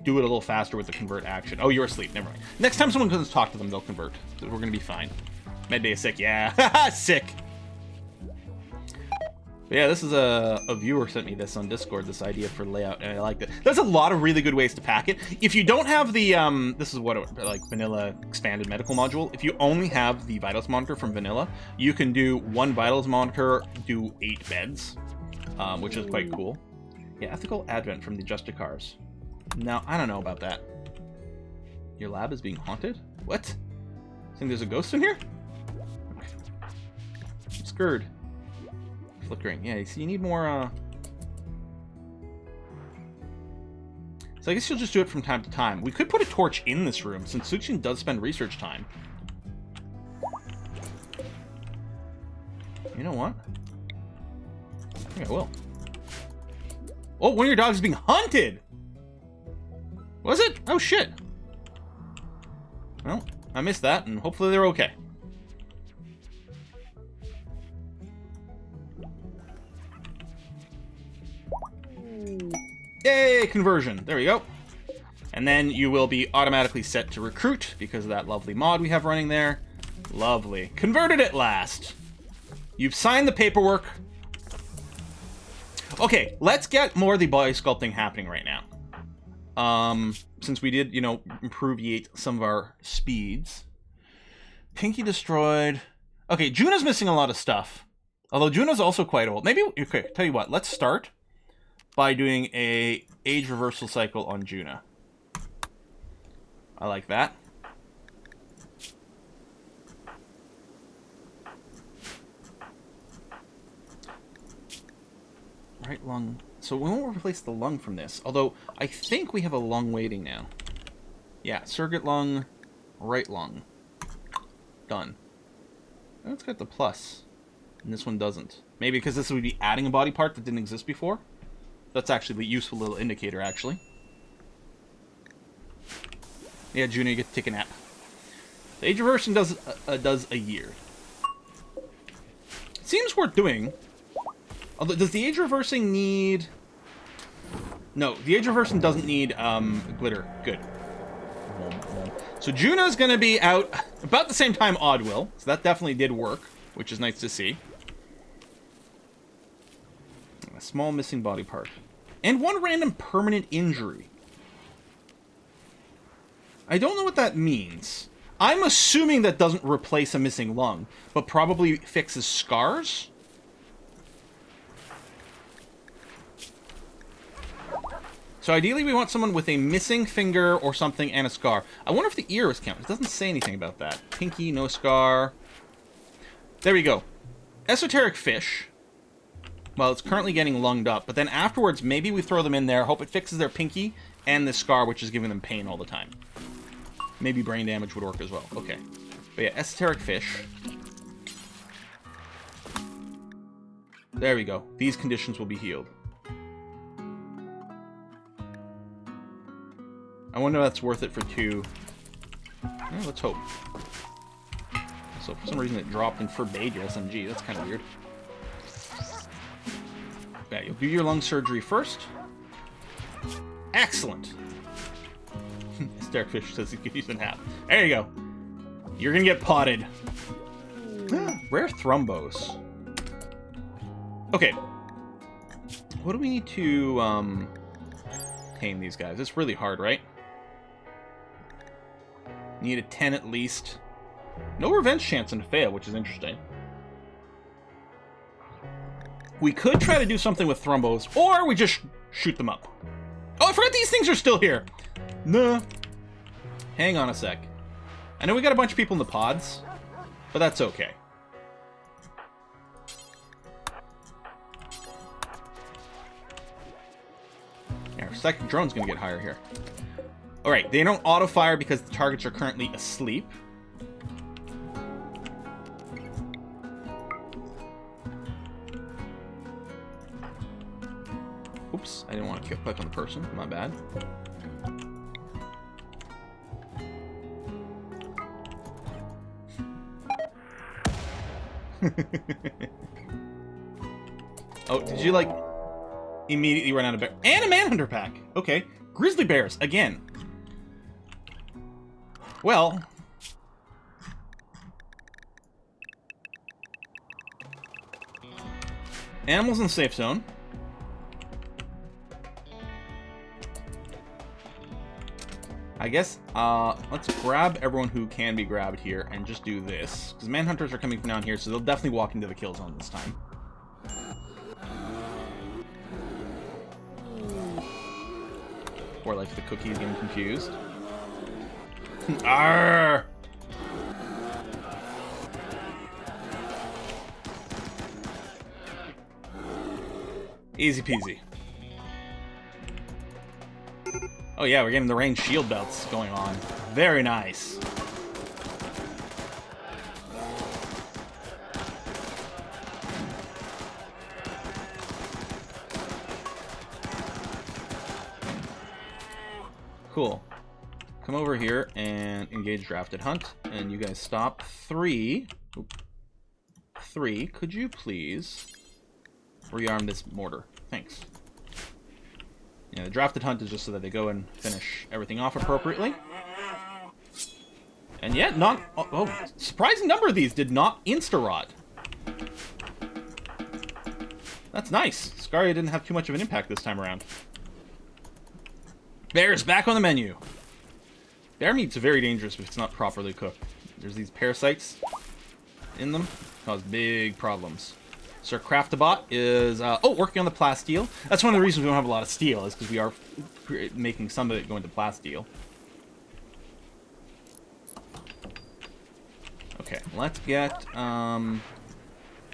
do it a little faster with the convert action. Oh, you're asleep. Never mind. Next time someone comes to talk to them, they'll convert. So we're going to be fine. Medbay is sick. Yeah. Sick. But yeah, this is a viewer sent me this on Discord, this idea for layout, and I like it. There's a lot of really good ways to pack it. If you don't have the, this is what, like, vanilla expanded medical module. If you only have the vitals monitor from vanilla, you can do one vitals monitor, do 8 beds, which is quite cool. Yeah, ethical advent from the Justicars. Now, I don't know about that. Your lab is being haunted? What? Think there's a ghost in here? Okay. I'm scared. Flickering. Yeah, you see, you need more, So I guess you'll just do it from time to time. We could put a torch in this room, since Sukshin does spend research time. You know what? I think I will. Oh, one of your dogs is being hunted! Was it? Oh, shit. Well, I missed that, and hopefully they're okay. Yay, conversion. There we go. And then you will be automatically set to recruit because of that lovely mod we have running there. Lovely. Converted at last. You've signed the paperwork. Okay, let's get more of the body sculpting happening right now. Since we did, you know, improve some of our speeds. Pinky destroyed. Okay, Juna's missing a lot of stuff. Although Juna's also quite old. Maybe, okay, tell you what, let's start by doing a age reversal cycle on Juna. I like that. Right lung. So we won't replace the lung from this. Although, I think we have a lung waiting now. Yeah, circuit lung, right lung. Done. Oh, it's got the plus. And this one doesn't. Maybe because this would be adding a body part that didn't exist before? That's actually a useful little indicator, actually. Yeah, Juno, you get to take a nap. The age reversing does a year. Seems worth doing. Although, does the age reversing need... No, the age reversing doesn't need glitter. Good. So Juno's going to be out about the same time Odd will. So that definitely did work, which is nice to see. A small missing body part. And one random permanent injury. I don't know what that means. I'm assuming that doesn't replace a missing lung, but probably fixes scars? So ideally we want someone with a missing finger or something and a scar. I wonder if the ear is counted. It doesn't say anything about that. Pinky, no scar. There we go. Esoteric fish. Well, it's currently getting lunged up, but then afterwards, maybe we throw them in there, hope it fixes their pinky and the scar, which is giving them pain all the time. Maybe brain damage would work as well. Okay. But yeah, esoteric fish. There we go. These conditions will be healed. I wonder if that's worth it for 2. Well, let's hope. So for some reason it dropped and forbade your SMG. That's kind of weird. Yeah, you'll do your lung surgery first. Excellent. Starfish says he could use a nap. There you go. You're gonna get potted. Rare thrombos. Okay. What do we need to tame these guys? It's really hard, right? Need a 10 at least. No revenge chance and fail, which is interesting. We could try to do something with thrombos, or we just shoot them up. Oh, I forgot these things are still here. Nah. Hang on a sec. I know we got a bunch of people in the pods, but that's okay. Yeah, our second drone's gonna get higher here. Alright, they don't auto-fire because the targets are currently asleep. Oops, I didn't want to click on the person. My bad. Oh, did you, like, immediately run out of bear? And a manhunter pack! Okay. Grizzly bears, again. Well... Animals in the safe zone. I guess, let's grab everyone who can be grabbed here and just do this. Because manhunters are coming from down here, so they'll definitely walk into the kill zone this time. Or like the cookies getting confused. Arrgh! Easy peasy. Oh yeah, we're getting the range shield belts going on. Very nice. Cool. Come over here and engage drafted hunt. And you guys stop. 3. Oop. 3. Could you please rearm this mortar? Thanks. Yeah, the drafted hunt is just so that they go and finish everything off appropriately. And yet, surprising number of these did not insta-rot. That's nice. Scaria didn't have too much of an impact this time around. Bear's back on the menu. Bear meat's very dangerous if it's not properly cooked. There's these parasites in them. Cause big problems. Sir Craftabot is, working on the plasteel. That's one of the reasons we don't have a lot of steel, is because we are making some of it go into plasteel. Okay, let's get, oh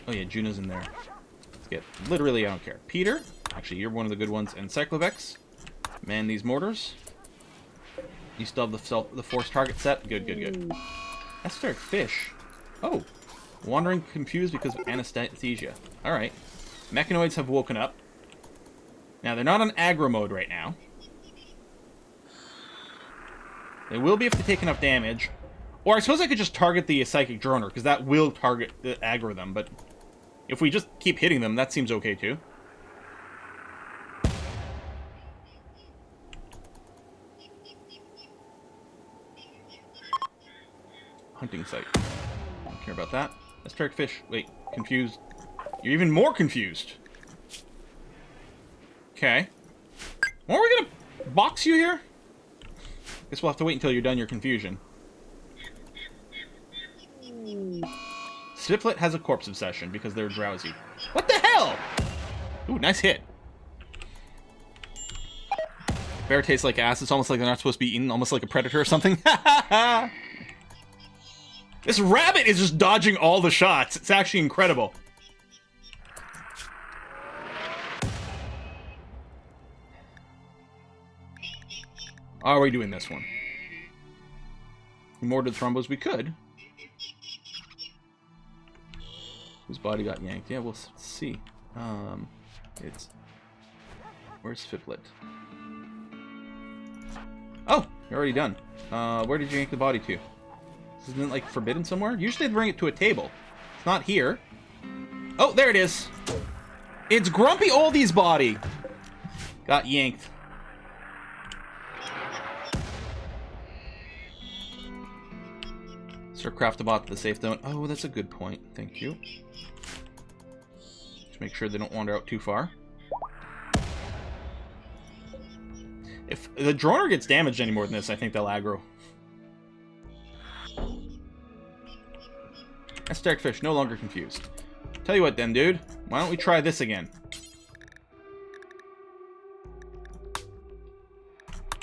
yeah, Juno's in there. Let's get, literally, I don't care. Peter, actually, you're one of the good ones, and Cyclovex. Man these mortars. You still have the force target set? Good, good, good. Esoteric fish. Oh. Wandering confused because of anesthesia. Alright. Mechanoids have woken up. Now, they're not on aggro mode right now. They will be if they take enough damage. Or I suppose I could just target the psychic droner, because that will target aggro them, but if we just keep hitting them, that seems okay too. Hunting site. Don't care about that. Let's track fish. Wait, confused. You're even more confused. Okay. Well, are we gonna box you here? Guess we'll have to wait until you're done your confusion. Stiflet has a corpse obsession because they're drowsy. What the hell? Ooh, nice hit. Bear tastes like ass. It's almost like they're not supposed to be eaten, almost like a predator or something. This rabbit is just dodging all the shots. It's actually incredible. Are we doing this one? More to the thrombos we could. Whose body got yanked? Yeah, we'll see. It's... Where's Fiplet? Oh, you're already done. Where did you yank the body to? Isn't it, like, forbidden somewhere? Usually they bring it to a table. It's not here. Oh, there it is. It's Grumpy Oldie's body. Got yanked. Sir Craftabot to the safe zone. Oh, that's a good point. Thank you. Just make sure they don't wander out too far. If the droner gets damaged any more than this, I think they'll aggro. That's Starkfish, no longer confused. Tell you what then, dude. Why don't we try this again?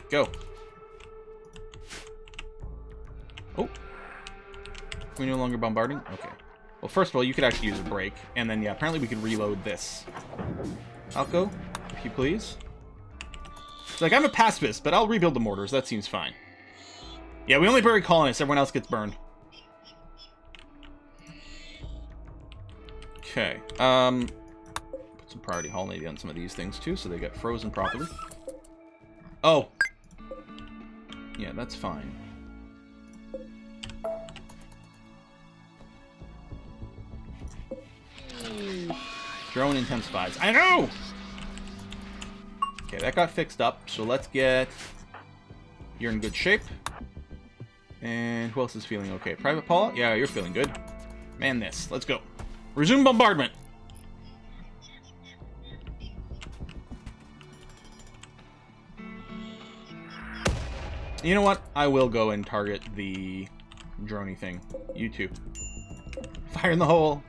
Go. Oh. Are we no longer bombarding? Okay. Well, first of all, you could actually use a break. And then, yeah, apparently we could reload this. Alco, if you please. Like, I'm a pacifist, but I'll rebuild the mortars. That seems fine. Yeah, we only bury colonists. Everyone else gets burned. Okay. Put some priority hull maybe on some of these things, too, so they get frozen properly. Oh. Yeah, that's fine. Drone intensifies. I know! Okay, that got fixed up, so let's get... You're in good shape. And who else is feeling okay? Private Paula? Yeah, you're feeling good. Man this. Let's go. Resume bombardment. You know what? I will go and target the droney thing. You too. Fire in the hole.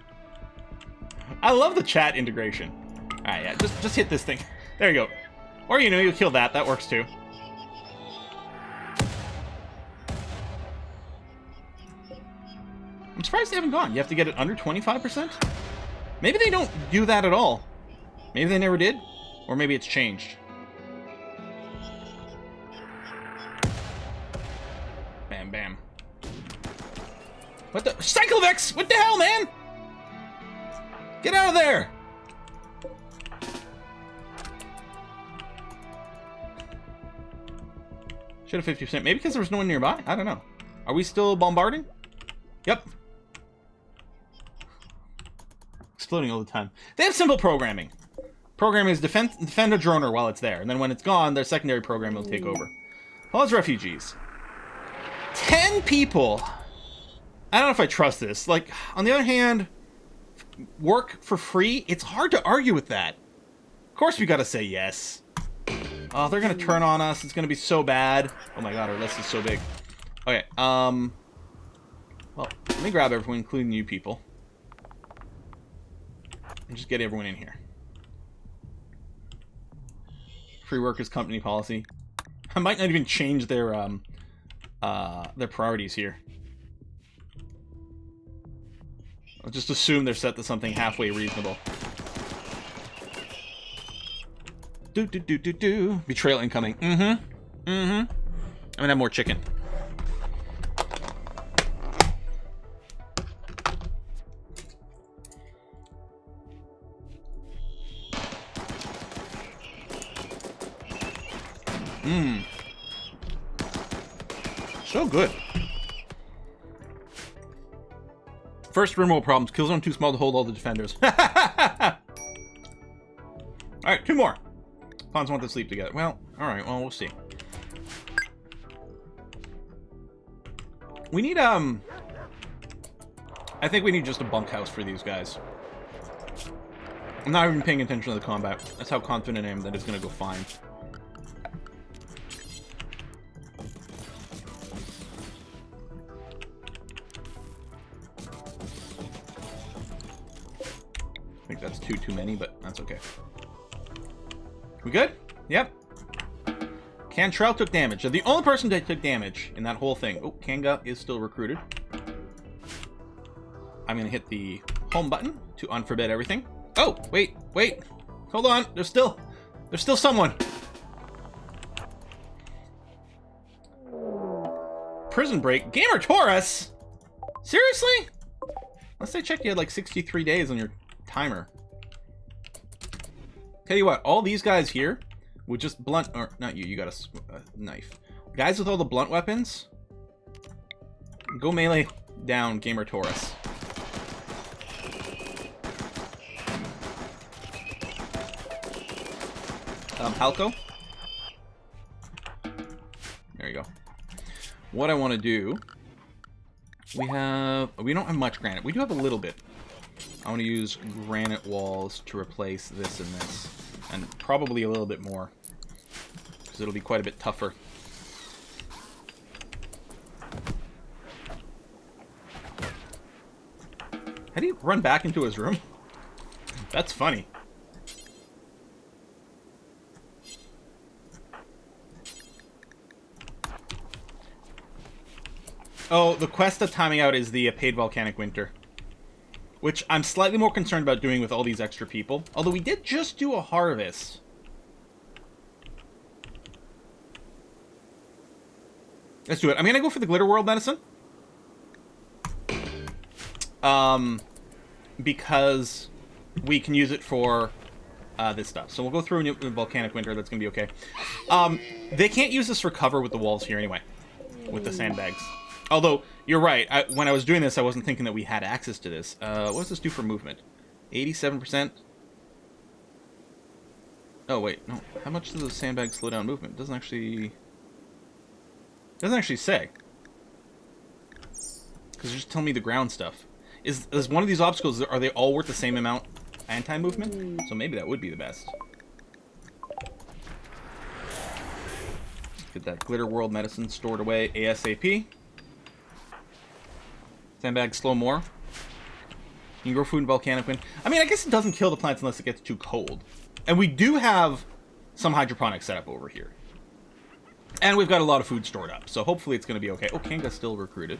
I love the chat integration. Alright, yeah, just hit this thing. There you go. Or, you know, you kill that. That works too. I'm surprised they haven't gone. You have to get it under 25%? Maybe they don't do that at all. Maybe they never did. Or maybe it's changed. Bam, bam. What the? Cyclovex! What the hell, man? Get out of there! Should have 50%. Maybe because there was no one nearby? I don't know. Are we still bombarding? Yep. Exploding all the time. They have simple programming. Programming is defend a droner while it's there. And then when it's gone, their secondary program will take over. Pause refugees. 10 people. I don't know if I trust this. Like, on the other hand, work for free? It's hard to argue with that. Of course we gotta say yes. Oh, they're gonna turn on us. It's gonna be so bad. Oh my god, our list is so big. Okay, well, let me grab everyone, including you people. And just get everyone in here. Free workers company policy. I might not even change their priorities here. I'll just assume they're set to something halfway reasonable. Betrayal incoming. I'm gonna have more chicken. Mmm. So good. First Rimworld problems. Kill zone too small to hold all the defenders. Alright, 2 more. Pawns want to sleep together. Well, alright, well, we'll see. We need, I think we need just a bunkhouse for these guys. I'm not even paying attention to the combat. That's how confident I am that it's gonna go fine. I think that's too many, but that's okay. We good? Yep. Cantrell took damage. The only person that took damage in that whole thing. Oh, Kanga is still recruited. I'm gonna hit the home button to unforbid everything. Oh, wait. Hold on. There's still someone. Prison break. Gamer Taurus? Seriously? Last I checked, you had like 63 days on your timer. Tell you what, all these guys here with just blunt, or not you, you got a knife. Guys with all the blunt weapons, go melee down Gamer Taurus. Halko. There you go. What I want to do, we don't have much granite. We do have a little bit. I want to use granite walls to replace this and this. And probably a little bit more. Because it'll be quite a bit tougher. How do you run back into his room? That's funny. Oh, the quest of timing out is the paid volcanic winter. Which I'm slightly more concerned about doing with all these extra people. Although we did just do a harvest. Let's do it. I'm going to go for the Glitter World medicine. Because we can use it for this stuff. So we'll go through a volcanic winter. That's going to be okay. They can't use this for cover with the walls here anyway. With the sandbags. Although, you're right, when I was doing this, I wasn't thinking that we had access to this. What does this do for movement? 87%? Oh, wait, no. How much does the sandbag slow down movement? It doesn't actually say. Because just tell me the ground stuff. Is one of these obstacles, are they all worth the same amount anti-movement? So maybe that would be the best. Get that Glitter World medicine stored away ASAP. Sandbags slow more. You can grow food in volcanic wind. I mean, I guess it doesn't kill the plants unless it gets too cold. And we do have some hydroponics set up over here. And we've got a lot of food stored up, so hopefully it's going to be okay. Oh, Kanga's still recruited.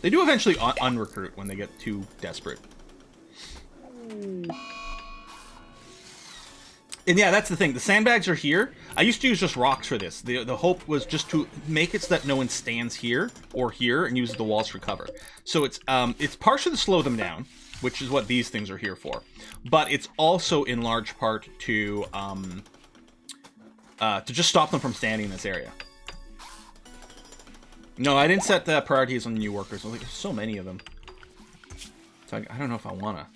They do eventually unrecruit when they get too desperate. And yeah, that's the thing. The sandbags are here. I used to use just rocks for this. The hope was just to make it so that no one stands here or here and uses the walls for cover. So it's partially to slow them down, which is what these things are here for. But it's also in large part to just stop them from standing in this area. No, I didn't set the priorities on the new workers. I was like, there's so many of them. So I don't know if I want to.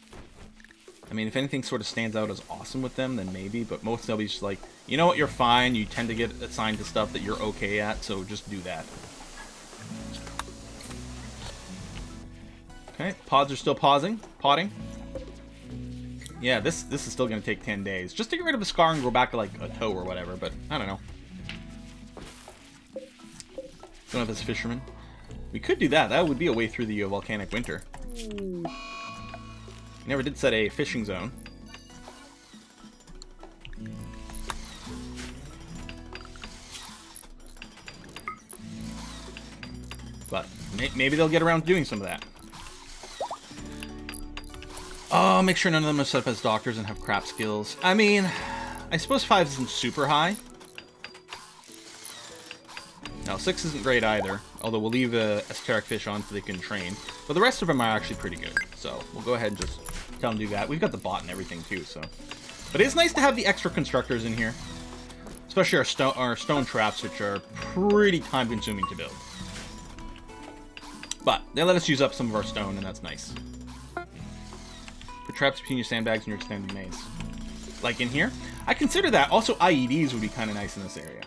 I mean, if anything sort of stands out as awesome with them, then maybe. But most they'll be just like, you know what, you're fine. You tend to get assigned to stuff that you're okay at, so just do that. Okay, pods are still potting. Yeah, this is still going to take 10 days. Just to get rid of a scar and go back to, like, a toe or whatever, but I don't know. Don't have this fisherman. We could do that. That would be a way through the volcanic winter. Never did set a fishing zone. But maybe they'll get around to doing some of that. Oh, make sure none of them are set up as doctors and have crap skills. I mean, I suppose 5 isn't super high. Now, 6 isn't great either, although we'll leave esoteric fish on so they can train. But the rest of them are actually pretty good, so we'll go ahead and just tell them to do that. We've got the bot and everything too, so. But it's nice to have the extra constructors in here. Especially our stone traps, which are pretty time-consuming to build. But they let us use up some of our stone, and that's nice. Put traps between your sandbags and your extended maze. Like in here. I consider that. Also, IEDs would be kind of nice in this area.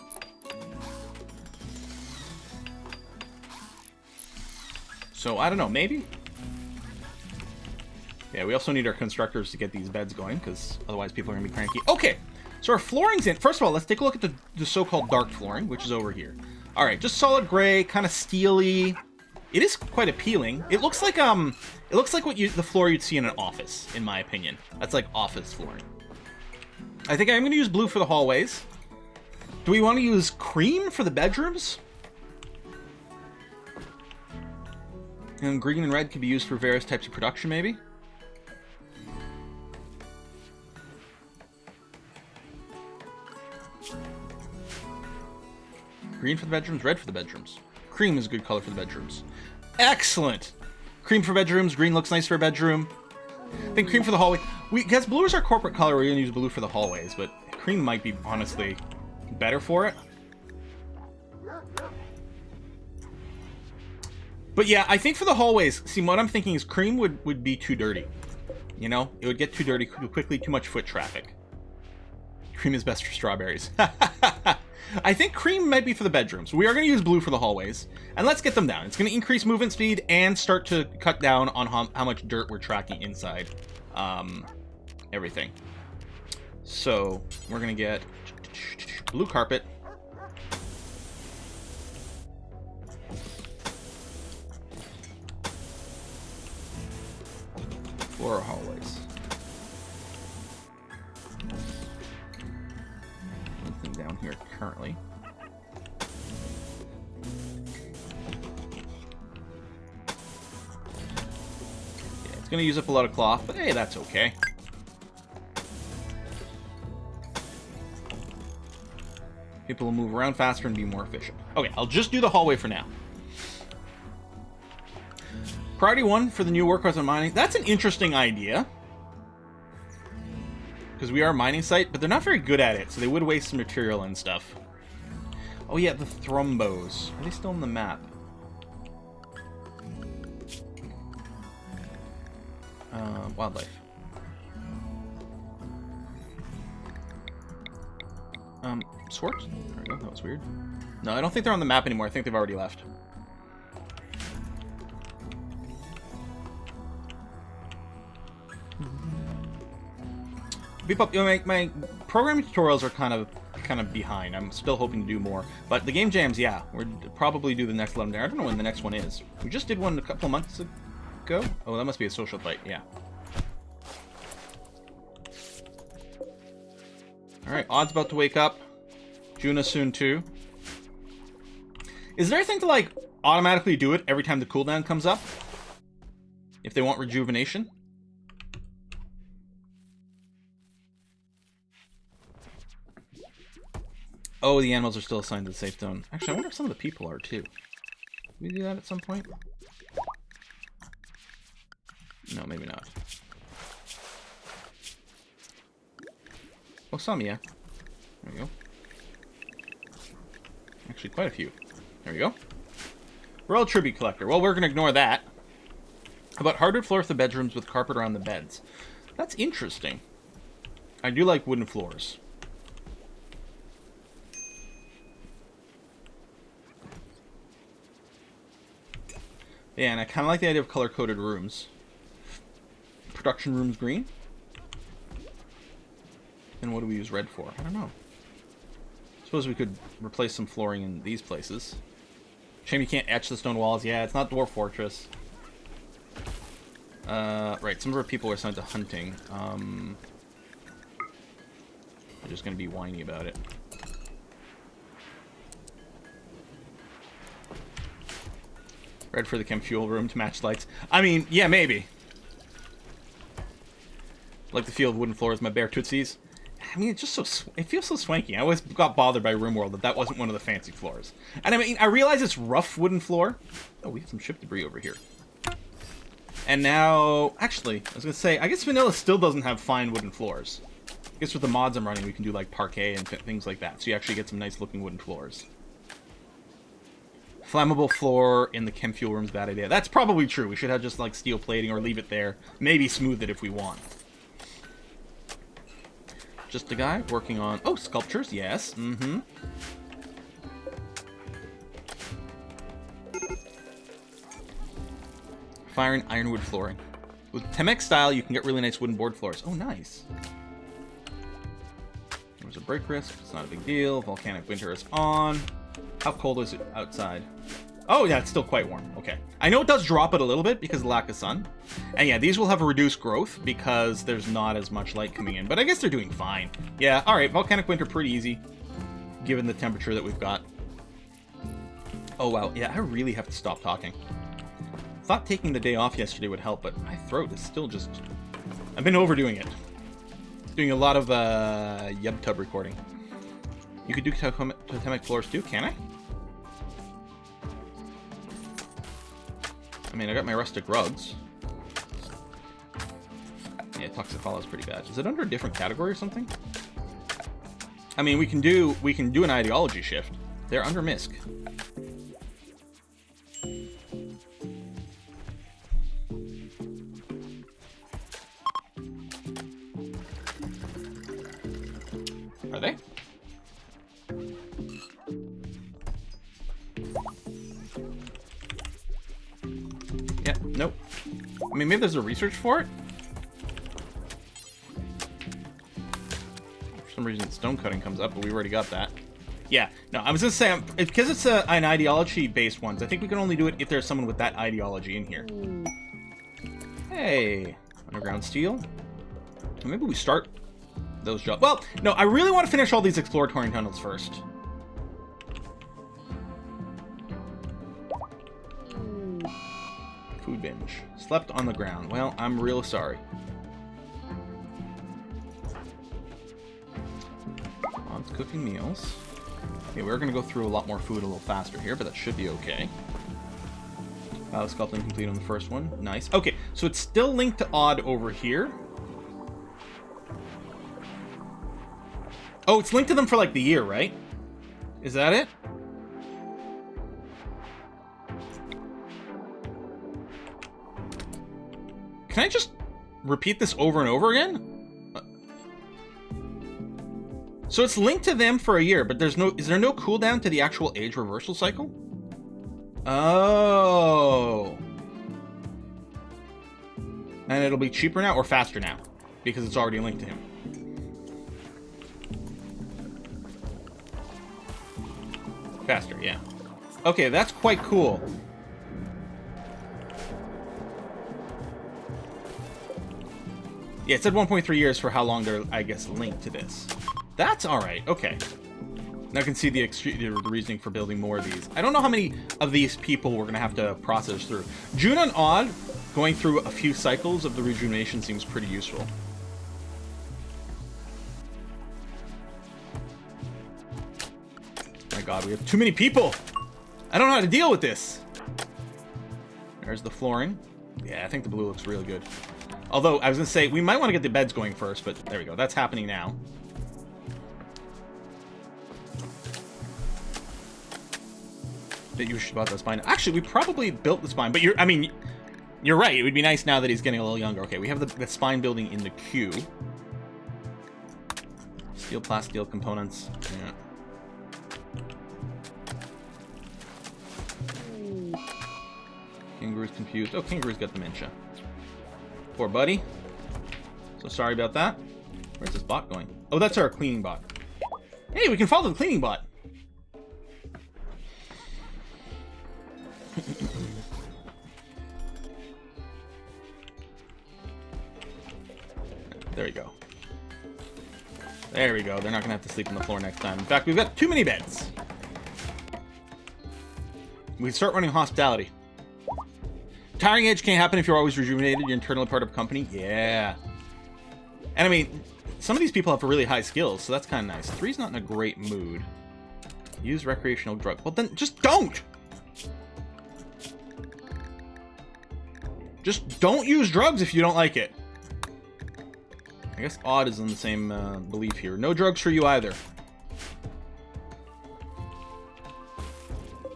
So, I don't know. Maybe? Yeah, we also need our constructors to get these beds going, because otherwise people are going to be cranky. Okay, so our flooring's in. First of all, let's take a look at the so-called dark flooring, which is over here. All right, just solid gray, kind of steely. It is quite appealing. It looks like the floor you'd see in an office, in my opinion. That's like office flooring. I think I'm going to use blue for the hallways. Do we want to use cream for the bedrooms? And green and red could be used for various types of production, maybe? Green for the bedrooms, red for the bedrooms. Cream is a good color for the bedrooms. Excellent! Cream for bedrooms, green looks nice for a bedroom. I think cream for the hallway. Because blue is our corporate color, we're going to use blue for the hallways, but cream might be, honestly, better for it. But yeah, I think for the hallways, see, what I'm thinking is cream would be too dirty. You know? It would get too dirty quickly, too much foot traffic. Cream is best for strawberries. I think cream might be for the bedrooms. We are going to use blue for the hallways. And let's get them down. It's going to increase movement speed and start to cut down on how much dirt we're tracking inside everything. So we're going to get blue carpet. For our hallways. Nothing down here currently. Yeah, it's gonna use up a lot of cloth, but hey, that's okay. People will move around faster and be more efficient. Okay, I'll just do the hallway for now. Priority 1 for the new workers on mining. That's an interesting idea. Because we are a mining site, but they're not very good at it, so they would waste some material and stuff. Oh yeah, the thrombos. Are they still on the map? Wildlife. Swarts? There we go, that was weird. No, I don't think they're on the map anymore. I think they've already left. My programming tutorials are kind of behind. I'm still hoping to do more. But the game jams, yeah, we'll probably do the next one there. I don't know when the next one is. We just did one a couple months ago. Oh, that must be a social fight, yeah. Alright, Odd's about to wake up. Juna soon too. Is there anything to, like, automatically do it every time the cooldown comes up? If they want rejuvenation? Oh, the animals are still assigned to the safe zone. Actually, I wonder if some of the people are too. Can we do that at some point? No, maybe not. Oh, some, yeah. There we go. Actually, quite a few. There we go. Royal Tribute Collector. Well, we're going to ignore that. How about hardwood floor for the bedrooms with carpet around the beds? That's interesting. I do like wooden floors. Yeah, and I kind of like the idea of color-coded rooms. Production rooms green? And what do we use red for? I don't know. Suppose we could replace some flooring in these places. Shame you can't etch the stone walls. Yeah, it's not Dwarf Fortress. Right, some of our people are assigned to hunting. They're just going to be whiny about it. Red for the chem fuel room to match lights. I mean, yeah, maybe. Like the field wooden floors, my bare tootsies. I mean, it's just so... It feels so swanky. I always got bothered by Rimworld that wasn't one of the fancy floors. And I mean, I realize it's rough wooden floor. Oh, we have some ship debris over here. And now... Actually, I was going to say, I guess Vanilla still doesn't have fine wooden floors. guess with the mods I'm running, we can do like parquet and things like that. So you actually get some nice looking wooden floors. Flammable floor in the chem fuel room's a bad idea. That's probably true. We should have just like steel plating or leave it there. Maybe smooth it if we want. Just a guy working on... Oh, sculptures. Yes. Mm-hmm. Fire and ironwood flooring. With Temex style, you can get really nice wooden board floors. Oh, nice. There's a break risk. It's not a big deal. Volcanic winter is on. How cold is it outside? Oh, yeah, it's still quite warm. Okay. I know it does drop it a little bit because of lack of sun. And yeah, these will have a reduced growth because there's not as much light coming in. But I guess they're doing fine. Yeah, all right. Volcanic winter, pretty easy, given the temperature that we've got. Oh, wow. Yeah, I really have to stop talking. Thought taking the day off yesterday would help, but my throat is still just... I've been overdoing it. Doing a lot of YubTub recording. You could do totemic floors too, can I? I mean, I got my rustic rugs. Yeah, toxic fallout is pretty bad. Is it under a different category or something? I mean, we can do an ideology shift. They're under MISC. Are they? Yeah, nope. I mean, maybe there's a research for it? For some reason, stone cutting comes up, but we already got that. Yeah, no, I was gonna say, because it's an ideology-based one, I think we can only do it if there's someone with that ideology in here. Hey, underground steel. Maybe we start those jobs. Well, no, I really want to finish all these exploratory tunnels first. Food binge. Slept on the ground. Well, I'm real sorry. On to cooking meals. Okay, we're going to go through a lot more food a little faster here, but that should be okay. Sculpting complete on the first one. Nice. Okay, so it's still linked to odd over here. Oh, it's linked to them for like the year, right? Is that it? Can I just repeat this over and over again? So it's linked to them for a year, but is there no cooldown to the actual age reversal cycle? Oh. And it'll be cheaper now or faster now because it's already linked to him. Faster, yeah. Okay, that's quite cool. Yeah, it said 1.3 years for how long they're, I guess, linked to this. That's alright, okay. Now I can see the reasoning for building more of these. I don't know how many of these people we're going to have to process through. June and Odd, going through a few cycles of the rejuvenation seems pretty useful. My god, we have too many people! I don't know how to deal with this! There's the flooring. Yeah, I think the blue looks really good. Although, I was going to say, we might want to get the beds going first, but there we go. That's happening now. That you should bought the spine. Actually, we probably built the spine, but you're right. It would be nice now that he's getting a little younger. Okay, we have the spine building in the queue. Steel, plasteel components. Yeah. Kangaroo's confused. Oh, Kangaroo's got dementia. Poor buddy. So sorry about that. Where's this bot going? Oh, that's our cleaning bot. Hey, we can follow the cleaning bot. There you go. There we go. They're not going to have to sleep on the floor next time. In fact, we've got too many beds. We can start running hospitality. Tiring edge can't happen if you're always rejuvenated. You're internally part of a company. Yeah. And I mean, some of these people have really high skills, so that's kind of nice. 3's not in a great mood. Use recreational drug. Well, then just don't! Just don't use drugs if you don't like it. guess odd is in the same belief here. No drugs for you either.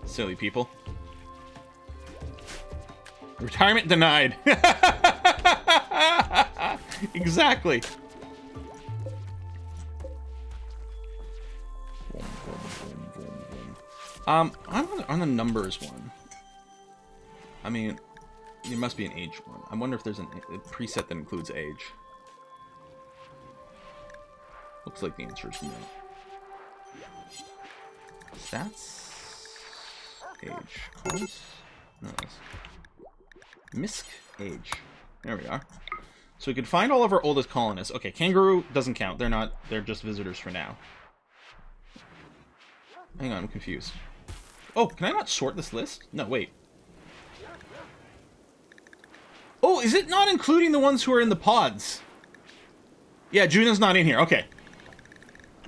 Silly people. Retirement denied. Exactly. I'm on the numbers one. I mean, there must be an age one. I wonder if there's a preset that includes age. Looks like the answer is no. Stats? Age. Cause? No. Misc? Age. There we are. So we could find all of our oldest colonists. Okay, kangaroo doesn't count. They're just visitors for now. Hang on, I'm confused. Oh, can I not sort this list? No, wait. Oh, is it not including the ones who are in the pods? Yeah, Juno's not in here. Okay.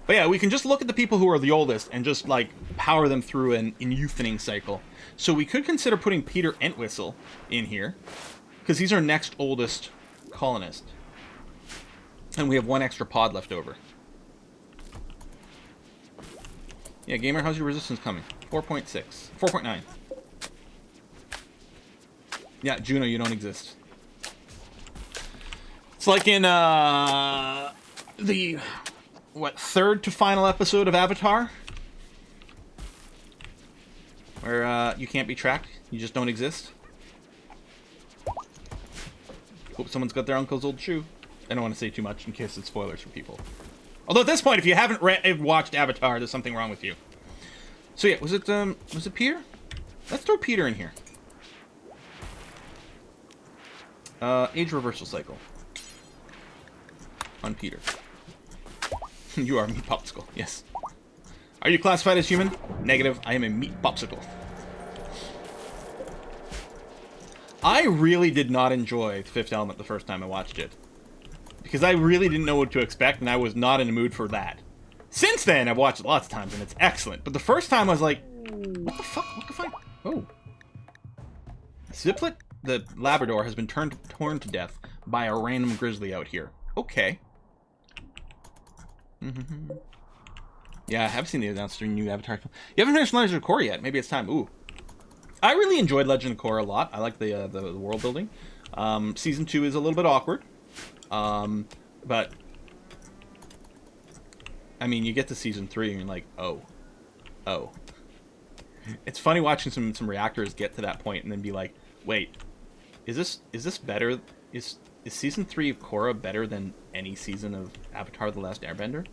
But yeah, we can just look at the people who are the oldest and just, like, power them through an youthening cycle. So we could consider putting Peter Entwistle in here, because he's our next oldest colonist. And we have one extra pod left over. Yeah, gamer, how's your resistance coming? 4.6. 4.9. Yeah, Juno, you don't exist. It's like in, the, what, third to final episode of Avatar? Where, you can't be tracked. You just don't exist. Hope someone's got their uncle's old shoe. I don't want to say too much in case it's spoilers for people. Although at this point, if you haven't watched Avatar, there's something wrong with you. So yeah, was it Peter? Let's throw Peter in here. Age reversal cycle. On Peter. You are a meat popsicle, yes. Are you classified as human? Negative, I am a meat popsicle. I really did not enjoy The Fifth Element the first time I watched it. Because I really didn't know what to expect, and I was not in the mood for that. Since then, I've watched it lots of times, and it's excellent. But the first time, I was like, what the fuck? What the fuck? Oh. Ziplet, the Labrador, has been torn to death by a random grizzly out here. Okay. Yeah, I have seen the announced new Avatar film. You haven't finished Legend of Korra yet. Maybe it's time. Ooh. I really enjoyed Legend of Korra a lot. I like the world building. Season 2 is a little bit awkward. But I mean, you get to season 3 and you're like, oh. It's funny watching some reactors get to that point and then be like, wait, is this better? Is season 3 of Korra better than any season of Avatar: The Last Airbender?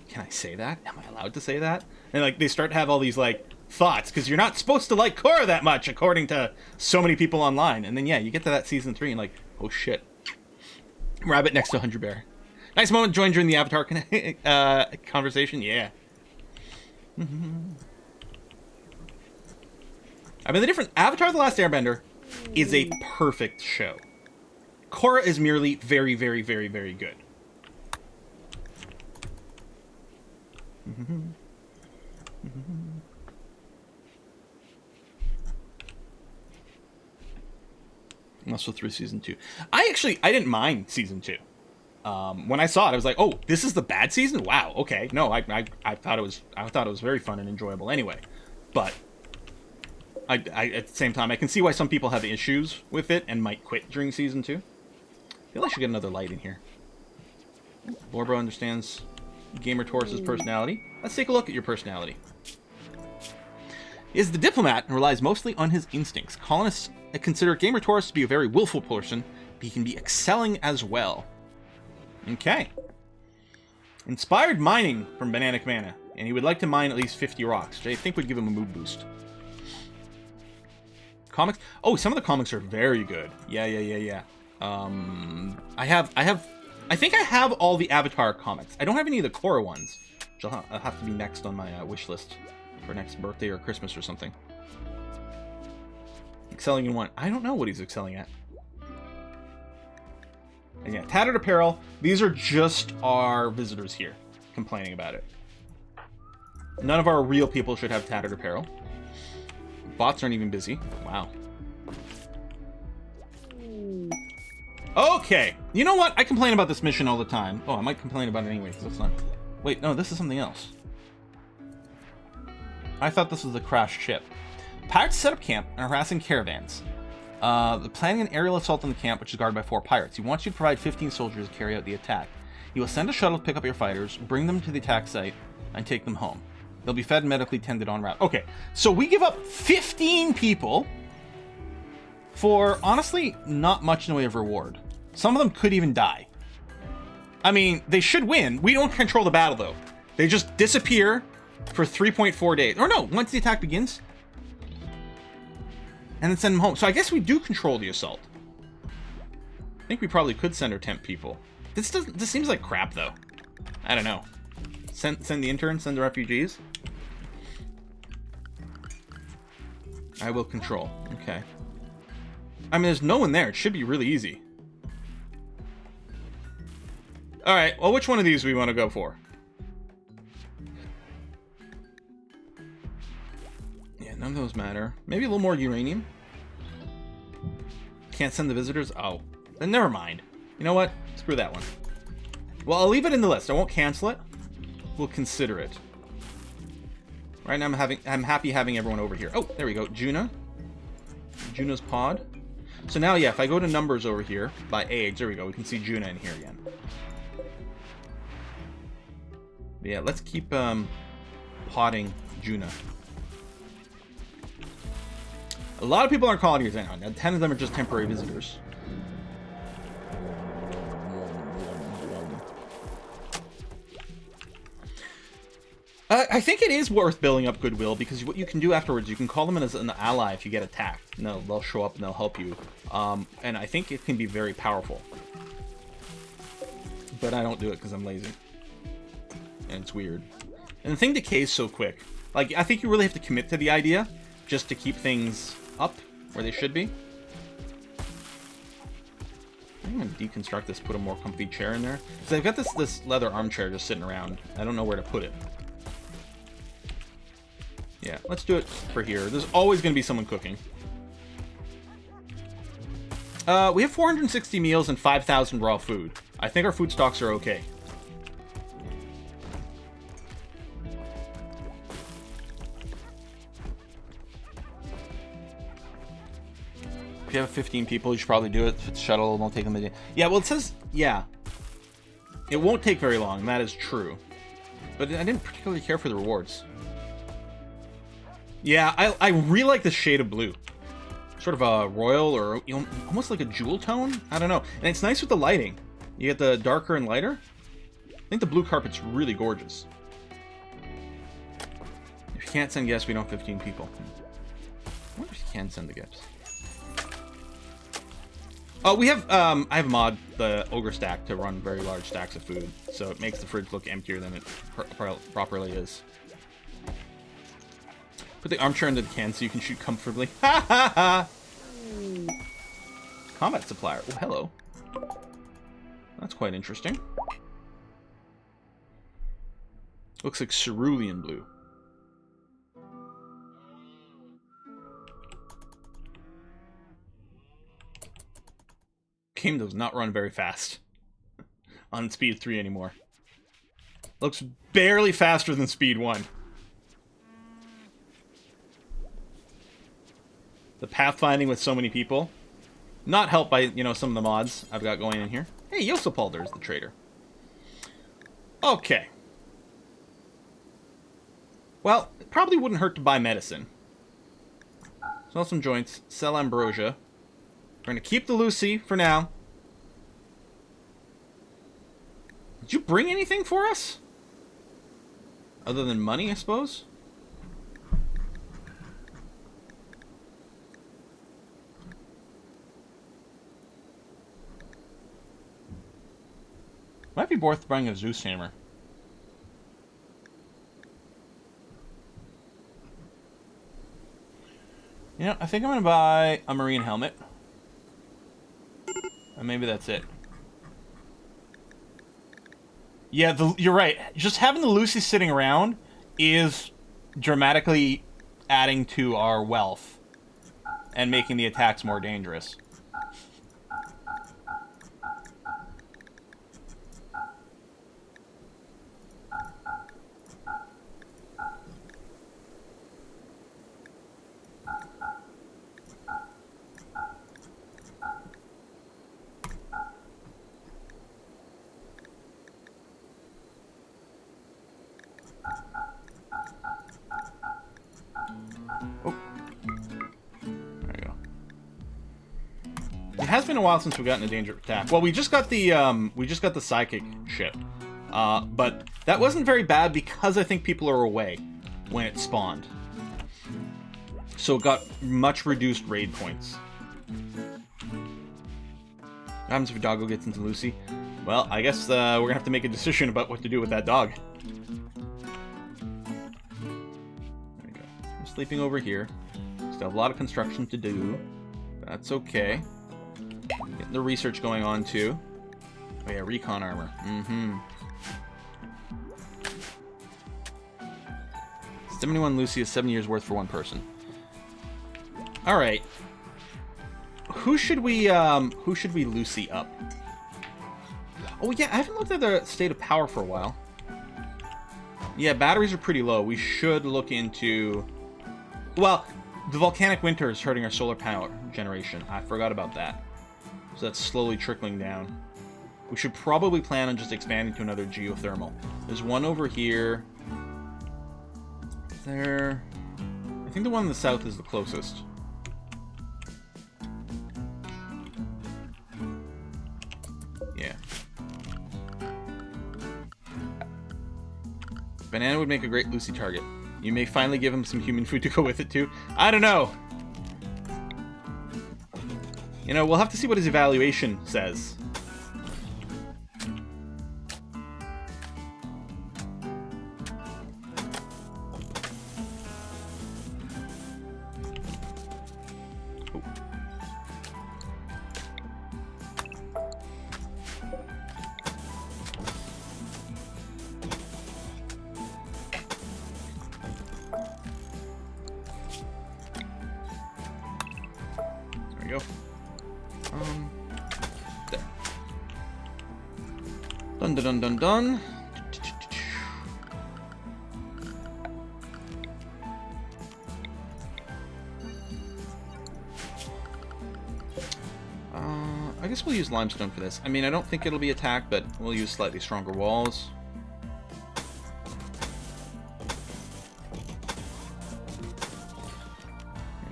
Can I say that? Am I allowed to say that? And like they start to have all these like thoughts because you're not supposed to like Korra that much according to so many people online. And then yeah, you get to that season 3 and like, oh shit. Rabbit next to 100 Bear. Nice moment to join during the Avatar conversation. Yeah. I mean, the different Avatar: The Last Airbender is a perfect show. Korra is merely very, very, very, very good. Also through season 2. I didn't mind season 2. When I saw it, I was like, "Oh, this is the bad season? Wow, okay." No, I thought it was very fun and enjoyable anyway. But I at the same time, I can see why some people have issues with it and might quit during season 2. I feel I should get another light in here. Borbro understands Gamer Taurus's personality. Let's take a look at your personality. Is the diplomat and relies mostly on his instincts. Colonists consider Gamer Taurus to be a very willful person, but he can be excelling as well. Okay. Inspired mining from Bananic Mana, and he would like to mine at least 50 rocks, which I think would give him a mood boost. Comics? Oh, some of the comics are very good. Yeah. I think I have all the Avatar comics. I don't have any of the Korra ones, which I'll have to be next on my wish list for next birthday or Christmas or something. Excelling in one. I don't know what he's excelling at. And yeah, tattered apparel. These are just our visitors here complaining about it. None of our real people should have tattered apparel. Bots aren't even busy. Wow. Okay. You know what? I complain about this mission all the time. Oh, I might complain about it anyway, because it's not... Wait, no, this is something else. I thought this was the crashed ship. Pirates set up camp and are harassing caravans. They're planning an aerial assault on the camp, which is guarded by 4 pirates. He wants you to provide 15 soldiers to carry out the attack. He will send a shuttle to pick up your fighters, bring them to the attack site, and take them home. They'll be fed and medically tended en route. Okay, so we give up 15 people for, honestly, not much in the way of reward. Some of them could even die. I mean, they should win. We don't control the battle, though. They just disappear for 3.4 days. Or no, once the attack begins. And then send them home. So I guess we do control the assault. I think we probably could send our temp people. This seems like crap, though. I don't know. Send the interns, send the refugees. I will control. Okay. I mean, there's no one there. It should be really easy. Alright, well, which one of these do we want to go for? Yeah, none of those matter. Maybe a little more uranium? Can't send the visitors? Oh, then never mind. You know what? Screw that one. Well, I'll leave it in the list. I won't cancel it. We'll consider it. Right now I'm happy having everyone over here. Oh, there we go. Juna's pod. So now, yeah, if I go to numbers over here by age, there we go. We can see Juna in here again. But yeah, let's keep potting Juna. A lot of people aren't colonies now. Now 10 of them are just temporary visitors. I think it is worth building up goodwill, because what you can do afterwards, you can call them as an ally if you get attacked. No, they'll show up and they'll help you. And I think it can be very powerful. But I don't do it because I'm lazy. And it's weird. And the thing decays so quick. Like, I think you really have to commit to the idea just to keep things up where they should be. I'm going to deconstruct this, put a more comfy chair in there. Because I've got this leather armchair just sitting around. I don't know where to put it. Yeah, let's do it for here. There's always going to be someone cooking. We have 460 meals and 5,000 raw food. I think our food stocks are okay. If you have 15 people, you should probably do it. If it's shuttle, it won't take them a day. Yeah, well, it says, yeah. It won't take very long, and that is true. But I didn't particularly care for the rewards. Yeah, I really like the shade of blue. Sort of a royal or, you know, almost like a jewel tone? I don't know. And it's nice with the lighting. You get the darker and lighter. I think the blue carpet's really gorgeous. If you can't send guests, we don't have 15 people. I wonder if you can send the gifts. Oh, we have, I have mod the ogre stack to run very large stacks of food. So it makes the fridge look emptier than it properly is. Put the armchair into the can so you can shoot comfortably. Ha ha ha! Combat supplier. Oh, hello. That's quite interesting. Looks like cerulean blue. Game does not run very fast on speed 3 anymore. Looks barely faster than speed 1. The pathfinding with so many people. Not helped by, you know, some of the mods I've got going in here. Hey, Yosipal, there's the trader. Okay. Well, it probably wouldn't hurt to buy medicine. Sell some joints. Sell ambrosia. We're going to keep the Lucy for now. Did you bring anything for us? Other than money, I suppose? Might be worth buying a Zeus hammer. You know, I think I'm going to buy a marine helmet. And maybe that's it. Yeah, you're right. Just having the Lucy sitting around is dramatically adding to our wealth and making the attacks more dangerous. has been a while since we got in a danger attack. Well, we just got the psychic ship, but that wasn't very bad because I think people are away when it spawned, so it got much reduced raid points. What happens if a doggo gets into Lucy? Well, I guess we're gonna have to make a decision about what to do with that dog. There we go. I'm sleeping over here. Still have a lot of construction to do. That's okay. Getting the research going on too. Oh yeah, recon armor. 71 Lucy is 7 years worth for one person. All right. Who should we Lucy up? Oh yeah, I haven't looked at the state of power for a while. Yeah, batteries are pretty low. We should look into... Well, the volcanic winter is hurting our solar power generation. I forgot about that. So that's slowly trickling down. We should probably plan on just expanding to another geothermal. There's one over here. There. I think the one in the south is the closest. Yeah. Banana would make a great Lucy target. You may finally give him some human food to go with it too. I don't know. You know, we'll have to see what his evaluation says. Oh. There we go. There. Dun dun dun dun dun. I guess we'll use limestone for this. I mean, I don't think it'll be attacked, but we'll use slightly stronger walls.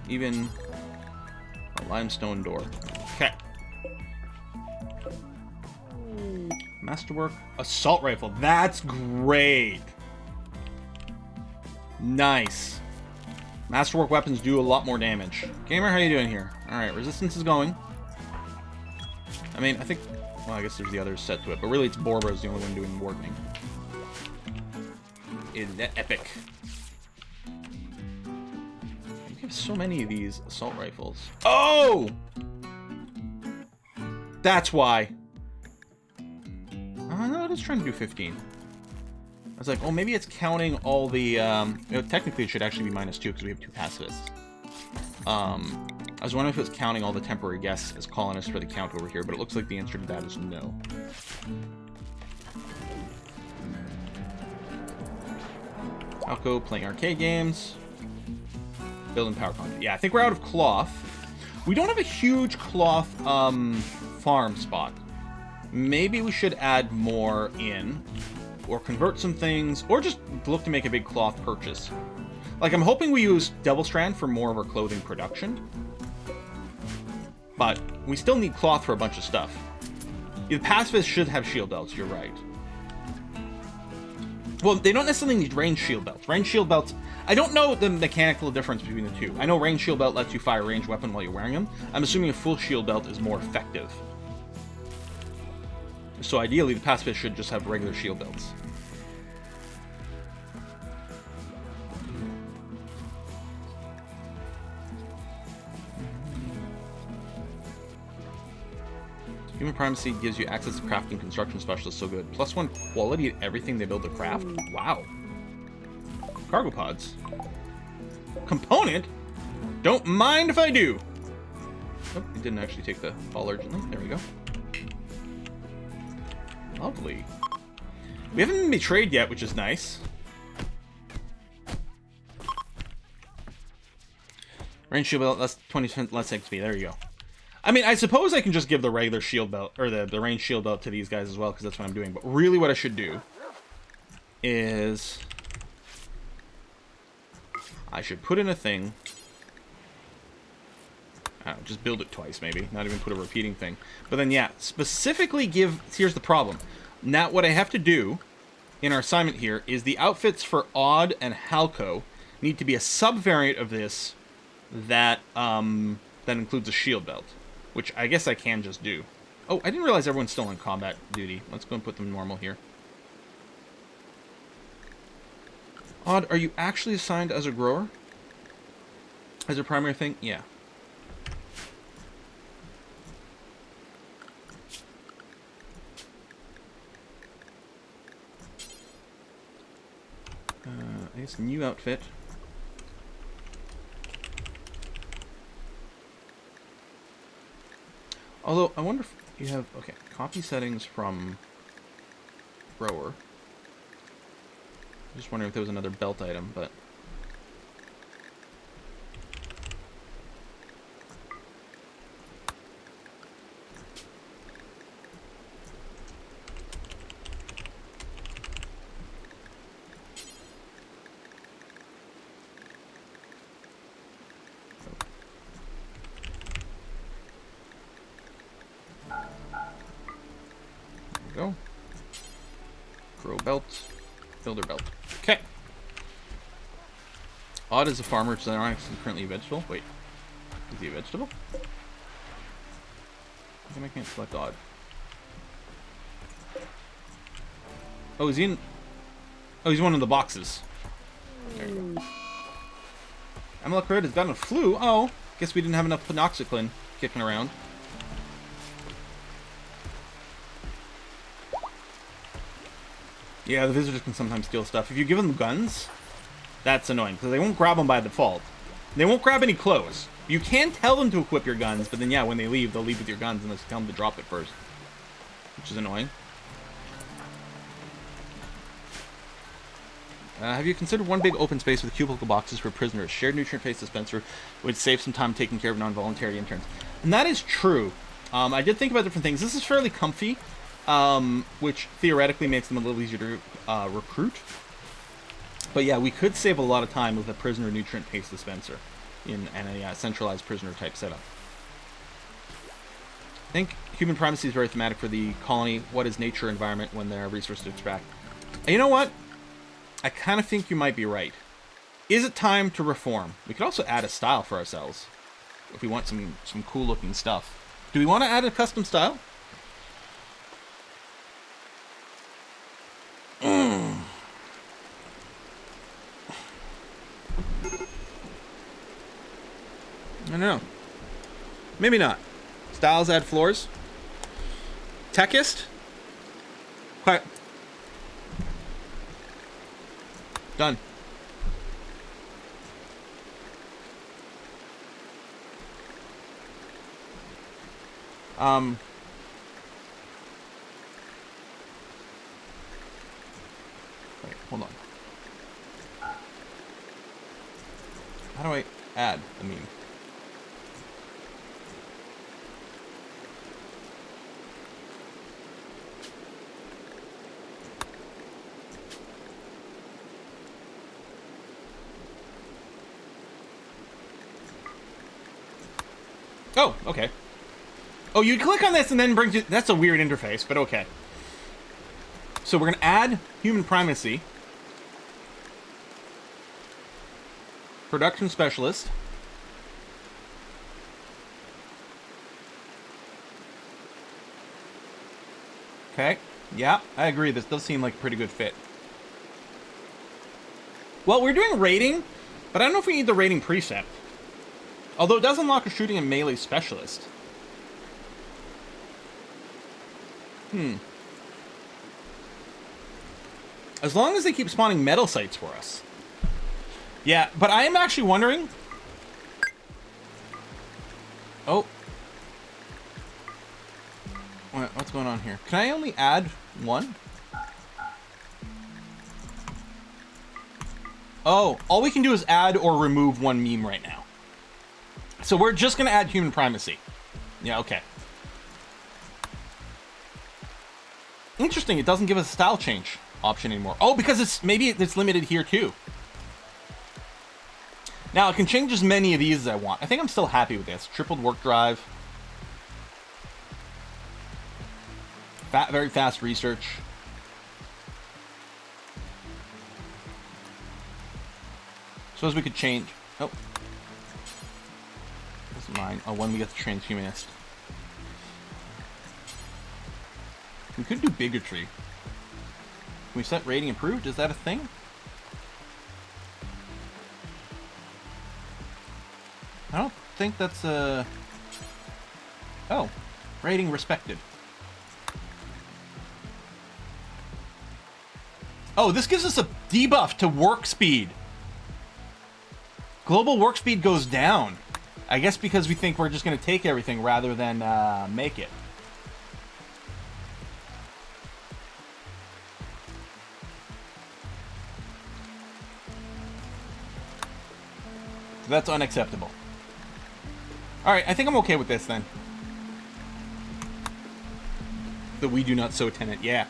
Even a limestone door. Okay. Masterwork assault rifle. That's great. Nice. Masterwork weapons do a lot more damage. Gamer, how you doing here? Alright, resistance is going. I mean, I think... Well, I guess there's the others set to it, but really it's Borba's the only one doing warping. Isn't that epic? We have so many of these assault rifles. Oh! That's why. No, it is trying to do 15. I was like, oh, maybe it's counting all the... You know, technically, it should actually be -2 because we have 2 pacifists. I was wondering if it was counting all the temporary guests as colonists for the count over here, but it looks like the answer to that is no. Alco playing arcade games. Building power conduit. Yeah, I think we're out of cloth. We don't have a huge cloth farm spot. Maybe we should add more in, or convert some things, or just look to make a big cloth purchase. Like, I'm hoping we use Double Strand for more of our clothing production. But we still need cloth for a bunch of stuff. The pacifists should have shield belts, you're right. Well, they don't necessarily need range shield belts. Range shield belts... I don't know the mechanical difference between the two. I know range shield belt lets you fire a ranged weapon while you're wearing them. I'm assuming a full shield belt is more effective. So ideally, the pacifists should just have regular shield belts. Human primacy gives you access to crafting construction specialists so good. +1 quality at everything they build to craft? Wow. Cargo pods. Component? Don't mind if I do. Oh, it didn't actually take the fall urgently. There we go. Lovely. We haven't been betrayed yet, which is nice. Range shield belt, that's 20% less XP. There you go. I mean, I suppose I can just give the regular shield belt, or the range shield belt to these guys as well, because that's what I'm doing. But really what I should do is... I should put in a thing. I don't know, just build it twice, maybe. Not even put a repeating thing. But then, yeah, specifically give... Here's the problem. Now, what I have to do in our assignment here is the outfits for Odd and Halco need to be a subvariant of this that includes a shield belt, which I guess I can just do. Oh, I didn't realize everyone's still on combat duty. Let's go and put them normal here. Odd, are you actually assigned as a grower? As a primary thing? Yeah. I guess new outfit. Although, I wonder if you have... Okay, copy settings from grower. Just wondering if there was another belt item, but... Go. Grow belt. Builder belt. Okay. Odd is a farmer, so they're not currently a vegetable. Wait. Is he a vegetable? How come I can't select Odd? Oh, is he in... Oh, he's one of the boxes. There you go. Amalek Red has gotten a flu. Oh, guess we didn't have enough panoxycline kicking around. Yeah, the visitors can sometimes steal stuff. If you give them guns, that's annoying, because they won't grab them by default. They won't grab any clothes. You can tell them to equip your guns, but then, yeah, when they leave, they'll leave with your guns unless you tell them to drop it first. Which is annoying. Have you considered one big open space with cubicle boxes for prisoners? Shared nutrient-based dispenser would save some time taking care of non-voluntary interns. And that is true. I did think about different things. This is fairly comfy. Which theoretically makes them a little easier to recruit. But yeah, we could save a lot of time with a prisoner nutrient paste dispenser in a centralized prisoner type setup. I think human primacy is very thematic for the colony. What is nature environment when there are resources to extract? And you know what? I kind of think you might be right. Is it time to reform? We could also add a style for ourselves if we want some cool looking stuff. Do we want to add a custom style? I don't know. Maybe not. Styles add floors. Techist? Quiet. Done. Wait, hold on. How do I add the meme? Oh, okay. Oh, you click on this and then brings you... That's a weird interface, but okay. So we're going to add human primacy. Production specialist. Okay. Yeah, I agree. This does seem like a pretty good fit. Well, we're doing rating, but I don't know if we need the rating precept. Although it does unlock a shooting and melee specialist. As long as they keep spawning metal sites for us. Yeah, but I am actually wondering... Oh. What's going on here? Can I only add one? Oh, all we can do is add or remove one meme right now. So we're just going to add human primacy. Yeah, okay. Interesting, it doesn't give us a style change option anymore. Oh, because maybe it's limited here too. Now, I can change as many of these as I want. I think I'm still happy with this. Tripled work drive. Very fast research. Suppose we could change. Oh. This is mine. Oh, when we get the transhumanist. We could do bigotry. Can we set rating improved? Is that a thing? I don't think that's a... Oh. Rating respected. Oh, this gives us a debuff to work speed. Global work speed goes down. I guess because we think we're just going to take everything rather than make it. So that's unacceptable. Alright, I think I'm okay with this then. The we do not so tenant, yeah.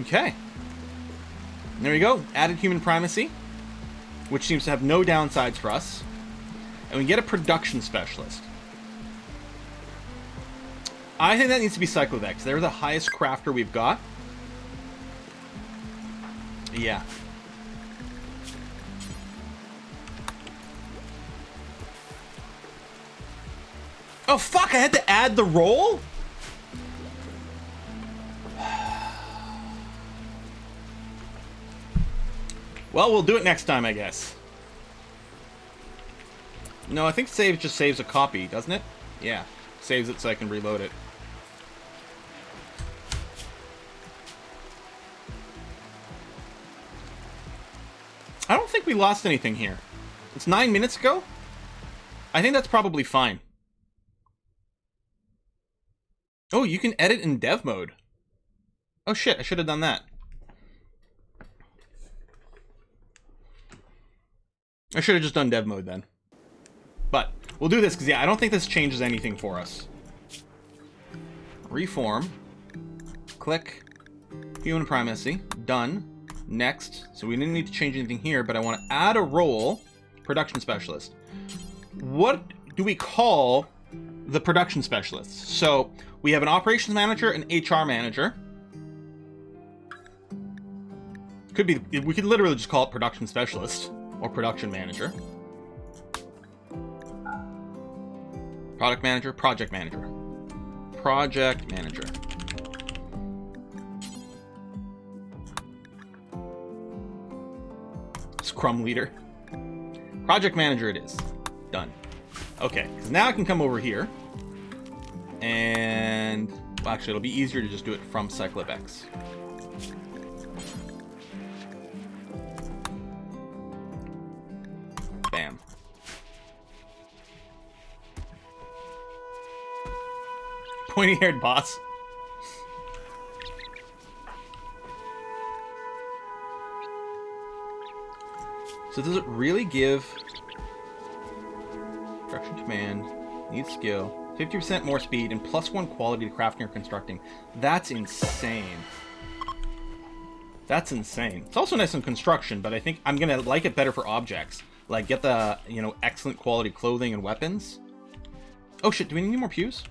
Okay. There we go. Added human primacy, which seems to have no downsides for us. And we get a production specialist. I think that needs to be Cyclovex. They're the highest crafter we've got. Yeah. Oh, fuck! I had to add the roll? Well, we'll do it next time, I guess. No, I think save just saves a copy, doesn't it? Yeah. Saves it so I can reload it. I don't think we lost anything here. It's 9 minutes ago? I think that's probably fine. Oh, you can edit in dev mode. Oh shit, I should have done that. I should have just done dev mode then. But we'll do this because, yeah, I don't think this changes anything for us. Reform. Click. Human primacy. Done. Next. So we didn't need to change anything here, but I want to add a role. Production specialist. What do we call the production specialists? So we have an operations manager, an HR manager. Could be, we could literally just call it production specialist. Or production manager. Product manager, project manager. Project manager. Scrum leader. Project manager it is. Done. Okay, because now I can come over here. And... well, actually, it'll be easier to just do it from Cyclovex. Bam. Pointy-haired boss. So does it really give... Production command, needs skill, 50% more speed, and +1 quality to crafting or constructing. That's insane. That's insane. It's also nice in construction, but I think I'm gonna like it better for objects. Like, get the, you know, excellent quality clothing and weapons. Oh shit, do we need any more pews?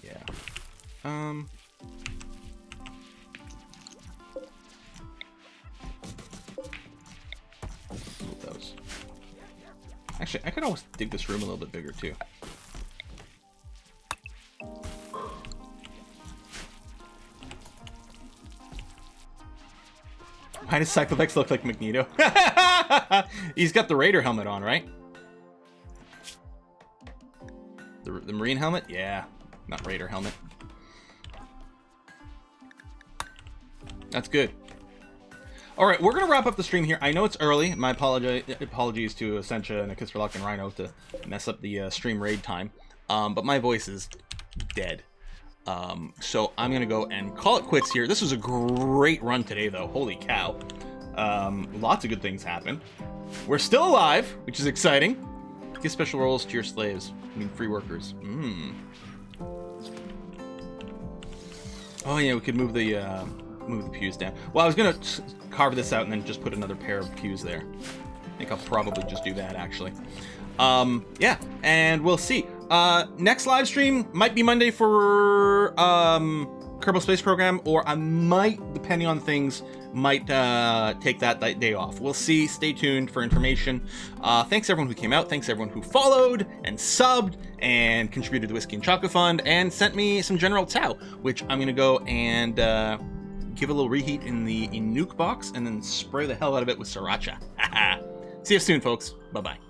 Yeah. Move those. Actually, I could always dig this room a little bit bigger, too. Why does Cyclovex look like Magneto? He's got the Raider helmet on, right? The Marine helmet? Yeah. Not Raider helmet. That's good. Alright, we're going to wrap up the stream here. I know it's early. My apologies to Essentia and Akisverlock and Rhino to mess up the stream raid time. But my voice is dead. So I'm going to go and call it quits here. This was a great run today, though. Holy cow. Lots of good things happen. We're still alive, which is exciting. Give special roles to your slaves. I mean, free workers. Oh, yeah, we could move the move the pews down. Well, I was gonna carve this out and then just put another pair of pews there. I think I'll probably just do that, actually. Yeah, and we'll see. Next live stream might be Monday for Kerbal Space Program, or I might, depending on things, might take that day off. We'll see. Stay tuned for information. Thanks everyone who came out. Thanks everyone who followed and subbed and contributed to the Whiskey and Chocolate Fund and sent me some General Tao, which I'm gonna go and give a little reheat in the nuke box and then spray the hell out of it with sriracha. See you soon, folks. Bye bye.